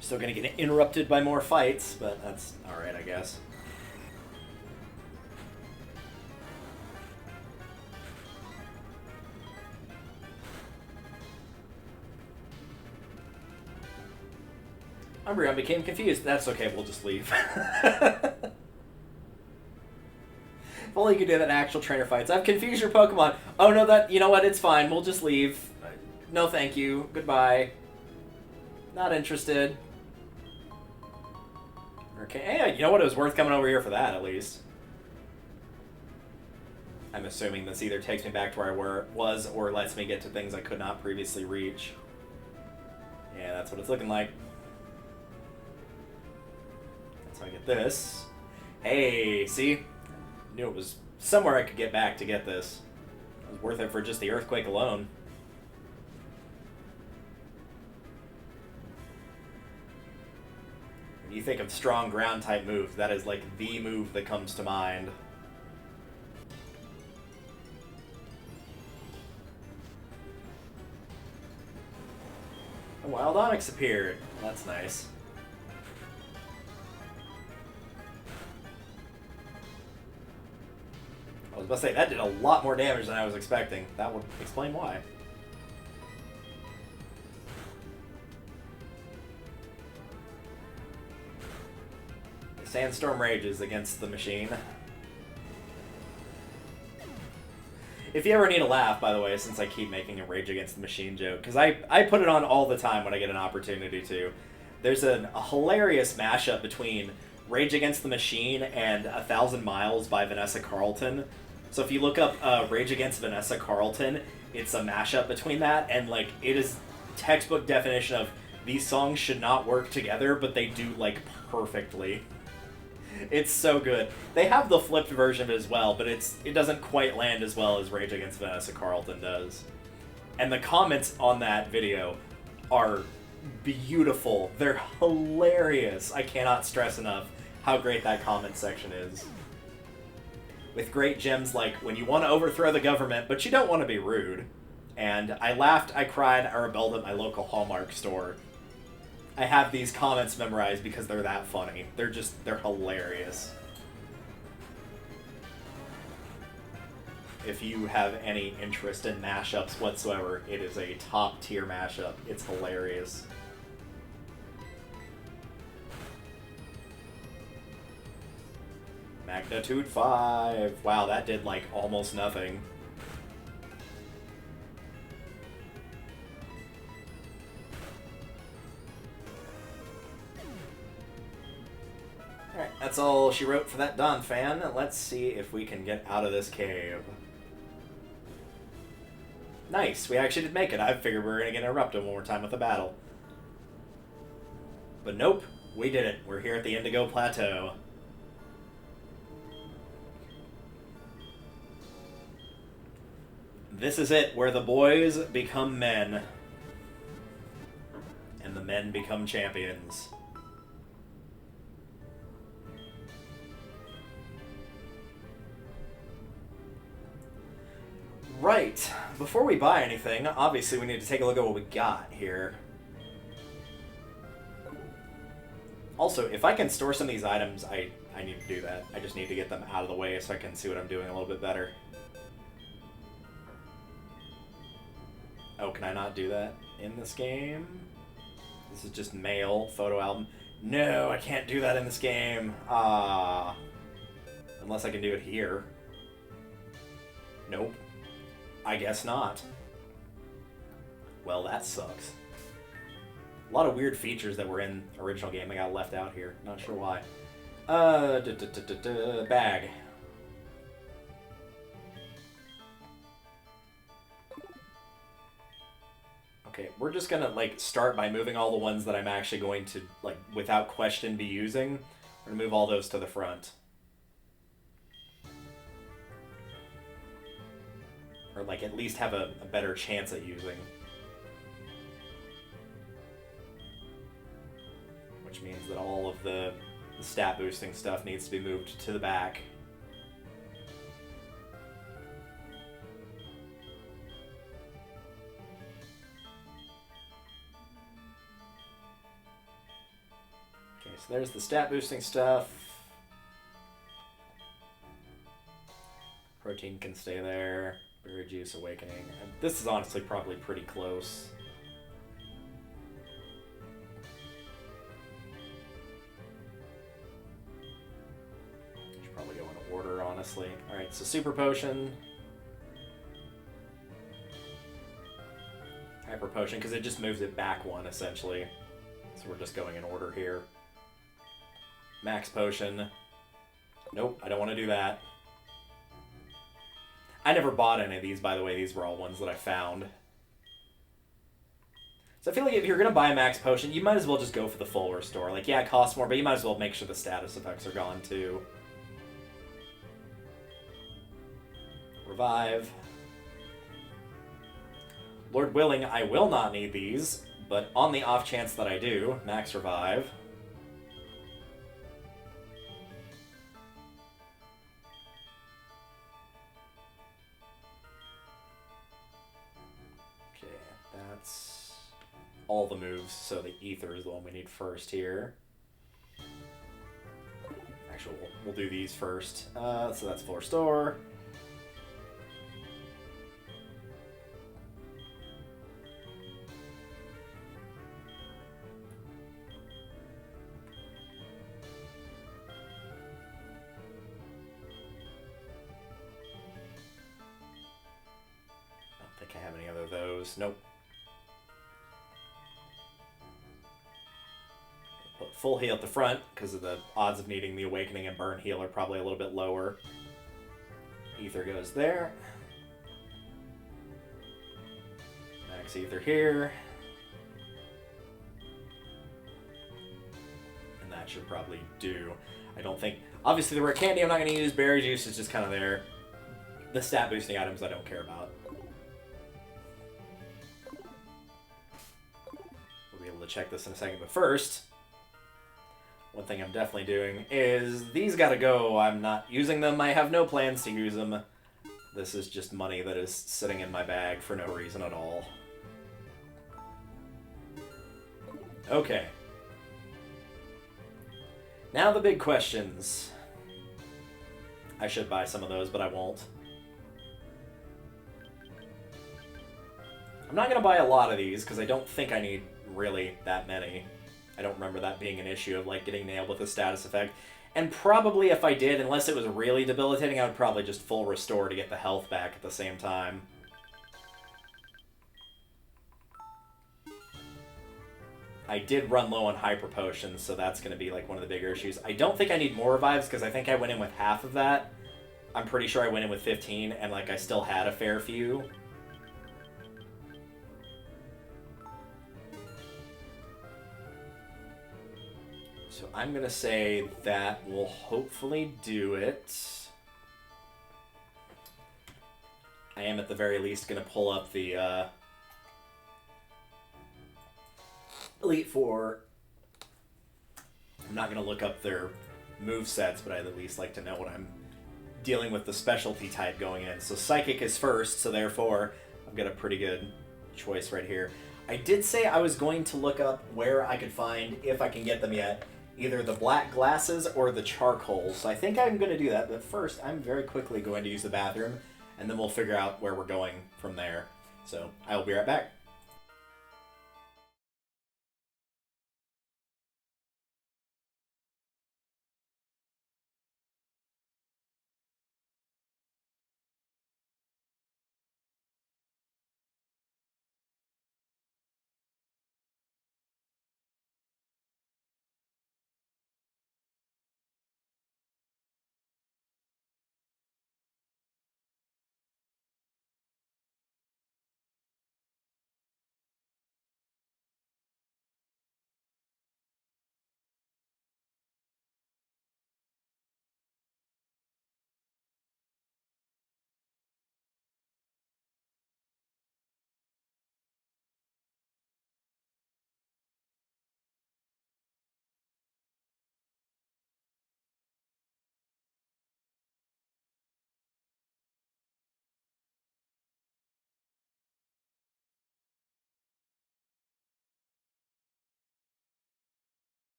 Still gonna get interrupted by more fights, but that's alright, I guess. Umbreon became confused. That's okay, we'll just leave. If only you could do that in actual trainer fights. I've confused your Pokemon. Oh no, that, you know what, it's fine. We'll just leave. No thank you. Goodbye. Not interested. Okay, hey, you know what, it was worth coming over here for that, at least. I'm assuming this either takes me back to where I was, or lets me get to things I could not previously reach. Yeah, that's what it's looking like. That's how I get this. Hey, see? Knew it was somewhere I could get back to get this. It was worth it for just the earthquake alone. When you think of strong ground type moves, that is like the move that comes to mind. A Wild Onix appeared. That's nice. I was about to say, that did a lot more damage than I was expecting. That would explain why. The Sandstorm rages against the machine. If you ever need a laugh, by the way, since I keep making a Rage Against the Machine joke, because I put it on all the time when I get an opportunity to. There's a hilarious mashup between Rage Against the Machine and 1,000 Miles by Vanessa Carlton. So if you look up Rage Against Vanessa Carlton, it's a mashup between that, and like it is textbook definition of these songs should not work together, but they do like perfectly. It's so good. They have the flipped version of it as well, but it doesn't quite land as well as Rage Against Vanessa Carlton does. And the comments on that video are beautiful. They're hilarious. I cannot stress enough how great that comment section is. With great gems like, when you want to overthrow the government, but you don't want to be rude. And I laughed, I cried, I rebelled at my local Hallmark store. I have these comments memorized because they're that funny. They're hilarious. If you have any interest in mashups whatsoever, it is a top tier mashup. It's hilarious. Magnitude 5. Wow, that did like almost nothing. Alright, that's all she wrote for that Don fan. Let's see if we can get out of this cave. Nice, we actually did make it. I figured we were going to get interrupted one more time with a battle. But nope, we did it. We're here at the Indigo Plateau. This is it, where the boys become men. And the men become champions. Right, before we buy anything, obviously we need to take a look at what we got here. Also, if I can store some of these items, I need to do that. I just need to get them out of the way so I can see what I'm doing a little bit better. Oh, can I not do that in this game? This is just mail, photo album. No, I can't do that in this game. Ah. Unless I can do it here. Nope. I guess not. Well, that sucks. A lot of weird features that were in the original game I got left out here. Not sure why. Bag. Okay, we're just gonna, like, start by moving all the ones that I'm actually going to, like, without question be using. We're gonna move all those to the front. Or, like, at least have a better chance at using. Which means that all of the stat boosting stuff needs to be moved to the back. Okay, so there's the stat boosting stuff. Protein can stay there. Berry Juice, Awakening. And this is honestly probably pretty close. Should probably go in order, honestly. Alright, so Super Potion. Hyper Potion, because it just moves it back one, essentially. So we're just going in order here. Max Potion. Nope, I don't want to do that. I never bought any of these, by the way. These were all ones that I found. So I feel like if you're going to buy a Max Potion, you might as well just go for the full restore. Like, yeah, it costs more, but you might as well make sure the status effects are gone, too. Revive. Lord willing, I will not need these, but on the off chance that I do, Max Revive. That's all the moves, so the Ether is the one we need first here. Actually, we'll do these first. So that's full restore. I don't think I have any other of those. Nope. Put full heal at the front, because of the odds of needing the Awakening and Burn Heal are probably a little bit lower. Ether goes there. Max Ether here. And that should probably do. I don't think... Obviously, the Rare Candy I'm not going to use. Berry Juice is just kind of there. The stat boosting items I don't care about. We'll be able to check this in a second, but first... one thing I'm definitely doing is these gotta go. I'm not using them. I have no plans to use them. This is just money that is sitting in my bag for no reason at all. Okay. Now the big questions. I should buy some of those, but I won't. I'm not going to buy a lot of these, because I don't think I need really that many. I don't remember that being an issue of, like, getting nailed with a status effect. And probably if I did, unless it was really debilitating, I would probably just full restore to get the health back at the same time. I did run low on Hyper Potions, so that's going to be like one of the bigger issues. I don't think I need more revives, because I think I went in with half of that. I'm pretty sure I went in with 15, and like I still had a fair few. So I'm going to say that will hopefully do it. I am at the very least going to pull up the Elite Four. I'm not going to look up their movesets, but I'd at least like to know what I'm dealing with the specialty type going in. So Psychic is first, so therefore I've got a pretty good choice right here. I did say I was going to look up where I could find, if I can get them yet, either the black glasses or the charcoal. So I think I'm going to do that, but first I'm very quickly going to use the bathroom, and then we'll figure out where we're going from there. So I will be right back.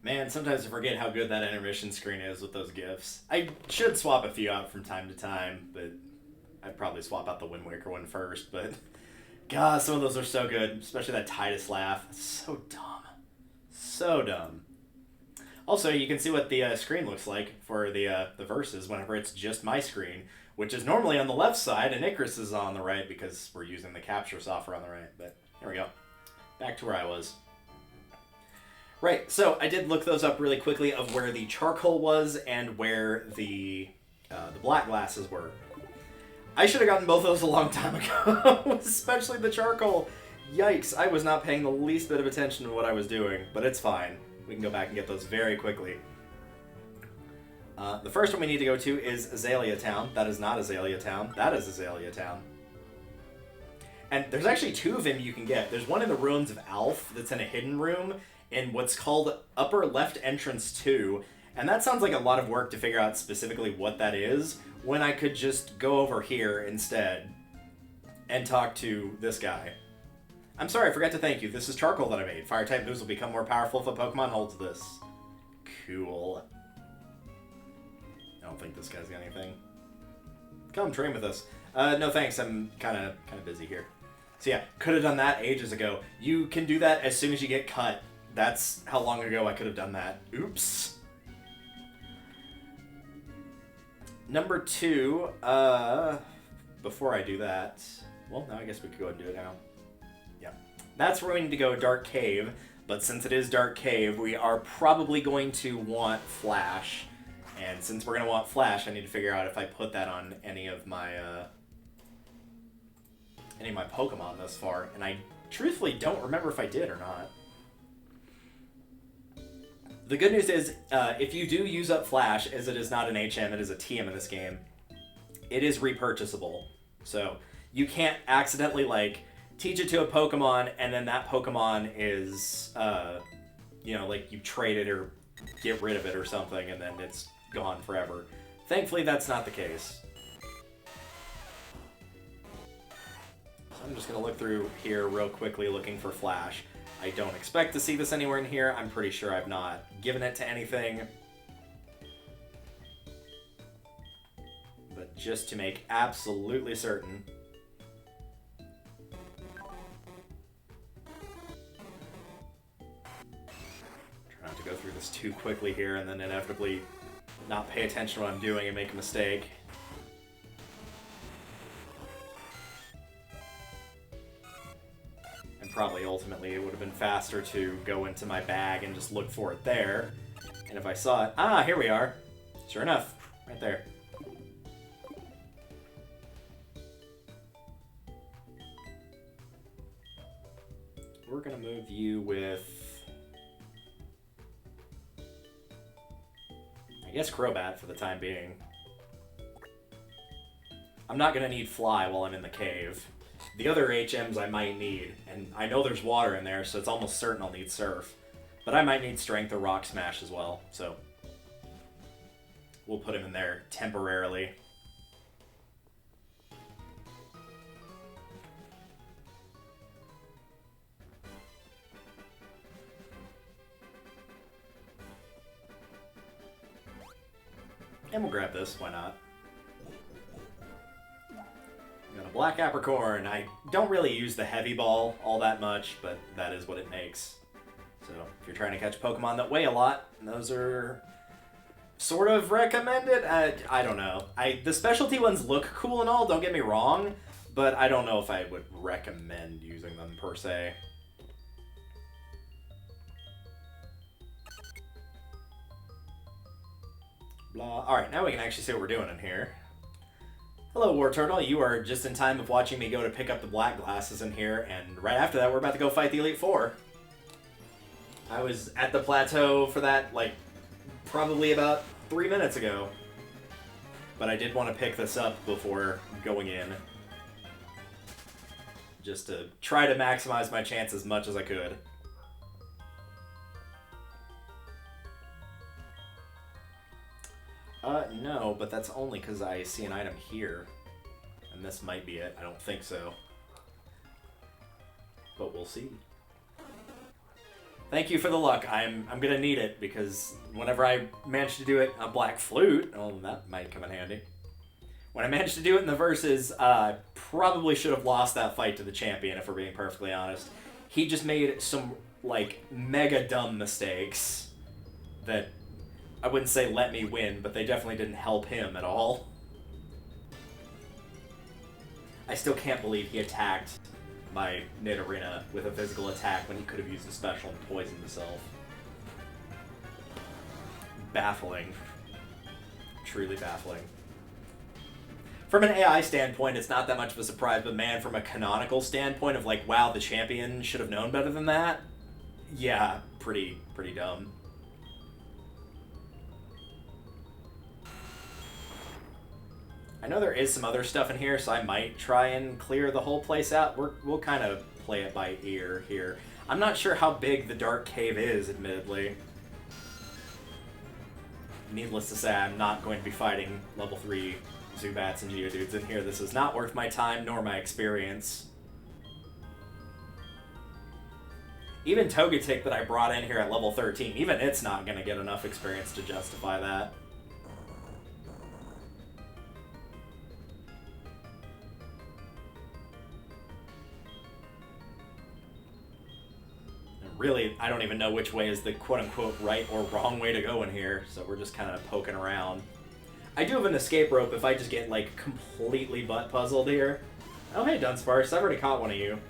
Man, sometimes I forget how good that intermission screen is with those GIFs. I should swap a few out from time to time, but I'd probably swap out the Wind Waker one first, but... God, some of those are so good, especially that Titus laugh. It's so dumb. So dumb. Also, you can see what the screen looks like for the verses whenever it's just my screen, which is normally on the left side, and Icarus is on the right because we're using the capture software on the right, but there we go. Back to where I was. Right, so I did look those up really quickly of where the charcoal was and where the black glasses were. I should have gotten both of those a long time ago, especially the charcoal. Yikes, I was not paying the least bit of attention to what I was doing, but it's fine. We can go back and get those very quickly. The first one we need to go to is Azalea Town. That is not Azalea Town. That is Azalea Town. And there's actually two of them you can get. There's one in the Ruins of Alph that's in a hidden room in what's called Upper Left Entrance 2. And that sounds like a lot of work to figure out specifically what that is, when I could just go over here instead and talk to this guy. I'm sorry, I forgot to thank you. This is charcoal that I made. Fire-type moves will become more powerful if a Pokemon holds this. Cool. I don't think this guy's got anything. Come train with us. No thanks, I'm kind of busy here. So yeah, could have done that ages ago. You can do that as soon as you get cut. That's how long ago I could have done that. Oops. Number 2, before I do that, well, now I guess we could go ahead and do it now. Yeah. That's where we need to go, Dark Cave, but since it is Dark Cave, we are probably going to want Flash, and since we're going to want Flash, I need to figure out if I put that on any of my Pokemon thus far, and I truthfully don't remember if I did or not. The good news is, if you do use up Flash, as it is not an HM, it is a TM in this game, it is repurchasable. So you can't accidentally, like, teach it to a Pokemon, and then that Pokemon is, like you trade it or get rid of it or something, and then it's gone forever. Thankfully, that's not the case. So I'm just going to look through here real quickly looking for Flash. I don't expect to see this anywhere in here. I'm pretty sure I've not given it to anything. But just to make absolutely certain. Try not to go through this too quickly here and then inevitably not pay attention to what I'm doing and make a mistake. Probably ultimately it would have been faster to go into my bag and just look for it there. And if I saw it, here we are. Sure enough, right there. We're gonna move you with, I guess, Crobat for the time being. I'm not gonna need Fly while I'm in the cave. The other HMs I might need, and I know there's water in there, so it's almost certain I'll need Surf. But I might need Strength or Rock Smash as well, so we'll put him in there temporarily. And we'll grab this, why not? Got a Black Apricorn. I don't really use the Heavy Ball all that much, but that is what it makes. So if you're trying to catch Pokemon that weigh a lot, those are sort of recommended. I don't know. The specialty ones look cool and all, don't get me wrong, but I don't know if I would recommend using them per se. Blah. Alright, now we can actually see what we're doing in here. Hello, War Turtle. You are just in time of watching me go to pick up the black glasses in here, and right after that, we're about to go fight the Elite Four. I was at the plateau for that, like, probably about 3 minutes ago. But I did want to pick this up before going in. Just to try to maximize my chance as much as I could. No, but that's only because I see an item here. And this might be it. I don't think so. But we'll see. Thank you for the luck. I'm gonna need it because whenever I manage to do it on Black Flute, oh, that might come in handy. When I managed to do it in the verses, probably should have lost that fight to the champion, if we're being perfectly honest. He just made some, like, mega dumb mistakes that I wouldn't say let me win, but they definitely didn't help him at all. I still can't believe he attacked my Nidorina with a physical attack when he could have used a special and poisoned himself. Baffling. Truly baffling. From an AI standpoint, it's not that much of a surprise, but man, from a canonical standpoint of like, wow, the champion should have known better than that, yeah, pretty dumb. I know there is some other stuff in here, so I might try and clear the whole place out. We'll kind of play it by ear here. I'm not sure how big the Dark Cave is, admittedly. Needless to say, I'm not going to be fighting level 3 Zubats and Geodudes in here. This is not worth my time nor my experience. Even Togetic that I brought in here at level 13, even it's not going to get enough experience to justify that. Really, I don't even know which way is the quote-unquote right or wrong way to go in here, so we're just kind of poking around. I do have an escape rope if I just get, like, completely butt-puzzled here. Oh, hey, Dunsparce, I've already caught one of you.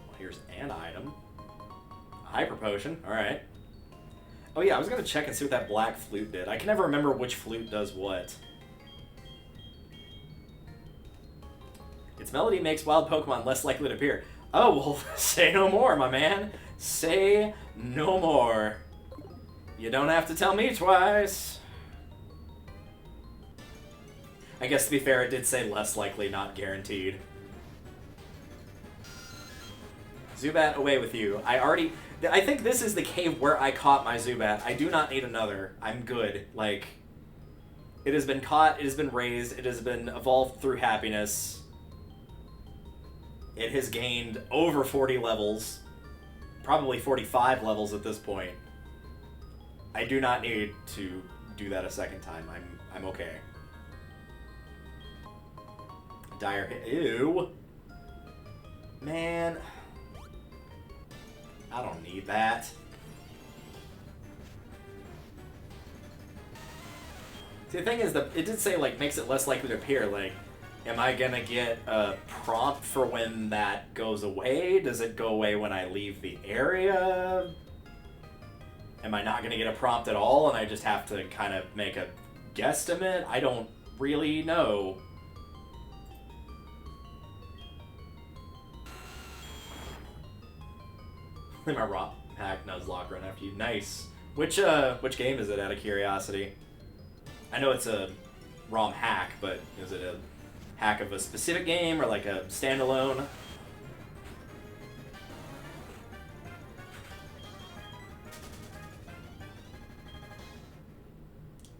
Well, here's an item. Hyper Potion, alright. Oh yeah, I was gonna check and see what that Black Flute did. I can never remember which flute does what. Its melody makes wild Pokemon less likely to appear. Oh, well, say no more, my man. Say no more. You don't have to tell me twice. I guess to be fair, it did say less likely, not guaranteed. Zubat, away with you. I think this is the cave where I caught my Zubat. I do not need another. I'm good. Like, it has been caught, it has been raised, it has been evolved through happiness. It has gained over 40 levels. Probably 45 levels at this point. I do not need to do that a second time. I'm okay. Dire hit. Ew. Man. I don't need that. See, the thing is, it did say, like, makes it less likely to appear. Like, am I gonna get a prompt for when that goes away? Does it go away when I leave the area? Am I not gonna get a prompt at all and I just have to kind of make a guesstimate? I don't really know. My ROM hack Nuzlocke run after you. Nice. Which game is it, out of curiosity? I know it's a ROM hack, but is it a hack of a specific game or like a standalone?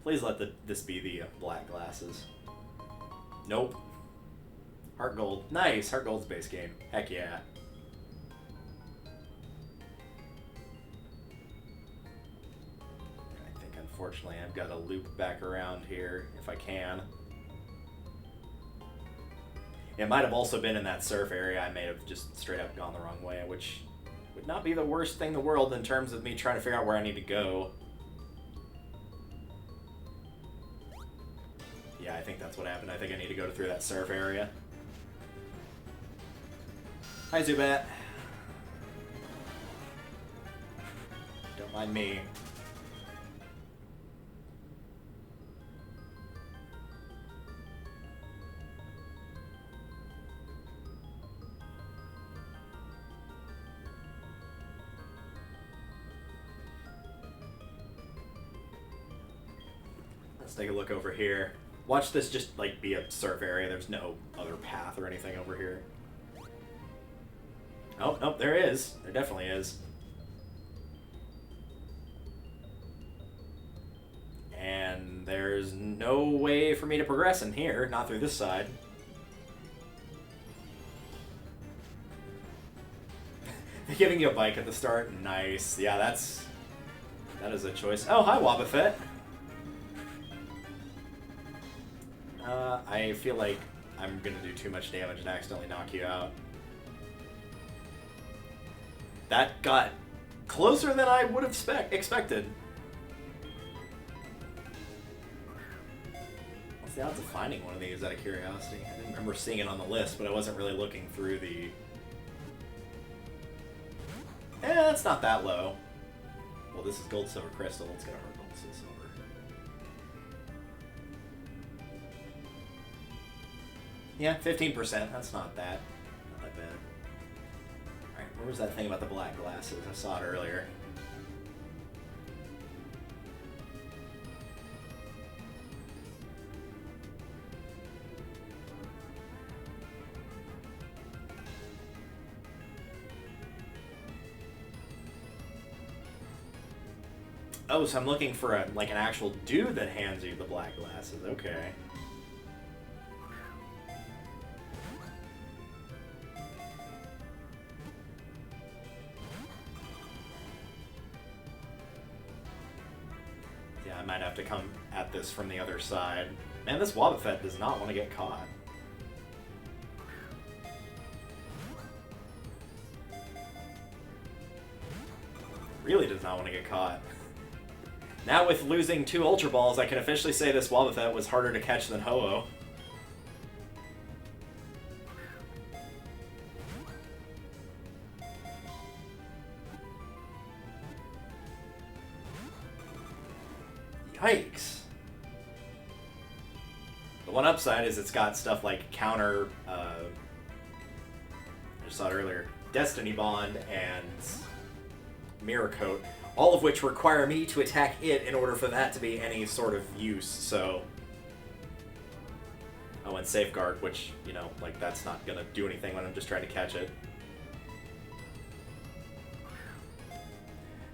Please let this be the black glasses. Nope. HeartGold. Nice. HeartGold's base game. Heck yeah. Unfortunately, I've got to loop back around here if I can. It might have also been in that surf area. I may have just straight up gone the wrong way, which would not be the worst thing in the world in terms of me trying to figure out where I need to go. Yeah, I think that's what happened. I think I need to go through that surf area. Hi, Zubat. Don't mind me. Let's take a look over here. Watch this just, like, be a surf area. There's no other path or anything over here. Oh, nope, there is. There definitely is. There's no way for me to progress in here, not through this side. Giving you a bike at the start, nice. Yeah, that is a choice. Oh, hi, Wobbuffet. I feel like I'm gonna do too much damage and accidentally knock you out. That got closer than I would have expected. What's the odds of finding one of these out of curiosity? I didn't remember seeing it on the list, but I wasn't really looking through the... it's not that low. Well, this is gold, silver, crystal. Let's get our gold, silver. Yeah, 15%. That's not that. Not that bad. Alright, where was that thing about the black glasses? I saw it earlier. Oh, so I'm looking for an actual dude that hands you the black glasses. Okay. Yeah, I might have to come at this from the other side. Man, this Wobbuffet does not want to get caught. Really does not want to get caught. Now with losing 2 Ultra Balls, I can officially say this Wobbuffet was harder to catch than Ho-Oh. Yikes. The one upside is it's got stuff like counter, I just saw it earlier, Destiny Bond and Mirror Coat. All of which require me to attack it in order for that to be any sort of use, so... Oh, and Safeguard, which, you know, that's not gonna do anything when I'm just trying to catch it.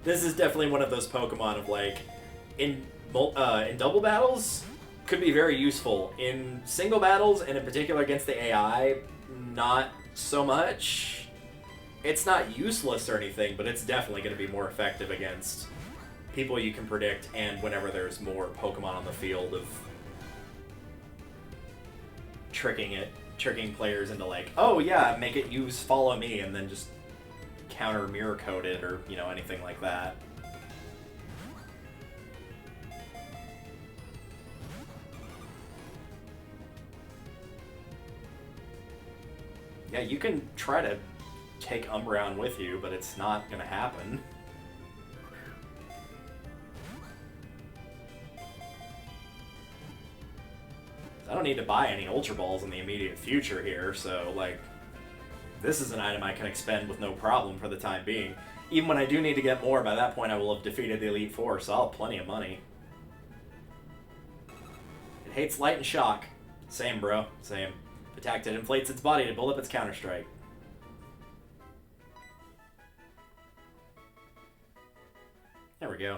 This is definitely one of those Pokemon of, in double battles, could be very useful. In single battles, and in particular against the AI, not so much. It's not useless or anything, but it's definitely going to be more effective against people you can predict and whenever there's more Pokemon on the field of tricking players into oh yeah, make it use Follow Me and then just counter Mirror Coat it or, you know, anything like that. Yeah, you can try to take Umbreon with you, but it's not gonna happen. I don't need to buy any Ultra Balls in the immediate future here, so, this is an item I can expend with no problem for the time being. Even when I do need to get more, by that point I will have defeated the Elite Four, so I'll have plenty of money. It hates light and shock. Same, bro. Same. If attacked, it inflates its body to build up its counter-strike. There we go.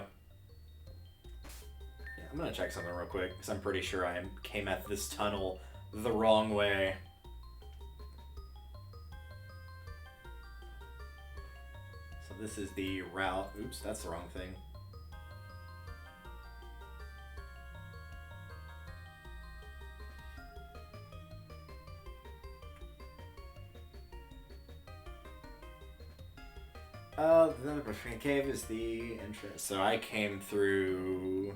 Yeah, I'm gonna check something real quick, because I'm pretty sure I came at this tunnel the wrong way. So this is the route... Oops, that's the wrong thing. The Brushing Cave is the entrance. So I came through...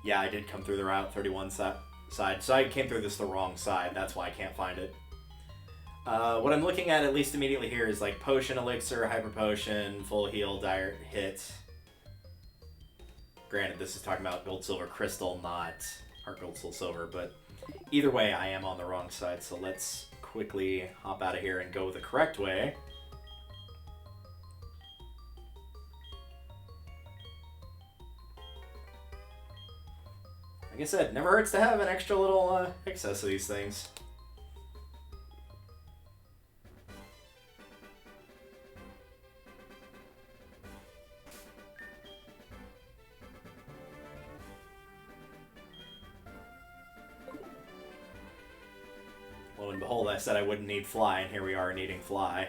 Yeah, I did come through the Route 31 side. So I came through this the wrong side. That's why I can't find it. What I'm looking at least immediately here, is Potion, Elixir, Hyper Potion, Full Heal, Dire Hit. Granted, this is talking about Gold, Silver, Crystal, not HeartGold, Soul Silver, but either way, I am on the wrong side. So let's quickly hop out of here and go the correct way. Like I said, never hurts to have an extra little excess of these things. Lo and behold, I said I wouldn't need fly, and here we are needing fly.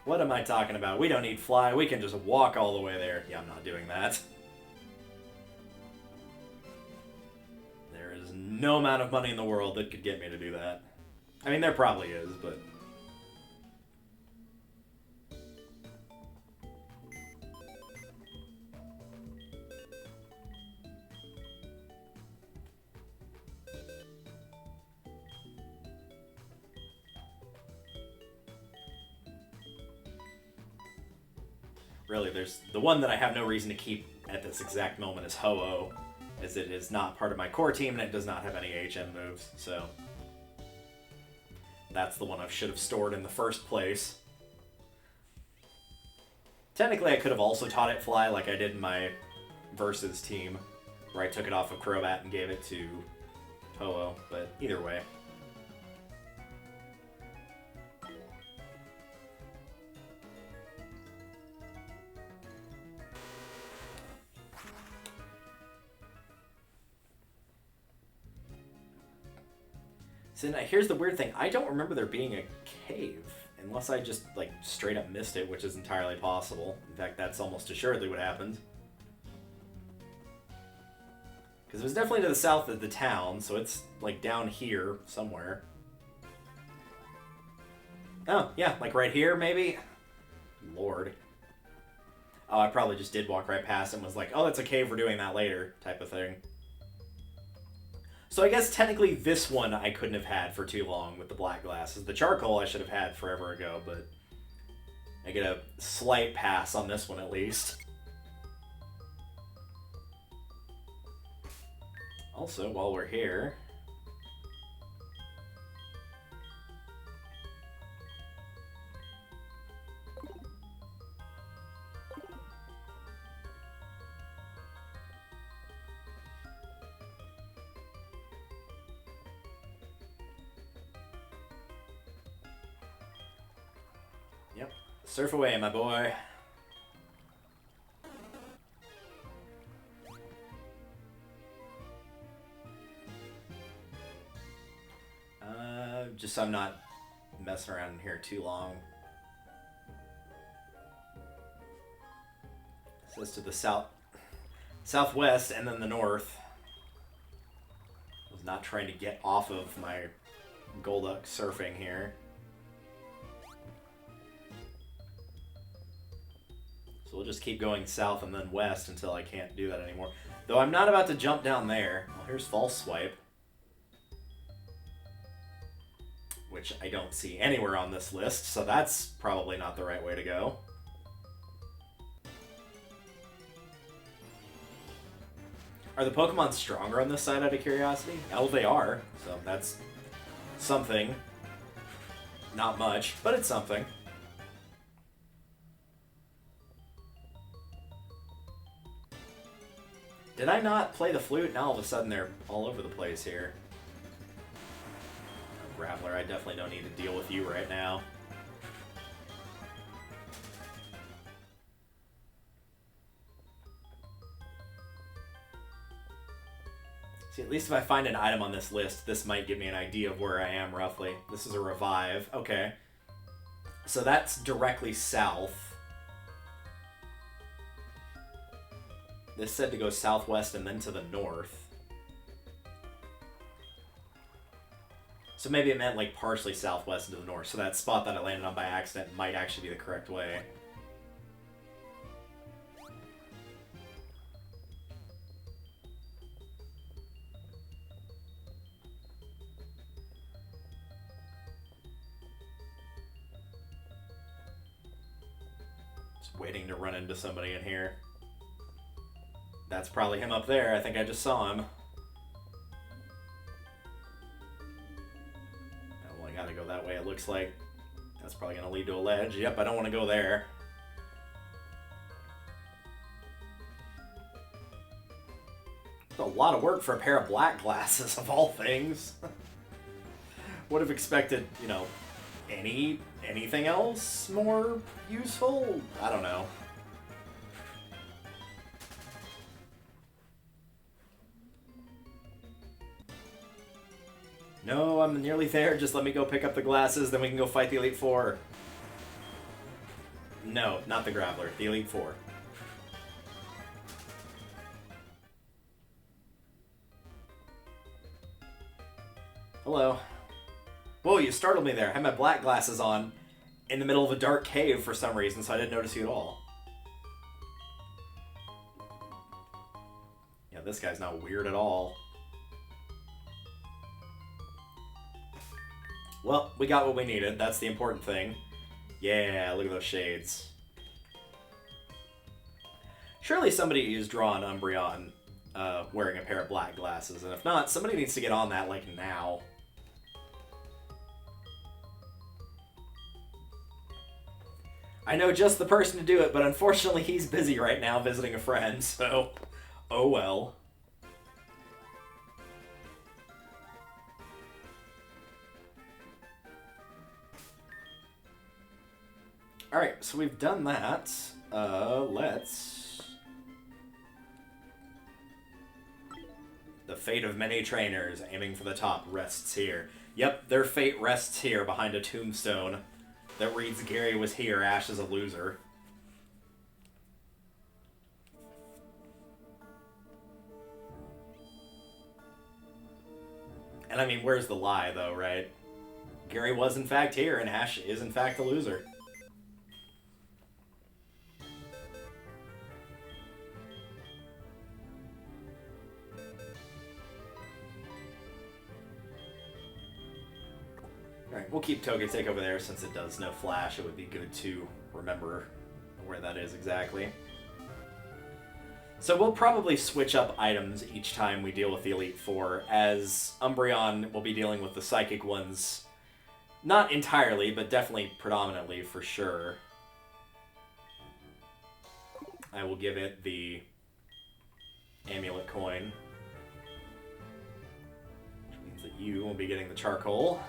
What am I talking about? We don't need fly, we can just walk all the way there. Yeah, I'm not doing that. There is no amount of money in the world that could get me to do that. I mean, there probably is, but... Really, there's the one that I have no reason to keep at this exact moment is Ho-Oh, as it is not part of my core team and it does not have any HM moves, so... That's the one I should have stored in the first place. Technically, I could have also taught it Fly like I did in my Versus team, where I took it off of Crobat and gave it to Ho-Oh, but either way. So now, here's the weird thing. I don't remember there being a cave, unless I just, like, straight up missed it, which is entirely possible. In fact, that's almost assuredly what happened. Because it was definitely to the south of the town, so it's, like, down here somewhere. Oh, yeah, like right here, maybe? Lord. Oh, I probably just did walk right past and was like, oh, that's a cave, we're doing that later, type of thing. So I guess technically this one I couldn't have had for too long with the black glasses. The charcoal I should have had forever ago, but I get a slight pass on this one at least. Also, while we're here... Yep. Surf away, my boy. Just so I'm not messing around in here too long. It says to the southwest and then the north. I was not trying to get off of my Golduck surfing here. So we'll just keep going south and then west until I can't do that anymore. Though I'm not about to jump down there. Well, here's False Swipe, which I don't see anywhere on this list, so that's probably not the right way to go. Are the Pokemon stronger on this side out of curiosity? Oh, they are, so that's something. Not much, but it's something. Did I not play the flute? Now all of a sudden they're all over the place here. Grappler, I definitely don't need to deal with you right now. See, at least if I find an item on this list, this might give me an idea of where I am, roughly. This is a revive. Okay. So that's directly south. This said to go southwest and then to the north. So maybe it meant like partially southwest into the north. So that spot that I landed on by accident might actually be the correct way. Just waiting to run into somebody in here. That's probably him up there. I think I just saw him. Gotta go that way, it looks like. That's probably gonna lead to a ledge. Yep, I don't want to go there. It's a lot of work for a pair of black glasses, of all things. Would have expected, you know, anything else more useful? I don't know. No, I'm nearly there. Just let me go pick up the glasses, then we can go fight the Elite Four. No, not the Graveler. The Elite Four. Hello. Whoa, you startled me there. I had my black glasses on in the middle of a dark cave for some reason, so I didn't notice you at all. Yeah, this guy's not weird at all. Well, we got what we needed. That's the important thing. Yeah, look at those shades. Surely somebody is drawing Umbreon wearing a pair of black glasses, and if not, somebody needs to get on that, like, now. I know just the person to do it, but unfortunately he's busy right now visiting a friend, so oh well. Alright, so we've done that. Let's... The fate of many trainers aiming for the top rests here. Yep, their fate rests here behind a tombstone that reads, Gary was here, Ash is a loser. And I mean, where's the lie, though, right? Gary was in fact here, and Ash is in fact a loser. Alright, we'll keep Togetic over there since it does no flash. It would be good to remember where that is exactly. So we'll probably switch up items each time we deal with the Elite Four, as Umbreon will be dealing with the Psychic ones. Not entirely, but definitely predominantly for sure. I will give it the Amulet Coin, which means that you will be getting the Charcoal.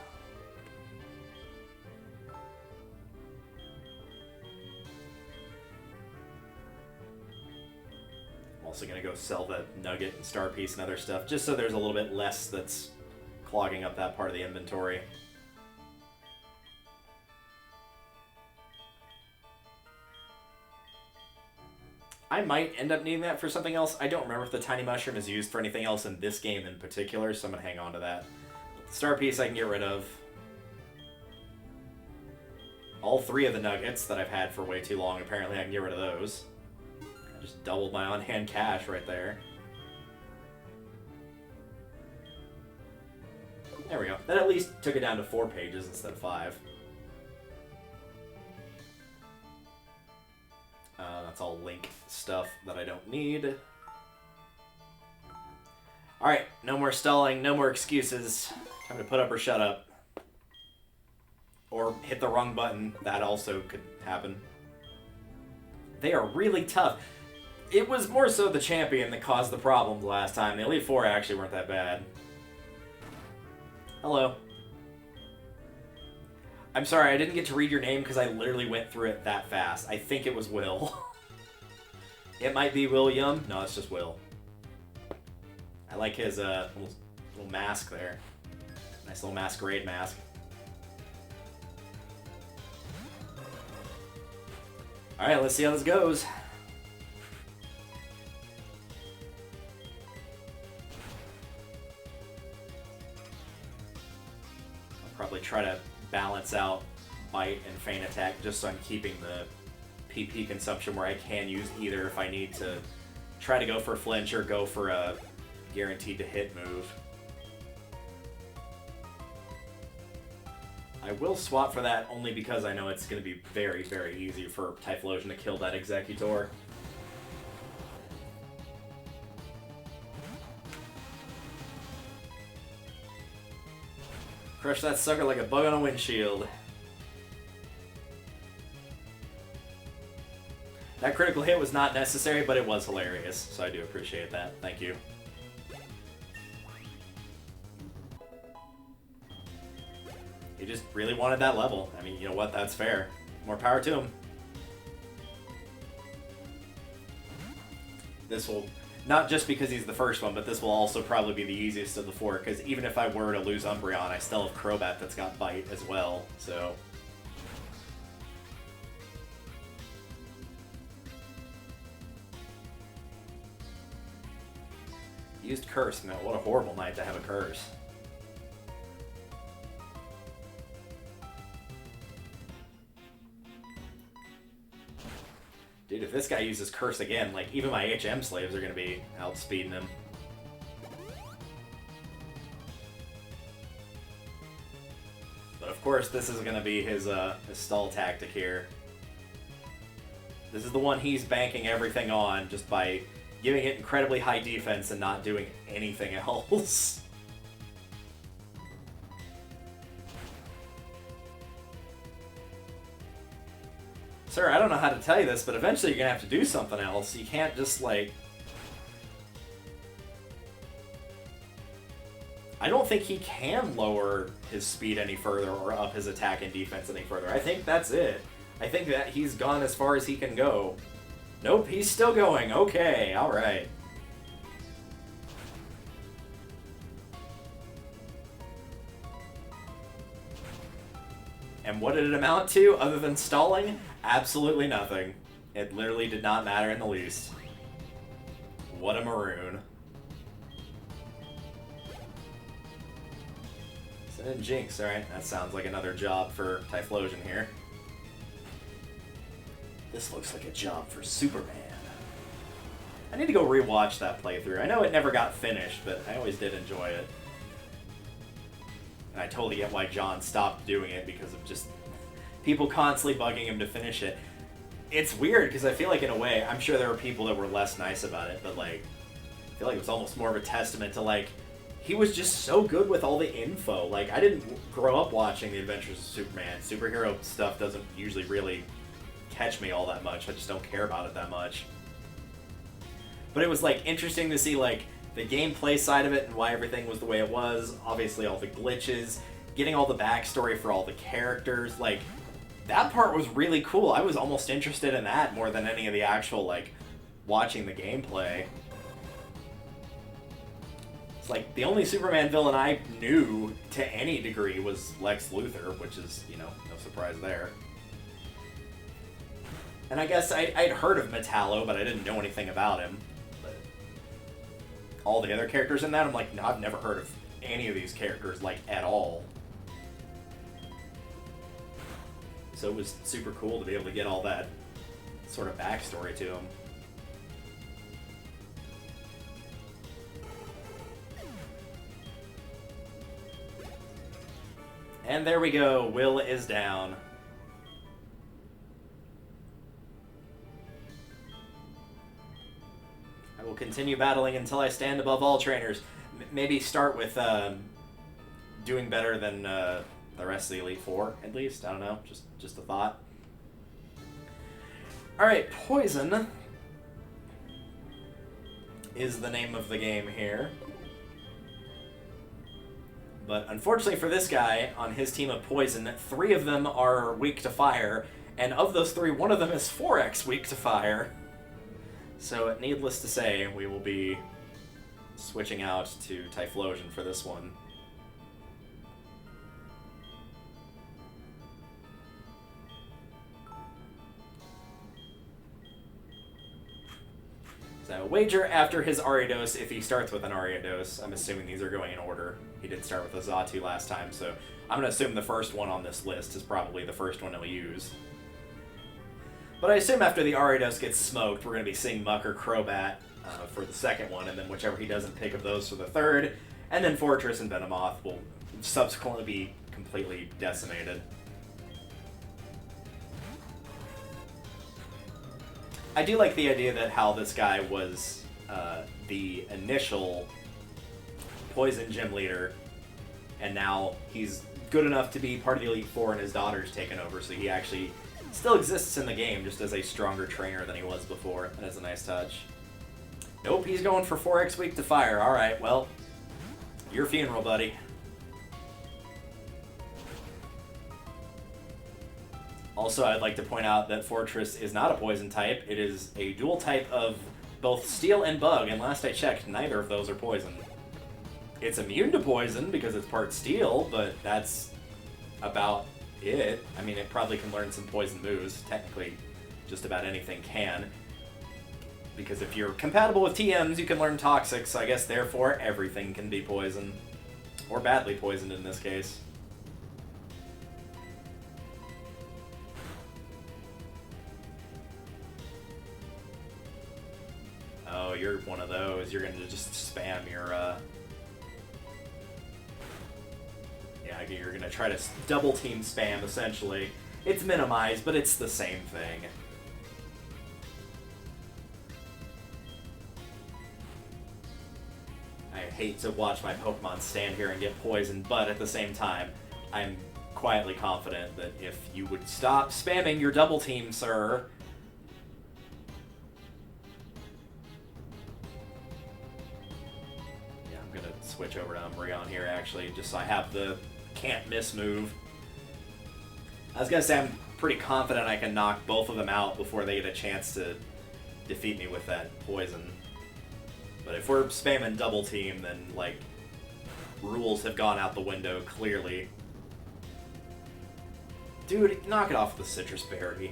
Also gonna go sell the Nugget and Star Piece and other stuff, just so there's a little bit less that's clogging up that part of the inventory. I might end up needing that for something else. I don't remember if the Tiny Mushroom is used for anything else in this game in particular, so I'm gonna hang on to that. The Star Piece I can get rid of. All three of the Nuggets that I've had for way too long, apparently I can get rid of those. I just doubled my on-hand cash right there. There we go. That at least took it down to 4 pages instead of 5. That's all link stuff that I don't need. Alright, no more stalling, no more excuses. Time to put up or shut up. Or hit the wrong button. That also could happen. They are really tough. It was more so the champion that caused the problems last time. The Elite Four actually weren't that bad. Hello. I'm sorry, I didn't get to read your name because I literally went through it that fast. I think it was Will. It might be William. No, it's just Will. I like his little mask there. Nice little masquerade mask. Alright, let's see how this goes. I'll probably try to balance out Bite and Feint Attack just so I'm keeping the PP consumption where I can use either if I need to try to go for a flinch or go for a guaranteed to hit move. I will swap for that only because I know it's going to be very, very easy for Typhlosion to kill that Executor. Crush that sucker like a bug on a windshield. That critical hit was not necessary, but it was hilarious, so I do appreciate that. Thank you. He just really wanted that level. I mean, you know what? That's fair. More power to him. Not just because he's the first one, but this will also probably be the easiest of the four, because even if I were to lose Umbreon, I still have Crobat that's got Bite as well, so... Used Curse, man, what a horrible night to have a Curse. Dude, if this guy uses Curse again, like, even my HM slaves are going to be outspeeding him. But of course, this is going to be his stall tactic here. This is the one he's banking everything on, just by giving it incredibly high defense and not doing anything else. Sir, I don't know how to tell you this, but eventually you're going to have to do something else. You can't just, like... I don't think he can lower his speed any further or up his attack and defense any further. I think that's it. I think that he's gone as far as he can go. Nope, he's still going. Okay, alright. And what did it amount to, other than stalling? Absolutely nothing. It literally did not matter in the least. What a maroon. Send in Jinx, alright. That sounds like another job for Typhlosion here. This looks like a job for Superman. I need to go rewatch that playthrough. I know it never got finished, but I always did enjoy it. And I totally get why John stopped doing it, because of just people constantly bugging him to finish it. It's weird, because I feel like in a way, I'm sure there were people that were less nice about it, but like, I feel like it was almost more of a testament to like, he was just so good with all the info. Like, I didn't grow up watching The Adventures of Superman. Superhero stuff doesn't usually really catch me all that much. I just don't care about it that much. But it was like interesting to see like the gameplay side of it and why everything was the way it was. Obviously all the glitches, getting all the backstory for all the characters. Like, that part was really cool. I was almost interested in that more than any of the actual like watching the gameplay. It's like the only Superman villain I knew to any degree was Lex Luthor, which is, you know, no surprise there. And I guess I'd heard of Metallo, but I didn't know anything about him. But all the other characters in that, I'm like, no, I've never heard of any of these characters, like, at all. So it was super cool to be able to get all that sort of backstory to him. And there we go, Will is down. I will continue battling until I stand above all trainers. Maybe start with doing better than the rest of the Elite Four, at least. I don't know, just a thought. Alright, Poison is the name of the game here. But unfortunately for this guy, on his team of Poison, 3 of them are weak to fire, and of those 3, one of them is 4x weak to fire. So, needless to say, we will be switching out to Typhlosion for this one. So, wager after his Ariados, if he starts with an Ariados. I'm assuming these are going in order. He did start with a Xatu last time, so I'm going to assume the first one on this list is probably the first one he'll use. But I assume after the Ariados gets smoked, we're going to be seeing Muck or Crobat for the second one, and then whichever he doesn't pick of those for the third, and then Fortress and Venomoth will subsequently be completely decimated. I do like the idea that how this guy was the initial Poison Gym leader, and now he's good enough to be part of the Elite Four and his daughter's taken over, so he actually still exists in the game, just as a stronger trainer than he was before. That is a nice touch. Nope, he's going for 4x weak to fire. Alright, well, your funeral, buddy. Also, I'd like to point out that Fortress is not a poison type. It is a dual type of both Steel and Bug, and last I checked, neither of those are poison. It's immune to poison because it's part Steel, but that's about it. I mean, it probably can learn some poison moves. Technically, just about anything can. Because if you're compatible with TMs, you can learn Toxic, so I guess therefore everything can be poison. Or badly poisoned in this case. Oh, you're one of those. You're gonna just spam your, yeah, you're gonna try to double team spam, essentially. It's minimized, but it's the same thing. I hate to watch my Pokemon stand here and get poisoned, but at the same time, I'm quietly confident that if you would stop spamming your double team, sir... Yeah, I'm gonna switch over to Umbreon here, actually, just so I have the can't miss move. I was gonna say I'm pretty confident I can knock both of them out before they get a chance to defeat me with that poison. But if we're spamming double team, then, like, rules have gone out the window, clearly. Dude, knock it off with the Citrus Berry.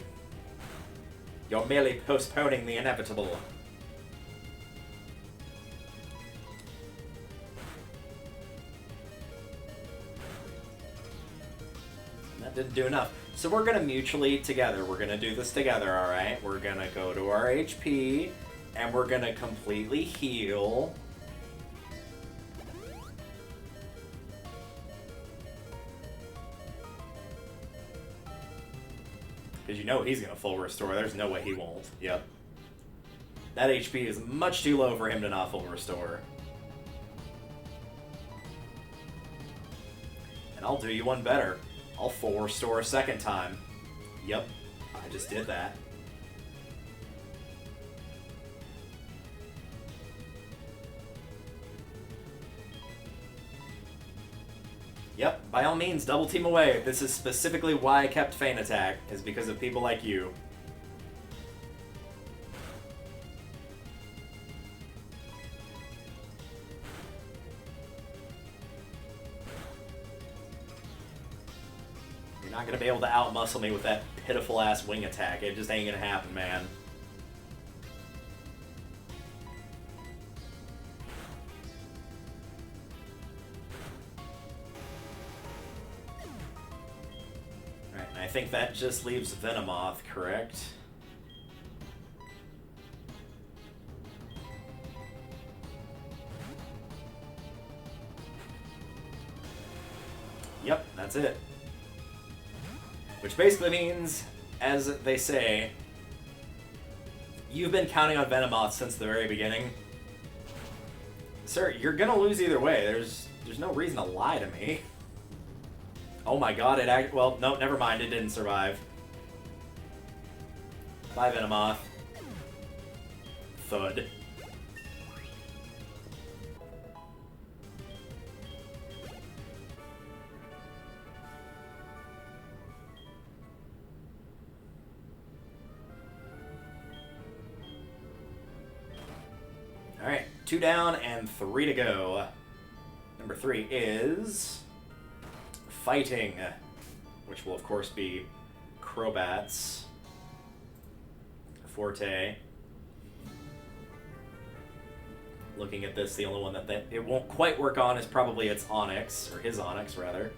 You're merely postponing the inevitable. And that didn't do enough. So we're gonna mutually together. We're gonna do this together, alright? We're gonna go to our HP. And we're gonna completely heal. Because you know he's gonna full restore. There's no way he won't. Yep. That HP is much too low for him to not full restore. And I'll do you one better. I'll full restore a second time. Yep. I just did that. Yep, by all means, double team away. This is specifically why I kept Feint Attack, is because of people like you. You're not gonna be able to outmuscle me with that pitiful-ass wing attack. It just ain't gonna happen, man. I think that just leaves Venomoth, correct? Yep, that's it. Which basically means, as they say, you've been counting on Venomoth since the very beginning. Sir, you're gonna lose either way. There's no reason to lie to me. Oh my god, well, no, never mind, it didn't survive. Bye, Venomoth. Thud. Alright, 2 down and 3 to go. Number 3 is... Fighting, which will of course be Crobat's forte. Looking at this, the only one that it won't quite work on is probably its Onix, or his Onix rather.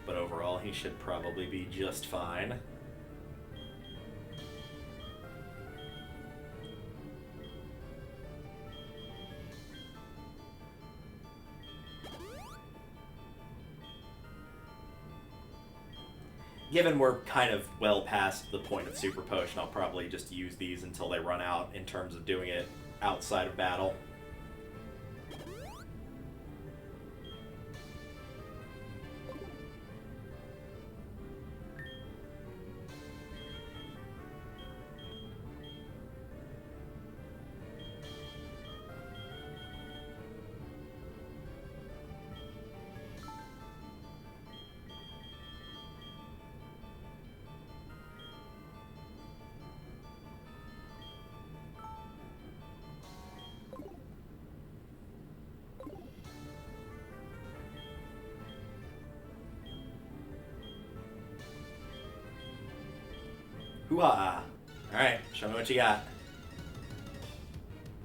But overall, he should probably be just fine. Given we're kind of well past the point of Super Potion, I'll probably just use these until they run out in terms of doing it outside of battle. Hoo-ha! Alright, show me what you got.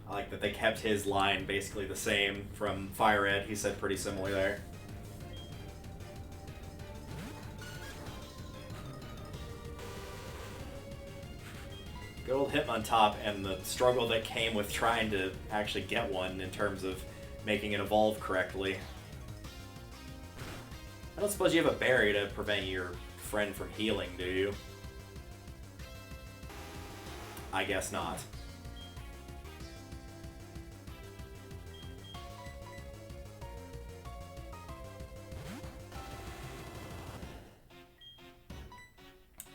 I like that they kept his line basically the same from Fire Red. He said pretty similar there. Good old Hitmontop and the struggle that came with trying to actually get one in terms of making it evolve correctly. I don't suppose you have a berry to prevent your friend from healing, do you? I guess not.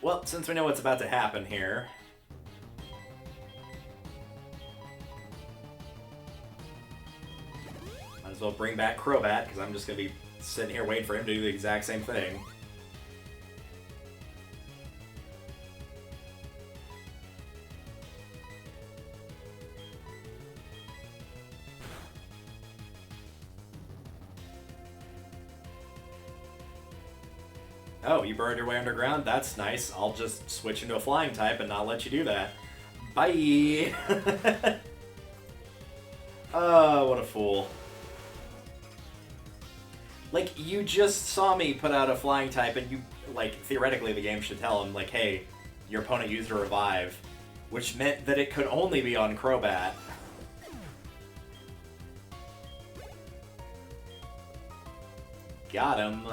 Well, since we know what's about to happen here... might as well bring back Crobat, because I'm just going to be sitting here waiting for him to do the exact same thing. Oh, you burned your way underground? That's nice. I'll just switch into a flying type and not let you do that. Bye! Oh, what a fool. Like, you just saw me put out a flying type and you, like, theoretically the game should tell him, like, hey, your opponent used a revive, which meant that it could only be on Crobat. Got him.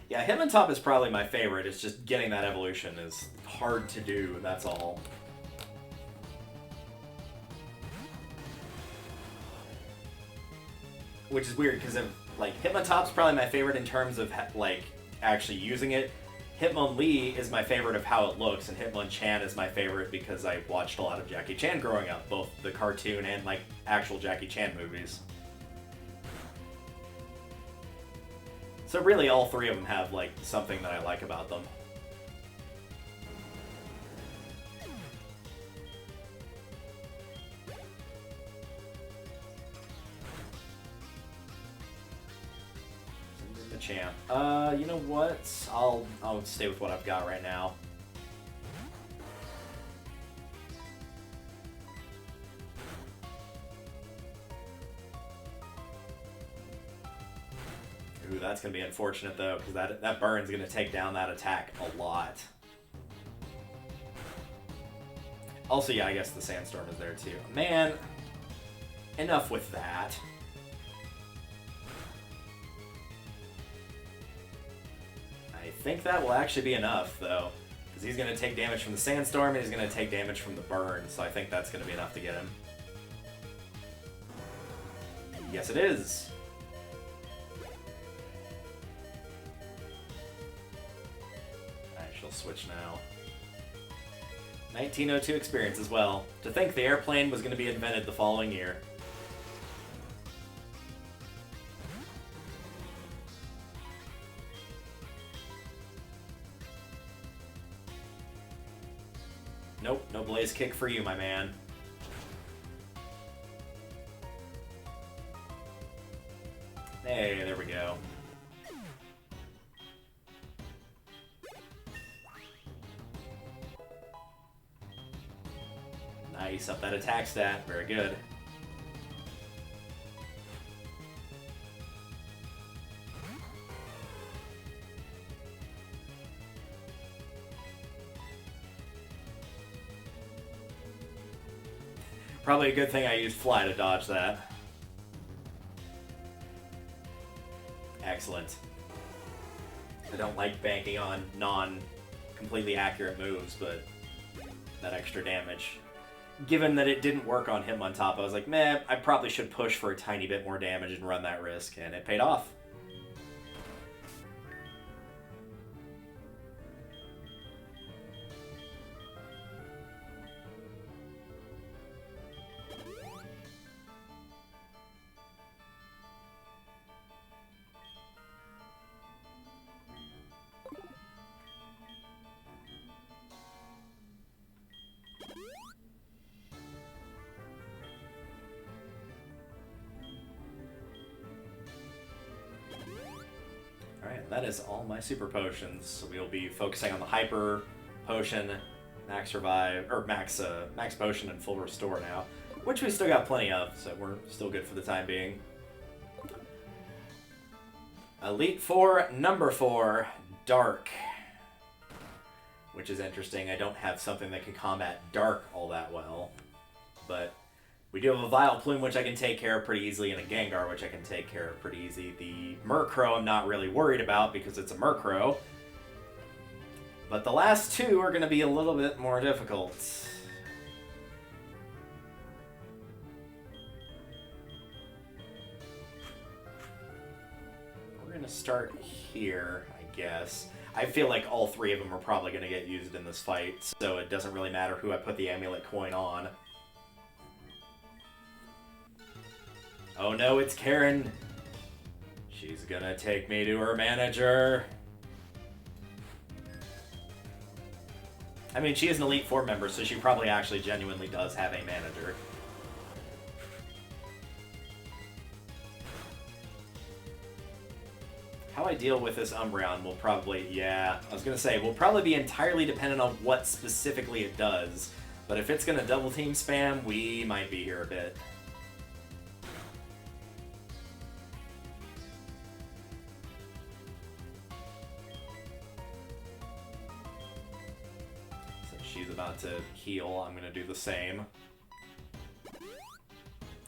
Yeah, Hitmontop is probably my favorite. It's just getting that evolution is hard to do, that's all. Which is weird, because, like, Hitmontop's probably my favorite in terms of, like, actually using it. Hitmonlee is my favorite of how it looks, and Hitmonchan is my favorite because I watched a lot of Jackie Chan growing up, both the cartoon and, like, actual Jackie Chan movies. So really, all three of them have, like, something that I like about them. The champ. You know what? I'll stay with what I've got right now. Ooh, that's going to be unfortunate, though, because that burn's going to take down that attack a lot. Also, yeah, I guess the Sandstorm is there, too. Man, enough with that. I think that will actually be enough, though, because he's going to take damage from the Sandstorm, and he's going to take damage from the burn, so I think that's going to be enough to get him. Yes, it is. Switch now. 1902 experience as well. To think the airplane was going to be invented the following year. Nope, no blaze kick for you, my man. Hey, there we go. Nice, up that attack stat. Very good. Probably a good thing I used Fly to dodge that. Excellent. I don't like banking on non-completely accurate moves, but that extra damage. Given that it didn't work on Hitmontop, I was like, meh, I probably should push for a tiny bit more damage and run that risk, and it paid off. that is all my super potions. So we'll be focusing on the hyper potion, max revive, or max potion and full restore now, which we still got plenty of, so we're still good for the time being. Elite Four, number 4, Dark. Which is interesting. I don't have something that can combat Dark all that well. But we do have a Vileplume, which I can take care of pretty easily, and a Gengar, which I can take care of pretty easy. The Murkrow I'm not really worried about because it's a Murkrow. But the last two are going to be a little bit more difficult. We're going to start here, I guess. I feel like all 3 of them are probably going to get used in this fight, so it doesn't really matter who I put the amulet coin on. Oh no, it's Karen. She's gonna take me to her manager. I mean, she is an Elite Four member, so she probably actually genuinely does have a manager. How I deal with this Umbreon will probably, yeah, I was gonna say, will probably be entirely dependent on what specifically it does. But if it's gonna double team spam, we might be here a bit. She's about to heal, I'm going to do the same.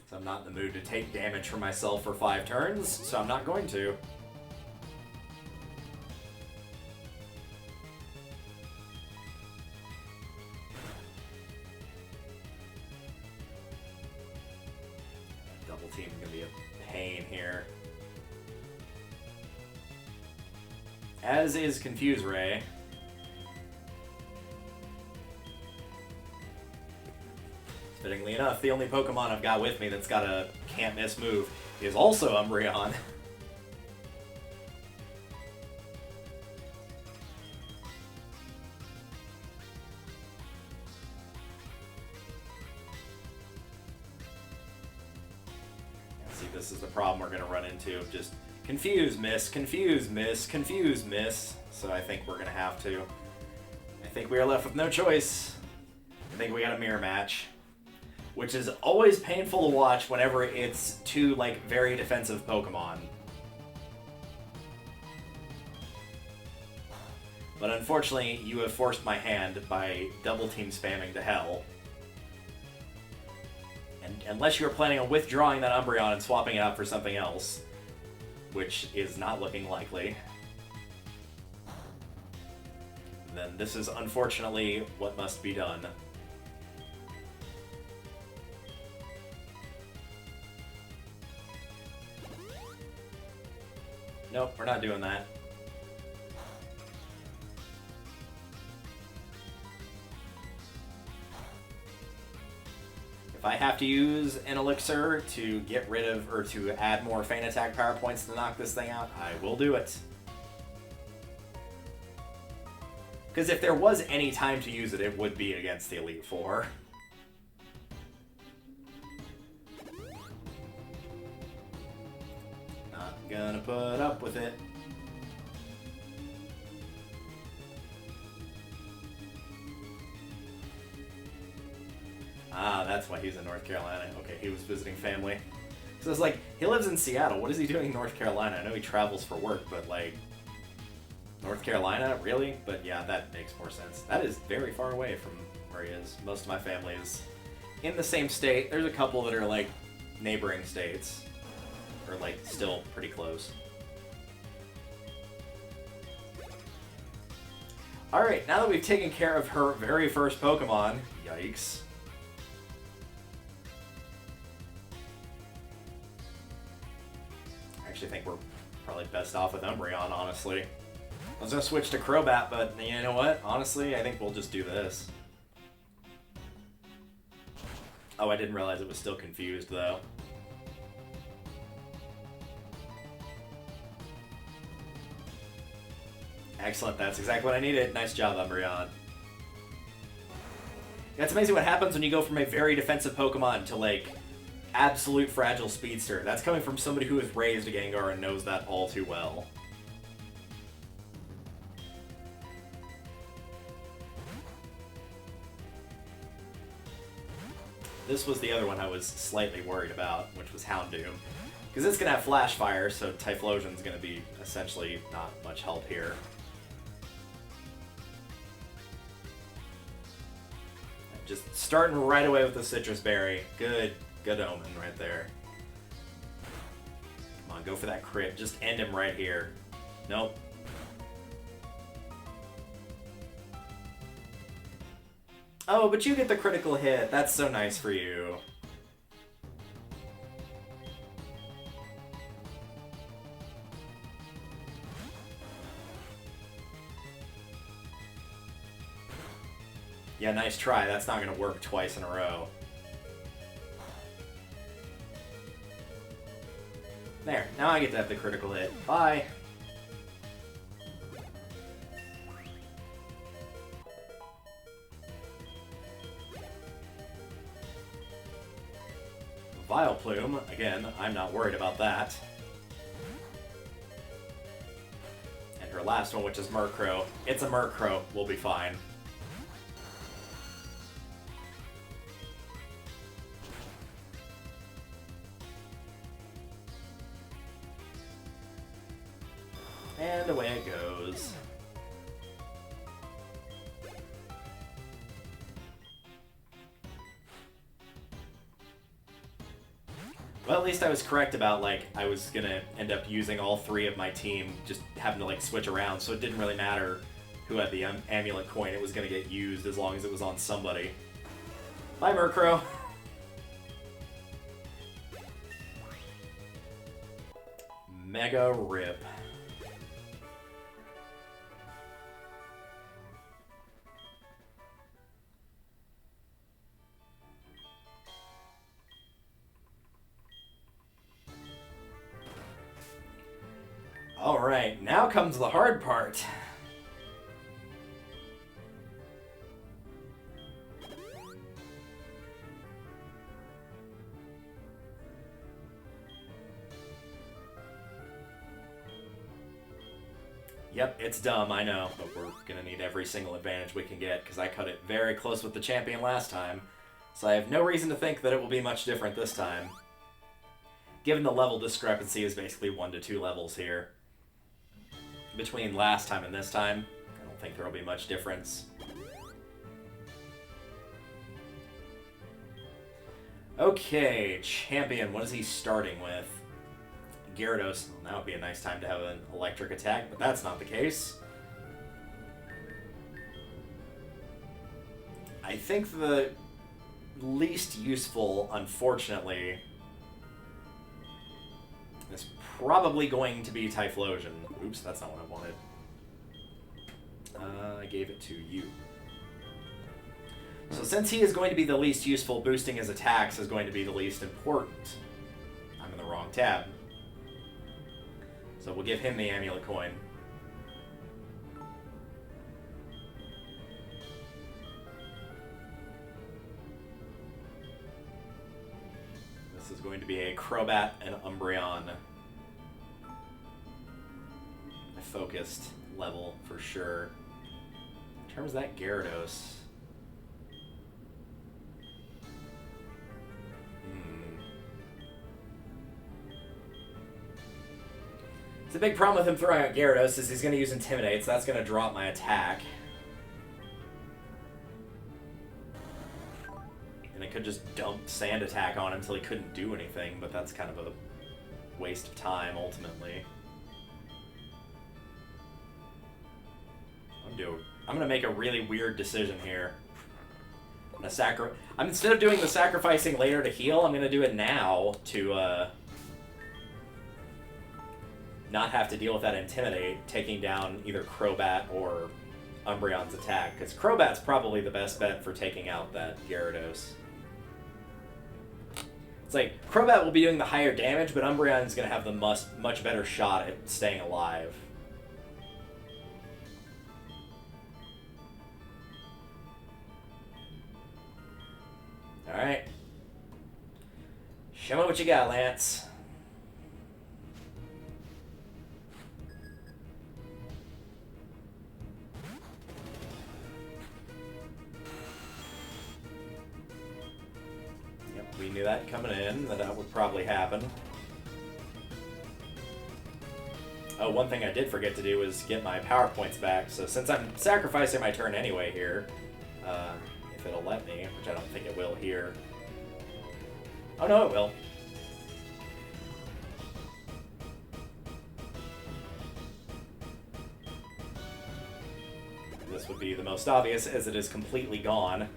So I'm not in the mood to take damage for myself for 5 turns, so I'm not going to. Double team is going to be a pain here. As is Confuse Ray. Fittingly enough, the only Pokemon I've got with me that's got a can't-miss move is also Umbreon. See, this is the problem we're going to run into. Just confuse, miss, confuse, miss, confuse, miss. So I think we're going to have to. I think we are left with no choice. I think we got a mirror match. Which is always painful to watch whenever it's 2, like, very defensive Pokemon. But unfortunately, you have forced my hand by double team spamming to hell. And unless you're planning on withdrawing that Umbreon and swapping it out for something else, which is not looking likely, then this is unfortunately what must be done. Nope, we're not doing that. If I have to use an elixir to get rid of, or to add more Feint Attack power points to knock this thing out, I will do it. Because if there was any time to use it, it would be against the Elite Four. Gonna put up with it. Ah, that's why he's in North Carolina. Okay, he was visiting family. So it's like, he lives in Seattle. What is he doing in North Carolina? I know he travels for work, but like, North Carolina? Really? But yeah, that makes more sense. That is very far away from where he is. Most of my family is in the same state. There's a couple that are like neighboring states. Or, like, still pretty close. Alright, now that we've taken care of her very first Pokemon, yikes. I actually think we're probably best off with Umbreon, honestly. I was gonna switch to Crobat, but you know what? Honestly, I think we'll just do this. Oh, I didn't realize it was still confused, though. Excellent, that's exactly what I needed. Nice job, Umbreon. Yeah, it's amazing what happens when you go from a very defensive Pokemon to, like, absolute fragile speedster. That's coming from somebody who has raised a Gengar and knows that all too well. This was the other one I was slightly worried about, which was Houndoom. Because it's going to have Flash Fire, so Typhlosion's going to be essentially not much help here. Just starting right away with the Citrus Berry. Good omen right there. Come on, go for that crit. Just end him right here. Nope. Oh, but you get the critical hit. That's so nice for you. Yeah, nice try. That's not going to work twice in a row. There. Now I get to have the critical hit. Bye. Vileplume. Again, I'm not worried about that. And her last one, which is Murkrow. It's a Murkrow. We'll be fine. And away it goes. Well, at least I was correct about, like, I was gonna end up using all three of my team, just having to, like, switch around, so it didn't really matter who had the amulet coin. It was gonna get used as long as it was on somebody. Bye, Murkrow. Mega rip. Alright, now comes the hard part. Yep, it's dumb, I know, but we're gonna need every single advantage we can get, because I cut it very close with the champion last time, so I have no reason to think that it will be much different this time. Given the level discrepancy is basically 1 to 2 levels here. Between last time and this time, I don't think there will be much difference. Okay, champion, what is he starting with? Gyarados. Well, that would be a nice time to have an electric attack, but that's not the case. I think the least useful, unfortunately, is probably going to be Typhlosion. Oops, that's not what I wanted. I gave it to you. So since he is going to be the least useful, boosting his attacks is going to be the least important. I'm in the wrong tab. So we'll give him the amulet coin. This is going to be a Crobat and Umbreon. A focused level for sure. In terms of that Gyarados. The big problem with him throwing out Gyarados is he's going to use Intimidate, so that's going to drop my attack. And I could just dump Sand Attack on him until he couldn't do anything, but that's kind of a waste of time, ultimately. I'm going to make a really weird decision here. Instead of doing the sacrificing later to heal, I'm going to do it now to, not have to deal with that Intimidate, taking down either Crobat or Umbreon's attack, because Crobat's probably the best bet for taking out that Gyarados. It's like, Crobat will be doing the higher damage, but Umbreon's going to have the much better shot at staying alive. Alright. Show me what you got, Lance. We knew that coming in, that would probably happen. Oh, one thing I did forget to do was get my power points back, so since I'm sacrificing my turn anyway here, if it'll let me, which I don't think it will here. Oh no, it will. This would be the most obvious, as it is completely gone.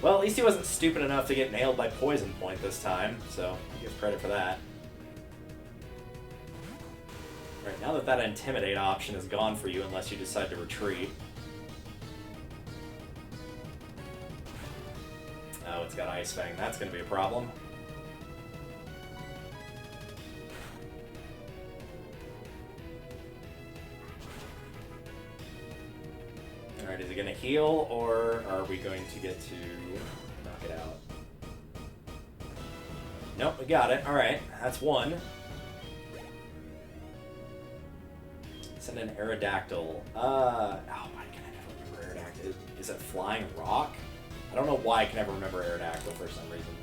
Well, at least he wasn't stupid enough to get nailed by Poison Point this time, so I give credit for that. Alright, now that that Intimidate option is gone for you, unless you decide to retreat. Oh, it's got Ice Fang. That's going to be a problem. Alright, is it going to heal, or are we going to get to knock it out? Nope, we got it. Alright, that's one. Send an Aerodactyl. Why can I never remember Aerodactyl? Is it Flying Rock? I don't know why I can never remember Aerodactyl for some reason.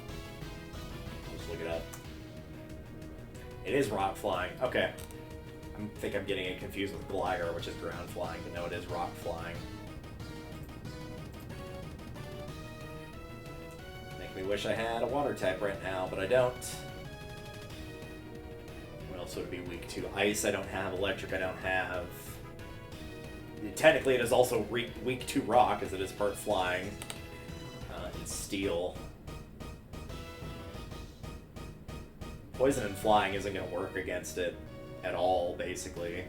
I'll just look it up. It is Rock Flying. Okay. I think I'm getting it confused with Gligar, which is Ground Flying, but no, it is Rock Flying. Make me wish I had a Water type right now, but I don't. What else would it be weak to? Ice I don't have, Electric I don't have. Technically it is also weak to Rock, as it is part Flying. And Steel. Poison and Flying isn't going to work against it at all, basically.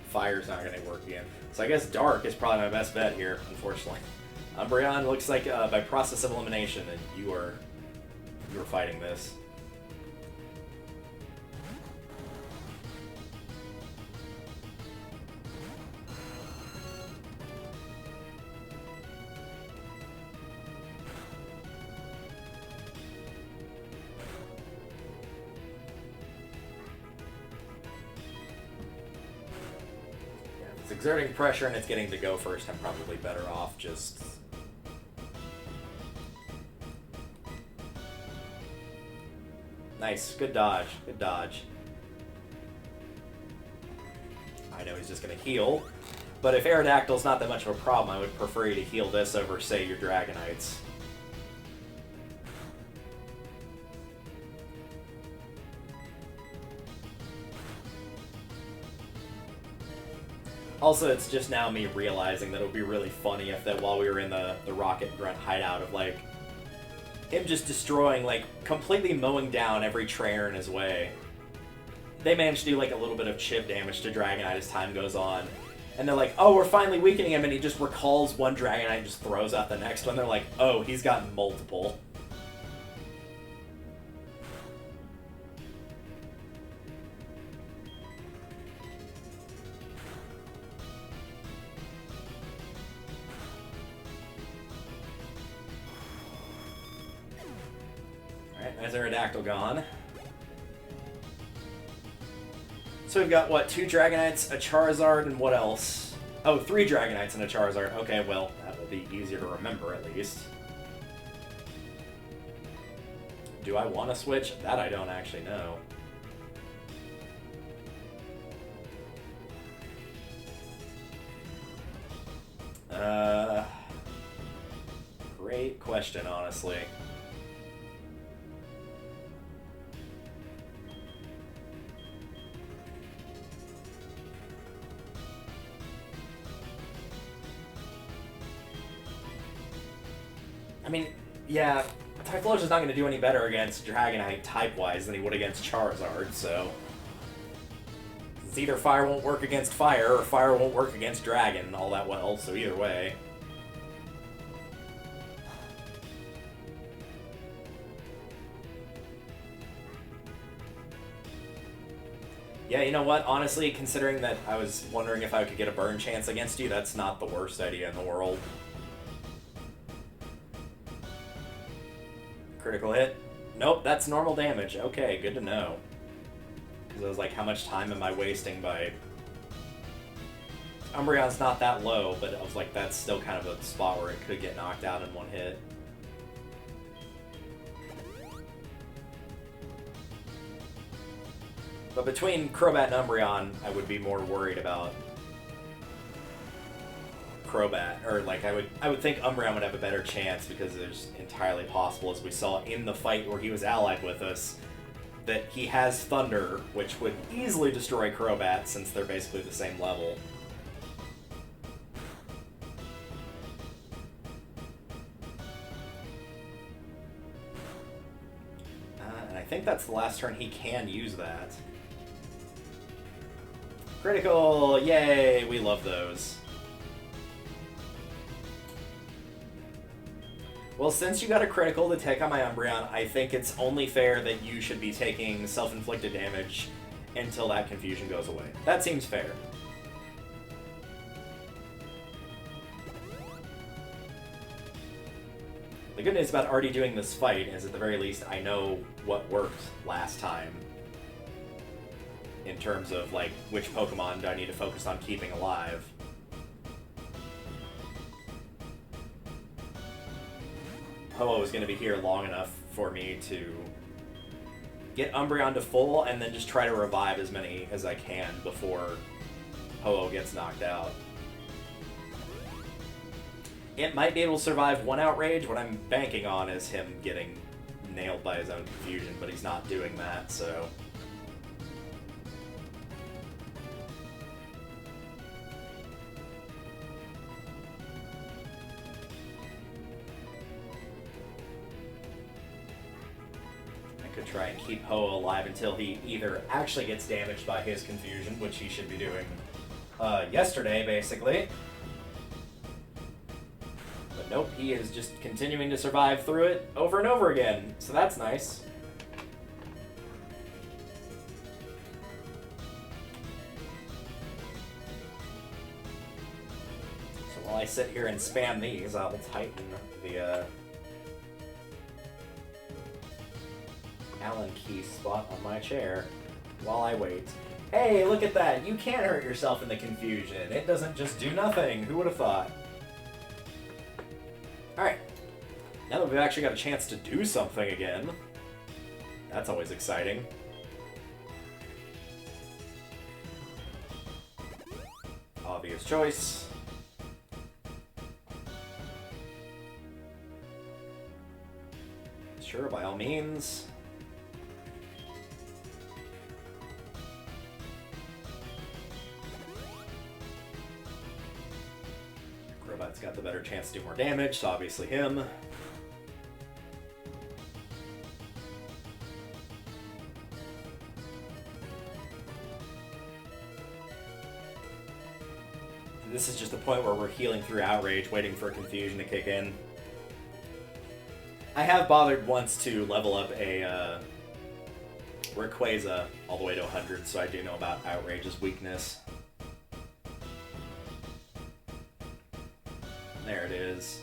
Fire's not going to work again. So I guess Dark is probably my best bet here, unfortunately. Umbreon looks like by process of elimination that you are fighting this. It's exerting pressure and it's getting to go first. I'm probably better off just... Nice. Good dodge. Good dodge. I know he's just going to heal. But if Aerodactyl's not that much of a problem, I would prefer you to heal this over, say, your Dragonites. Also, it's just now me realizing that it would be really funny if that while we were in the Rocket Grunt hideout of, like, him just destroying, like, completely mowing down every trainer in his way. They managed to do, like, a little bit of chip damage to Dragonite as time goes on. And they're like, oh, we're finally weakening him, and he just recalls one Dragonite and just throws out the next one. They're like, oh, he's got multiple. There's Aerodactyl gone. So we've got, what, 2 Dragonites, a Charizard, and what else? Oh, 3 Dragonites and a Charizard. Okay, well, that will be easier to remember, at least. Do I want to switch? That I don't actually know. Great question, honestly. I mean, yeah, Typhlosion's not going to do any better against Dragonite type-wise than he would against Charizard, so... It's either Fire won't work against Fire, or Fire won't work against Dragon all that well, so either way. Yeah, you know what? Honestly, considering that I was wondering if I could get a burn chance against you, that's not the worst idea in the world. Critical hit? Nope, that's normal damage. Okay, good to know. Because I was like, how much time am I wasting by Umbreon's not that low, but I was like, that's still kind of a spot where it could get knocked out in one hit. But between Crobat and Umbreon, I would be more worried about Crobat, or like I would think Umbreon would have a better chance because there's entirely possible, as we saw in the fight where he was allied with us, that he has Thunder, which would easily destroy Crobat since they're basically the same level. And I think that's the last turn he can use that. Critical! Yay! We love those. Well, since you got a critical to take on my Umbreon, I think it's only fair that you should be taking self-inflicted damage until that confusion goes away. That seems fair. The good news about already doing this fight is, at the very least, I know what worked last time. In terms of, like, which Pokemon do I need to focus on keeping alive. Ho-Oh is going to be here long enough for me to get Umbreon to full and then just try to revive as many as I can before Ho-Oh gets knocked out. It might be able to survive one Outrage. What I'm banking on is him getting nailed by his own confusion, but he's not doing that, so... try and keep Ho alive until he either actually gets damaged by his confusion, which he should be doing yesterday, basically. But nope, he is just continuing to survive through it over and over again, so that's nice. So while I sit here and spam these, I will tighten the Allen key spot on my chair while I wait. Hey, look at that! You can hurt yourself in the confusion. It doesn't just do nothing. Who would have thought? Alright. Now that we've actually got a chance to do something again, that's always exciting. Obvious choice. Sure, by all means. Crobat's got the better chance to do more damage, so obviously him. This is just the point where we're healing through Outrage, waiting for Confusion to kick in. I have bothered once to level up a Rayquaza all the way to 100, so I do know about Outrage's weakness. There it is.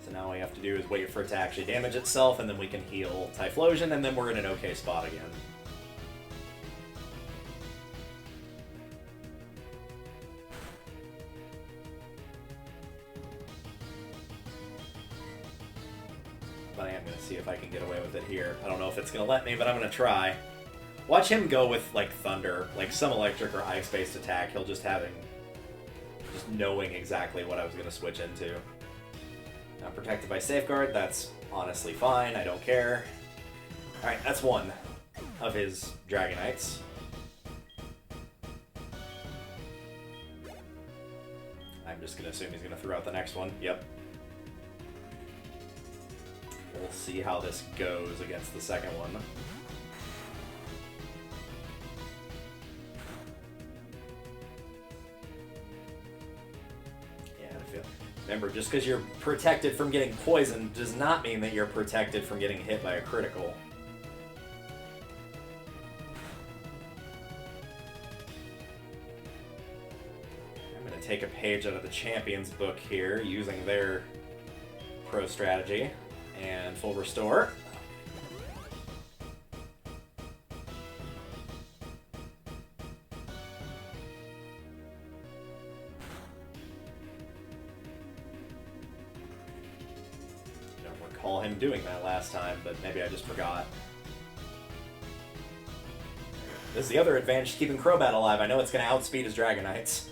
So now all we have to do is wait for it to actually damage itself, and then we can heal Typhlosion, and then we're in an okay spot again. But I am going to see if I can get away with it here. I don't know if it's going to let me, but I'm going to try. Watch him go with, like, Thunder, like some electric or ice-based attack. He'll just knowing exactly what I was going to switch into. Not protected by Safeguard, that's honestly fine, I don't care. Alright, that's one of his Dragonites. I'm just going to assume he's going to throw out the next one. Yep. We'll see how this goes against the second one. Remember, just because you're protected from getting poisoned does not mean that you're protected from getting hit by a critical. I'm going to take a page out of the Champions book here, using their pro strategy, and full restore. recall him doing that last time, but maybe I just forgot. This is the other advantage to keeping Crobat alive. I know it's going to outspeed his Dragonites.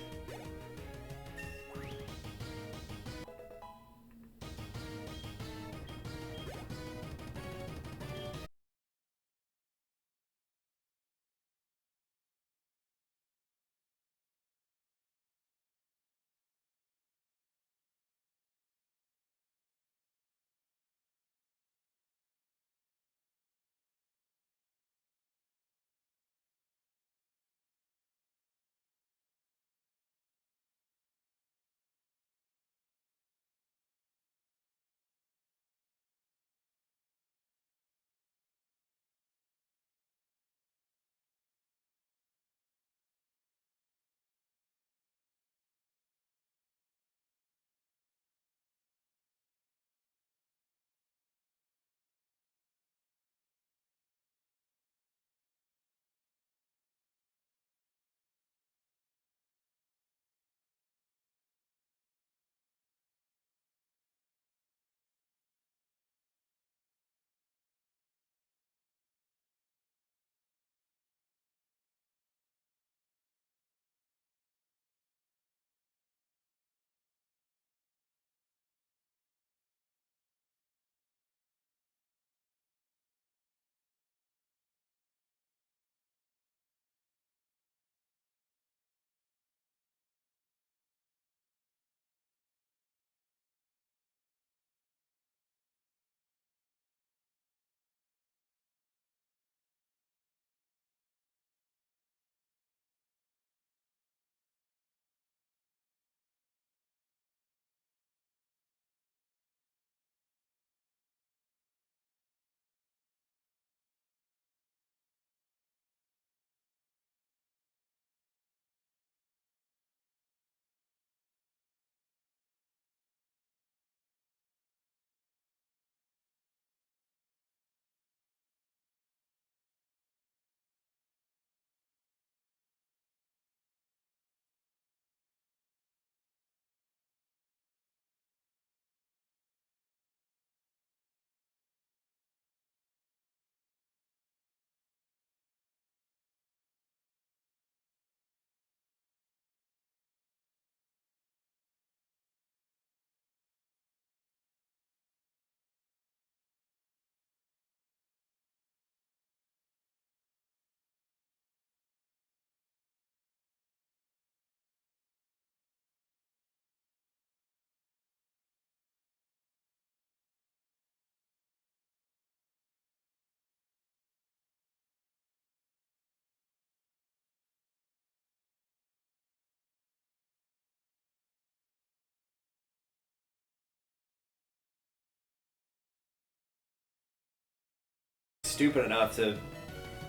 Stupid enough to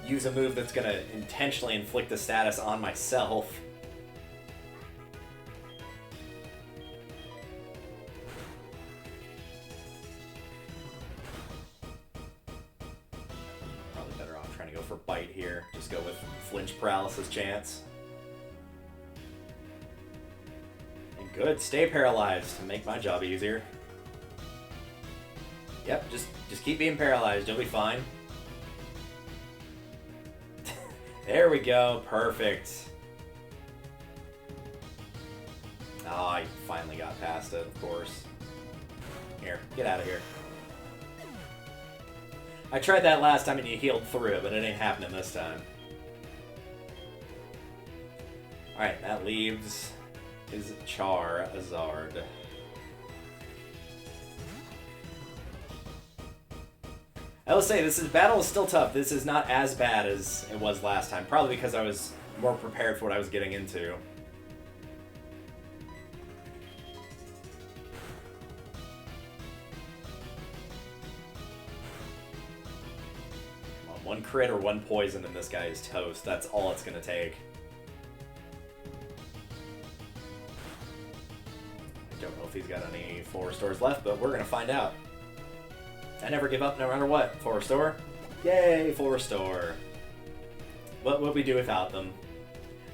use a move that's gonna intentionally inflict the status on myself. Probably better off trying to go for Bite here. Just go with Flinch Paralysis chance. And good, stay paralyzed to make my job easier. Yep, just keep being paralyzed, you'll be fine. There we go, perfect. Oh, I finally got past it, of course. Here, get out of here. I tried that last time and you healed through it, but it ain't happening this time. Alright, that leaves his Charizard. I will say, battle is still tough. This is not as bad as it was last time. Probably because I was more prepared for what I was getting into. Come on, one crit or one poison and this guy is toast. That's all it's going to take. I don't know if he's got any full restores left, but we're going to find out. I never give up no matter what. Full restore? Yay, full restore. What would we do without them?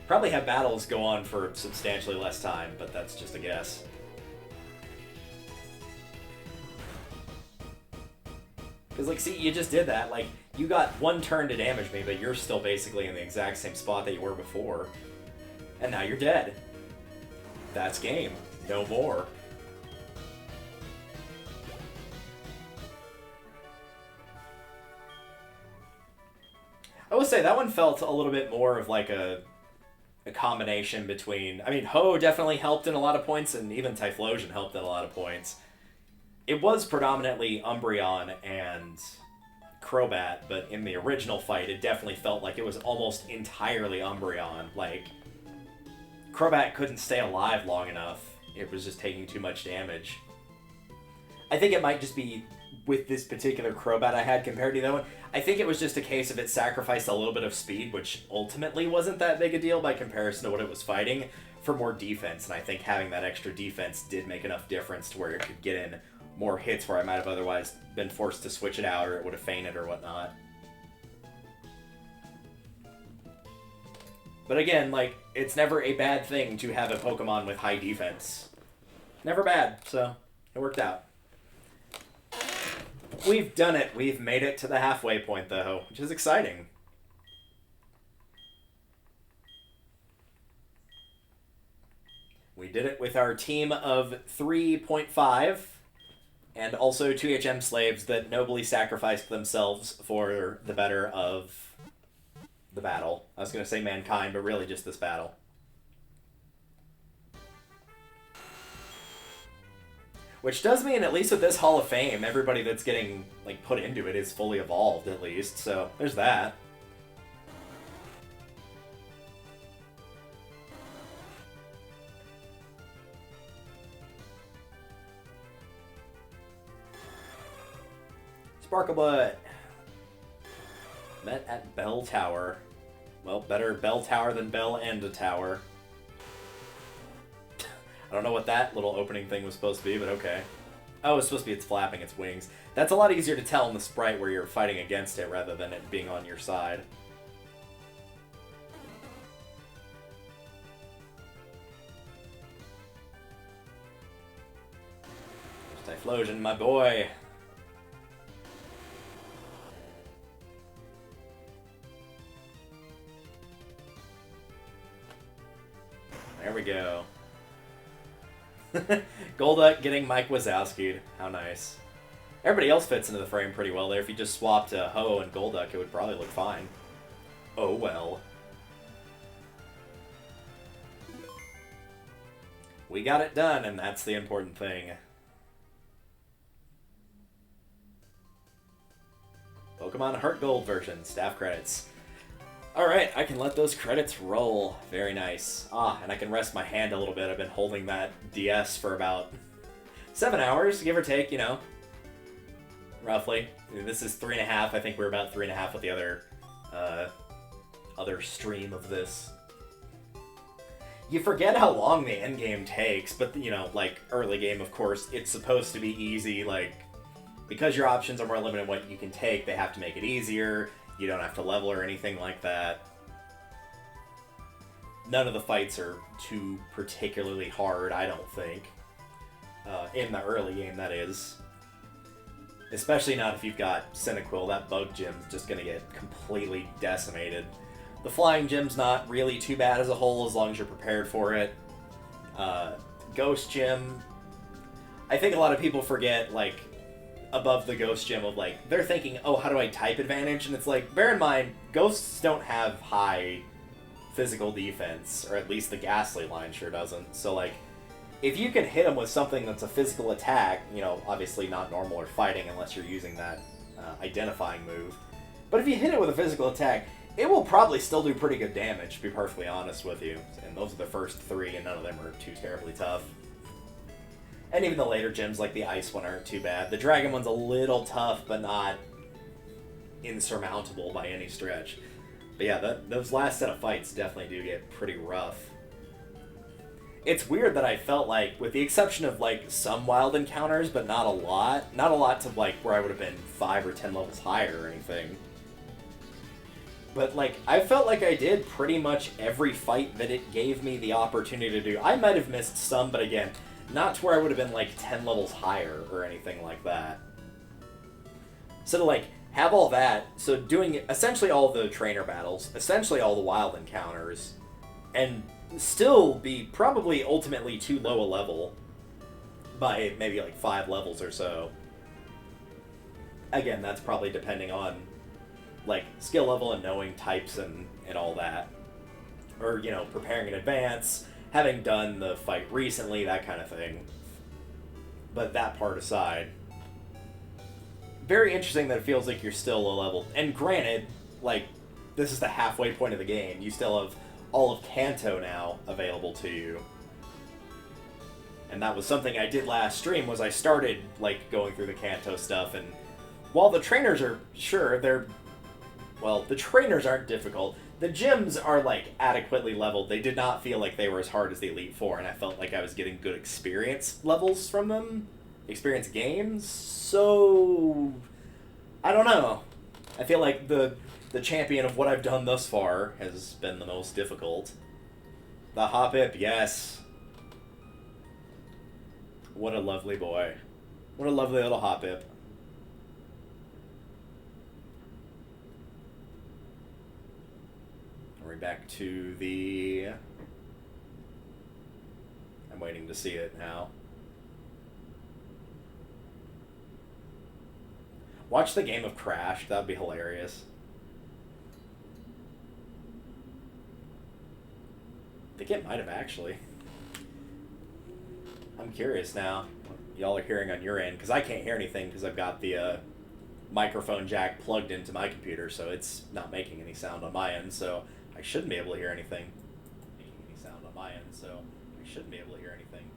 Probably have battles go on for substantially less time, but that's just a guess. Because, like, see, you just did that. Like, you got one turn to damage me, but you're still basically in the exact same spot that you were before. And now you're dead. That's game. No more. I will say, that one felt a little bit more of, like, a combination between... I mean, Ho definitely helped in a lot of points, and even Typhlosion helped in a lot of points. It was predominantly Umbreon and Crobat, but in the original fight, it definitely felt like it was almost entirely Umbreon. Like, Crobat couldn't stay alive long enough. It was just taking too much damage. I think it might just be with this particular Crobat I had compared to the other one. I think it was just a case of it sacrificed a little bit of speed, which ultimately wasn't that big a deal by comparison to what it was fighting, for more defense. And I think having that extra defense did make enough difference to where it could get in more hits where I might have otherwise been forced to switch it out, or it would have fainted or whatnot. But again, like, it's never a bad thing to have a Pokemon with high defense. Never bad, so it worked out. We've done it. We've made it to the halfway point, though, which is exciting. We did it with our team of 3.5, and also 2 HM slaves that nobly sacrificed themselves for the better of the battle. I was going to say mankind, but really just this battle. Which does mean, at least with this Hall of Fame, everybody that's getting, like, put into it is fully evolved, at least. So, there's that. Sparklebutt. Met at Bell Tower. Well, better Bell Tower than Bell and a Tower. I don't know what that little opening thing was supposed to be, but okay. Oh, it's supposed to be it's flapping its wings. That's a lot easier to tell in the sprite where you're fighting against it rather than it being on your side. There's Typhlosion, my boy. There we go. Golduck getting Mike Wazowski'd. How nice. Everybody else fits into the frame pretty well there. If you just swapped Ho and Golduck, it would probably look fine. Oh well. We got it done, and that's the important thing. Pokemon HeartGold version. Staff credits. Alright, I can let those credits roll. Very nice. Ah, and I can rest my hand a little bit. I've been holding that DS for about 7 hours, give or take, you know. Roughly. This is 3.5. I think we're about 3.5 with the other stream of this. You forget how long the end game takes, but, you know, like, early game, of course, it's supposed to be easy. Like, because your options are more limited in what you can take, they have to make it easier. You don't have to level or anything like that. None of the fights are too particularly hard, I don't think. In the early game, that is. Especially not if you've got Cyndaquil. That bug gym's just going to get completely decimated. The flying gym's not really too bad as a whole, as long as you're prepared for it. Ghost gym... I think a lot of people forget, like, above the Ghost Gym of, like, they're thinking, oh, how do I type advantage? And it's like, bear in mind, Ghosts don't have high physical defense, or at least the Ghastly line sure doesn't. So, like, if you can hit them with something that's a physical attack, you know, obviously not normal or fighting unless you're using that identifying move. But if you hit it with a physical attack, it will probably still do pretty good damage, to be perfectly honest with you. And those are the first 3, and none of them are too terribly tough. And even the later gyms, like the Ice one, aren't too bad. The Dragon one's a little tough, but not insurmountable by any stretch. But yeah, those last set of fights definitely do get pretty rough. It's weird that I felt like, with the exception of, like, some wild encounters, but not a lot to, like, where I would have been 5 or 10 levels higher or anything. But, like, I felt like I did pretty much every fight that it gave me the opportunity to do. I might have missed some, but again, not to where I would have been, like, 10 levels higher or anything like that. So to, like, have all that, so doing essentially all the trainer battles, essentially all the wild encounters, and still be probably ultimately too low a level by maybe, like, 5 levels or so. Again, that's probably depending on, like, skill level and knowing types and all that. Or, you know, preparing in advance, having done the fight recently, that kind of thing. But that part aside, very interesting that it feels like you're still low level. And granted, like, this is the halfway point of the game. You still have all of Kanto now available to you. And that was something I did last stream, was I started, like, going through the Kanto stuff, and while the trainers are, sure, the trainers aren't difficult. The gyms are, like, adequately leveled. They did not feel like they were as hard as the Elite Four, and I felt like I was getting good experience levels from them. Experience games. So, I don't know. I feel like the champion of what I've done thus far has been the most difficult. The Hoppip, yes. What a lovely boy. What a lovely little Hoppip. We're back to the... I'm waiting to see it now. Watch the game of Crash. That would be hilarious. I think it might have actually. I'm curious now what y'all are hearing on your end, because I can't hear anything because I've got the microphone jack plugged into my computer, so it's not making any sound on my end, so I shouldn't be able to hear anything. Making any sound on my end, so I shouldn't be able to hear anything.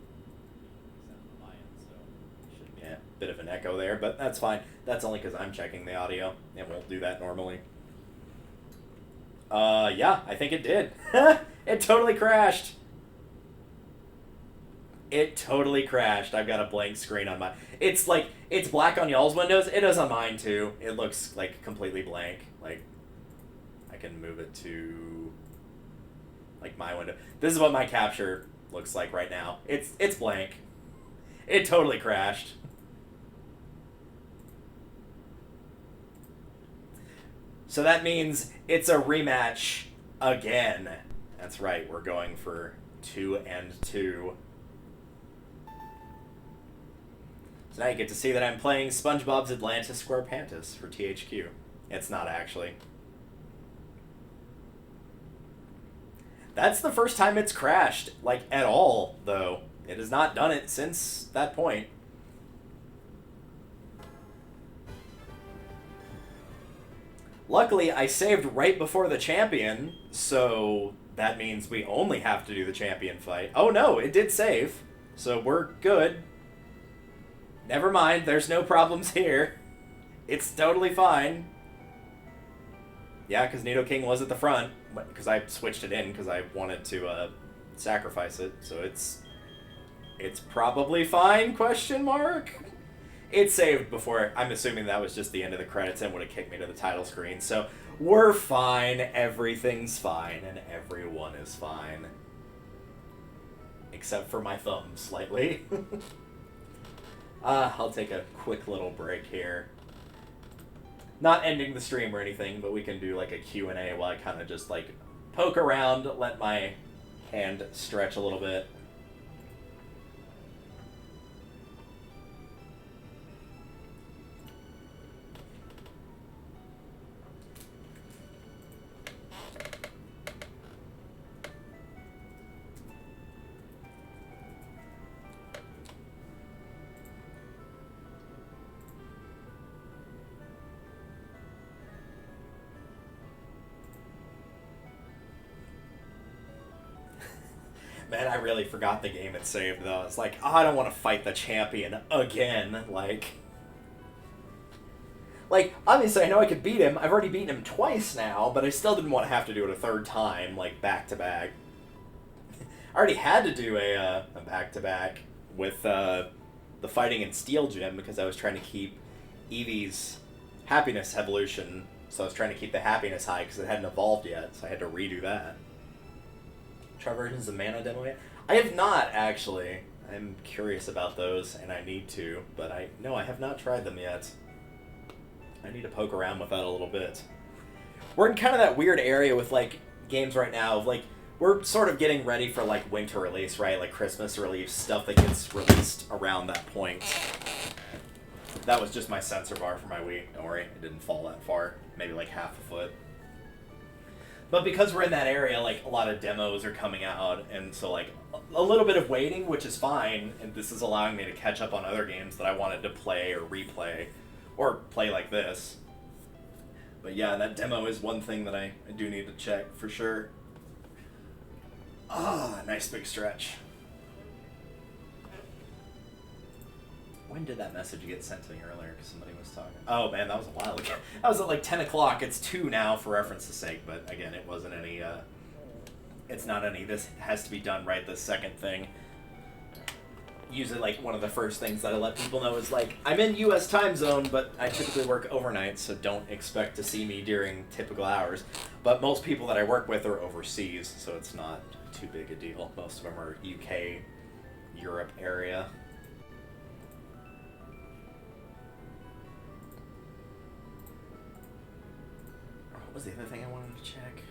Yeah, bit of an echo there, but that's fine. That's only because I'm checking the audio. It won't do that normally. Yeah, I think it did. It totally crashed. It totally crashed. I've got a blank screen on my... It's like, it's black on y'all's windows. It is on mine, too. It looks, like, completely blank. Like, I can move it to, like, my window. This is what my capture looks like right now. It's blank. It totally crashed. So that means it's a rematch again. That's right, we're going for 2 and 2. So now you get to see that I'm playing SpongeBob's Atlantis SquarePantis for THQ. It's not actually. That's the first time it's crashed, like, at all, though. It has not done it since that point. Luckily, I saved right before the champion, so that means we only have to do the champion fight. Oh no, it did save, so we're good. Never mind, there's no problems here. It's totally fine. Yeah, because Nidoking was at the front, because I switched it in because I wanted to sacrifice it, so it's probably fine, question mark? It saved before, I'm assuming that was just the end of the credits and would have kicked me to the title screen, so we're fine, everything's fine, and everyone is fine. Except for my thumb, slightly. I'll take a quick little break here. Not ending the stream or anything, but we can do like a Q&A while I kind of just like poke around, let my hand stretch a little bit. Man, I really forgot the game had saved, though. It's like, oh, I don't want to fight the champion again. Like, obviously I know I could beat him. I've already beaten him twice now, but I still didn't want to have to do it a third time, like, back-to-back. I already had to do a back-to-back with the Fighting in Steel gym because I was trying to keep Eevee's happiness evolution. So I was trying to keep the happiness high because it hadn't evolved yet, so I had to redo that. Try versions of Mana demo yet? I have not, actually. I'm curious about those, and I need to, but I have not tried them yet. I need to poke around with that a little bit. We're in kind of that weird area with, like, games right now of, like, we're sort of getting ready for, like, winter release, right? Like, Christmas release, stuff that gets released around that point. That was just my sensor bar for my Wii. Don't worry, it didn't fall that far. Maybe, like, half a foot. But because we're in that area, like, a lot of demos are coming out, and so, like, a little bit of waiting, which is fine, and this is allowing me to catch up on other games that I wanted to play or replay, or play like this. But yeah, that demo is one thing that I do need to check, for sure. Ah, nice big stretch. When did that message get sent to me earlier? Because somebody was talking. Oh man, that was a while ago. That was at like 10 o'clock. It's 2 now for reference's sake, but again, it wasn't any, it's not any, this has to be done right this second thing. Usually, like, one of the first things that I let people know is, like, I'm in U.S. time zone, but I typically work overnight, so don't expect to see me during typical hours. But most people that I work with are overseas, so it's not too big a deal. Most of them are UK, Europe area. What was the other thing I wanted to check?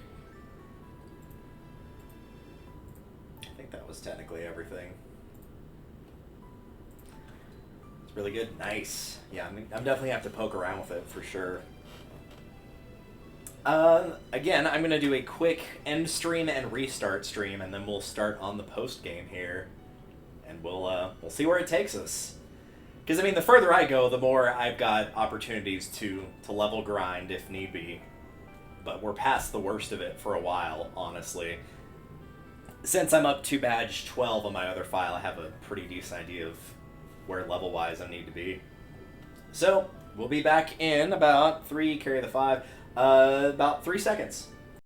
I think that was technically everything. It's really good. Nice. Yeah, I'm definitely have to poke around with it for sure. Again, I'm going to do a quick end stream and restart stream, and then we'll start on the post game here, and we'll see where it takes us. Because, I mean, the further I go, the more I've got opportunities to level grind if need be. But we're past the worst of it for a while, honestly. Since I'm up to badge 12 on my other file, I have a pretty decent idea of where level-wise I need to be. So, we'll be back in about 3, carry the 5, about 3 seconds.